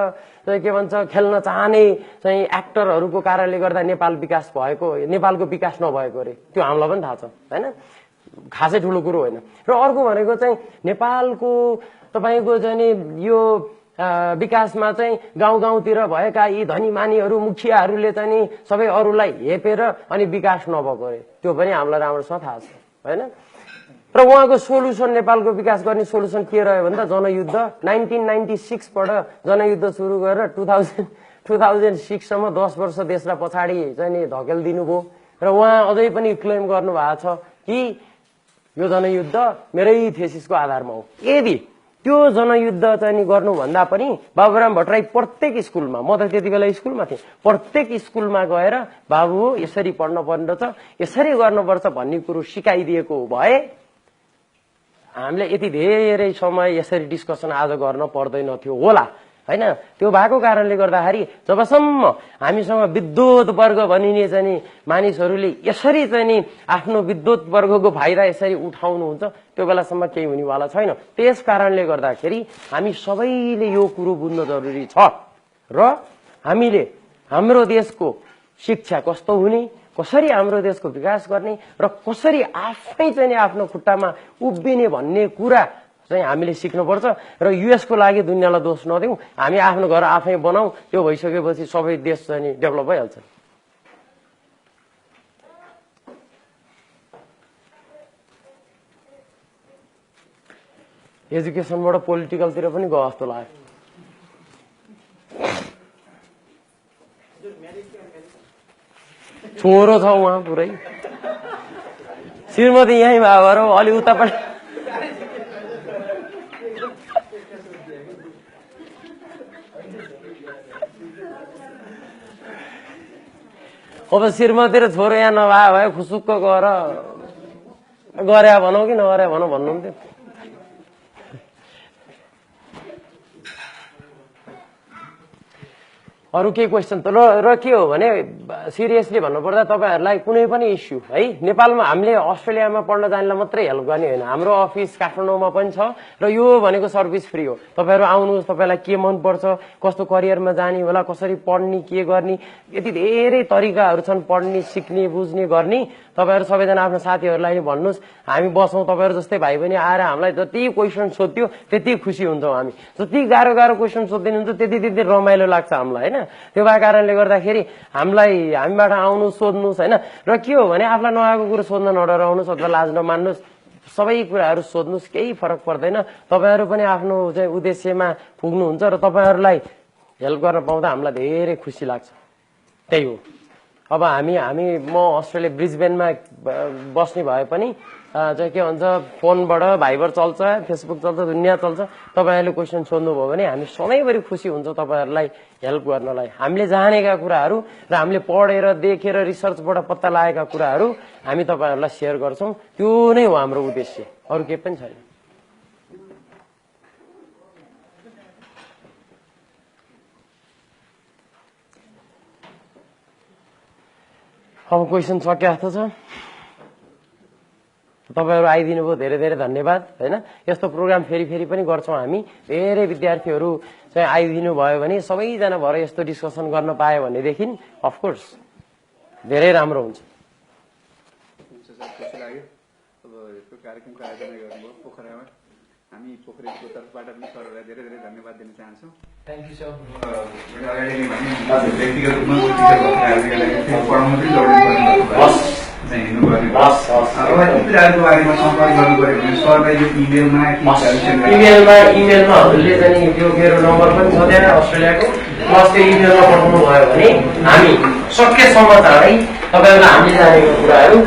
चाहिँ के भन्छ खेल्न चाहने चाहिँ एक्टरहरूको कारणले गर्दा नेपाल विकास भएको, नेपालको विकास नभएको रे। त्यो हामीलाई पनि थाहा छ होइन, खासै ठुलो कुरो होइन। र अर्को भनेको चाहिँ नेपालको तपाईँको चाहिँ नि यो विकासमा चाहिँ गाउँ गाउँतिर भएका यी धनीमानीहरू मुखियाहरूले चाहिँ नि सबै अरूलाई हेपेर अनि विकास नभएको रे। त्यो पनि हामीलाई राम्रोसँग थाहा छ होइन। र उहाँको सोलुसन, नेपालको विकास गर्ने सोलुसन के रह्यो भन्दा जनयुद्ध। 1996बाट जनयुद्ध सुरु गरेर 2006सम्म 10 वर्ष देशलाई पछाडि चाहिँ नि धकेलिदिनु भयो। र उहाँ अझै पनि क्लेम गर्नु भएको छ कि यो जनयुद्ध मेरै थेसिसको आधारमा हो। यदि त्यो जनयुद्ध चाहिँ गर्नुभन्दा पनि बाबुराम भट्टराई प्रत्येक स्कुलमा, म त त्यति बेला स्कुलमा थिएँ, प्रत्येक स्कुलमा गएर बाबु यसरी पढ्न पर्ने रहेछ, यसरी गर्नुपर्छ भन्ने कुरो सिकाइदिएको भए हामीले यति धेरै समय यसरी डिस्कसन आज गर्न पर्दैन थियो होला होइन। त्यो भएको कारणले गर्दाखेरि जबसम्म हामीसँग विद्युत वर्ग भनिने चाहिँ मानिसहरूले यसरी चाहिँ नि आफ्नो विद्युत वर्गको फाइदा यसरी उठाउनुहुन्छ त्यो बेलासम्म केही हुनेवाला छैन। त्यस कारणले गर्दाखेरि हामी सबैले यो कुरो बुझ्न जरुरी छ र हामीले हाम्रो देशको शिक्षा कस्तो हुने, कसरी हाम्रो देशको विकास गर्ने र कसरी आफै चाहिँ आफ्नो खुट्टामा उभिने भन्ने कुरा चाहिँ हामीले सिक्नुपर्छ। र युएसको लागि दुनियाँलाई दोष नदिउँ, हामी आफ्नो घर आफै बनाऊ। त्यो भइसकेपछि सबै देश चाहिँ डेभलप भइहाल्छ। एजुकेसनबाट पोलिटिकलतिर पनि गयो जस्तो लाग्यो। छोरो छ उहाँ पुरै, श्रीमती यहीँ भएर अलि उतापट्टि अब श्रीमती र छोरो यहाँ नभए भए खुसुक्क गरे भनौँ कि नगरे भनौँ भन्नुहुन्थ्यो। अरू केही क्वेसन त र के हो भने सिरियसली भन्नुपर्दा तपाईँहरूलाई कुनै पनि इस्यु है नेपालमा हामीले अस्ट्रेलियामा पढ्न जानेलाई मात्रै हेल्प गर्ने होइन, हाम्रो अफिस काठमाडौँमा पनि छ र यो भनेको सर्भिस फ्री हो। तपाईँहरू आउनुहोस्, तपाईँलाई के मनपर्छ, कस्तो करियरमा जाने होला, कसरी पढ्ने, के गर्ने, यति धेरै तरिकाहरू छन् पढ्ने, सिक्ने, बुझ्ने, गर्ने। तपाईँहरू सबैजना आफ्नो साथीहरूलाई नि भन्नुहोस्, हामी बसौँ, तपाईँहरू जस्तै भाइ पनि आएर हामीलाई जति क्वेसन सोध्यो त्यति खुसी हुन्छौँ हामी। जति गाह्रो गाह्रो क्वेसन सोधिदिनुहुन्छ त्यति त्यति रमाइलो लाग्छ हामीलाई होइन। त्यो भएको कारणले गर्दाखेरि हामीबाट आउनु सोध्नुहोस् होइन। र के हो भने आफूलाई नआएको कुरो सोध्न नडराउनुहोस् अथवा लाज नमान्नुहोस्, सबै कुराहरू सोध्नुहोस्, केही फरक पर्दैन। तपाईँहरू पनि आफ्नो चाहिँ उद्देश्यमा पुग्नुहुन्छ र तपाईँहरूलाई हेल्प गर्न पाउँदा हामीलाई धेरै खुसी लाग्छ। त्यही हो। अब म अस्ट्रेलिया ब्रिजबेनमा बस्ने भए पनि चाहिँ के भन्छ फोनबाट भाइबर चल्छ, फेसबुक चल्छ, दुनियाँ चल्छ। तपाईँहरूले क्वेसन सोध्नुभयो भने हामी सधैँभरि खुसी हुन्छ तपाईँहरूलाई हेल्प गर्नलाई। हामीले जानेका कुराहरू र हामीले पढेर देखेर रिसर्चबाट पत्ता लागेका कुराहरू हामी तपाईँहरूलाई सेयर गर्छौँ। त्यो नै हो हाम्रो उद्देश्य, अरू केही पनि छैन। अब क्वेसन सकिया जस्तो छ। तपाईँहरू आइदिनु भयो, धेरै धेरै धन्यवाद होइन। यस्तो प्रोग्राम फेरि फेरि पनि गर्छौँ हामी। धेरै विद्यार्थीहरू चाहिँ आइदिनु भयो भने सबैजना भएर यस्तो डिस्कसन गर्न पायो भनेदेखि अफकोर्स धेरै राम्रो हुन्छ। खुसी लाग्यो अब यो कार्यक्रमको आयोजना गर्नुभयो पोखरामा। हामी पोखरेको तर्फबाट पनि सरहरूलाई धेरै धेरै धन्यवाद दिन चाहन्छौँ। Thank you sir. अगाडि नै भने व्यक्तिगत रूपमा पढाउनु पनि हिँड्नुपर्ने अब यी कुराहरूको बारेमा सम्पर्क गर्नु पऱ्यो भने सरलाई यो इमेलमा हजुरले चाहिँ त्यो मेरो नम्बर पनि छ त्यहाँ अस्ट्रेलियाको, प्लस त्यो इमेलमा पठाउनु भयो भने हामी सकेसम्म चाँडै तपाईँहरूलाई हामीले जानेको कुराहरू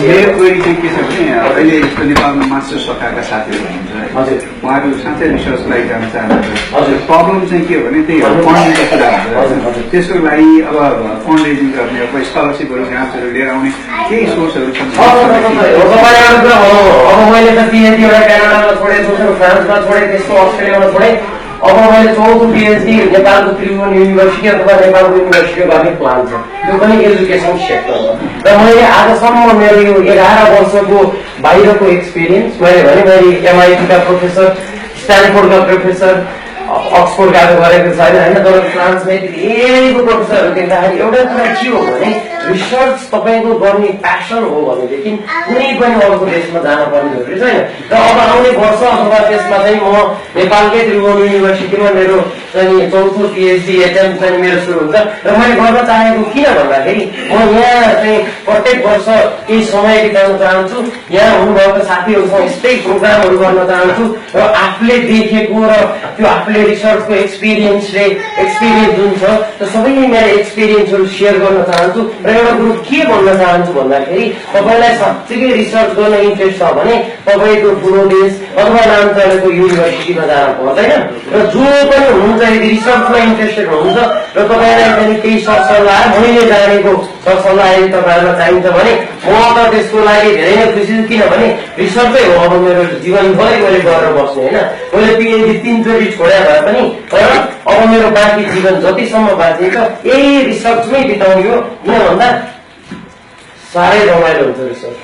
मेरो क्वेरी चाहिँ के छ भने अहिले यस्तो नेपालमा मास्टर्स सकाएका साथीहरू हुनुहुन्छ, हजुर उहाँहरू साँच्चै रिसर्चलाई जान चाहनुहुन्छ। हजुर प्रब्लम चाहिँ के हो भने त्यही हो फन्डिङको कुरा हुन्छ। त्यसको लागि अब फन्ड रेजिङ गर्ने अब स्कलरसिपहरू ग्रान्ट्सहरू लिएर आउने केही सोर्सहरू छन्। अब मैले त पिएचडी एउटा क्यानाडामा छोडेँ, दोस्रो फ्रान्समा छोडेँ, त्यसको अस्ट्रेलियामा छोडेँ। अब मैले चौथो पिएचडी नेपालको त्रिभुवन युनिभर्सिटी अथवा नेपालको युनिभर्सिटी गर्ने प्लान छ, त्यो पनि एजुकेसन सेक्टरमा। र मैले आजसम्म मेरो यो 11 वर्षको बाहिरको एक्सपिरियन्स मैले एमआइटीका प्रोफेसर, स्ट्यानफोर्डका प्रोफेसर, अक्सफोर्ड गरेको छैन होइन। तर फ्रान्समा धेरैको प्रोफेसरहरू देख्दाखेरि एउटा कुरा के हो भने रिसर्च तपाईँको गर्ने प्यासन हो भनेदेखि कुनै पनि अर्को देशमा जान पर्ने जरुरी छैन। र अब आउने वर्ष अथवा त्यसमा चाहिँ म नेपालकै त्रिभुवन युनिभर्सिटीमा मेरो चाहिँ चौथो पिएचडी एटेम्प चाहिँ मेरो सुरु हुन्छ। र मैले गर्न चाहेको किन भन्दाखेरि म यहाँ चाहिँ प्रत्येक वर्ष केही समय बिताउन चाहन्छु, यहाँ हुनुभएको साथीहरूसँग यस्तै प्रोग्रामहरू गर्न चाहन्छु र आफूले देखेको र त्यो आफूले रिसर्चको एक्सपिरियन्स जुन छ त्यो सबै मेरो एक्सपिरियन्सहरू सेयर गर्न चाहन्छु। र एउटा कुरो के भन्न चाहन्छु भन्दाखेरि तपाईँलाई साँच्चै रिसर्च गर्न इन्ट्रेस्ट छ भने तपाईँको ठुलो देश अथवा नाम चलेको युनिभर्सिटीमा जान पर्दैन। र जो पनि हुनुहुन्छ यदि रिसर्चमा इन्ट्रेस्टेड हुनुहुन्छ र तपाईँलाई पनि केही सरसल्लाह मैले जानेको सरसल्लाह यदि तपाईँहरूलाई चाहिन्छ भने म त त्यसको लागि धेरै नै खुसी छु। किनभने रिसर्चै हो अब मेरो जीवनभरि मैले गरेर बस्ने होइन। मैले पिएचडी 3 चोटि छोडे भए पनि तर अब मेरो बाँकी जीवन जतिसम्म बाँचिन्छ यही रिसर्चमै बिताउने हो। किन भन्दा साह्रै रमाइलो हुन्छ रिसर्च।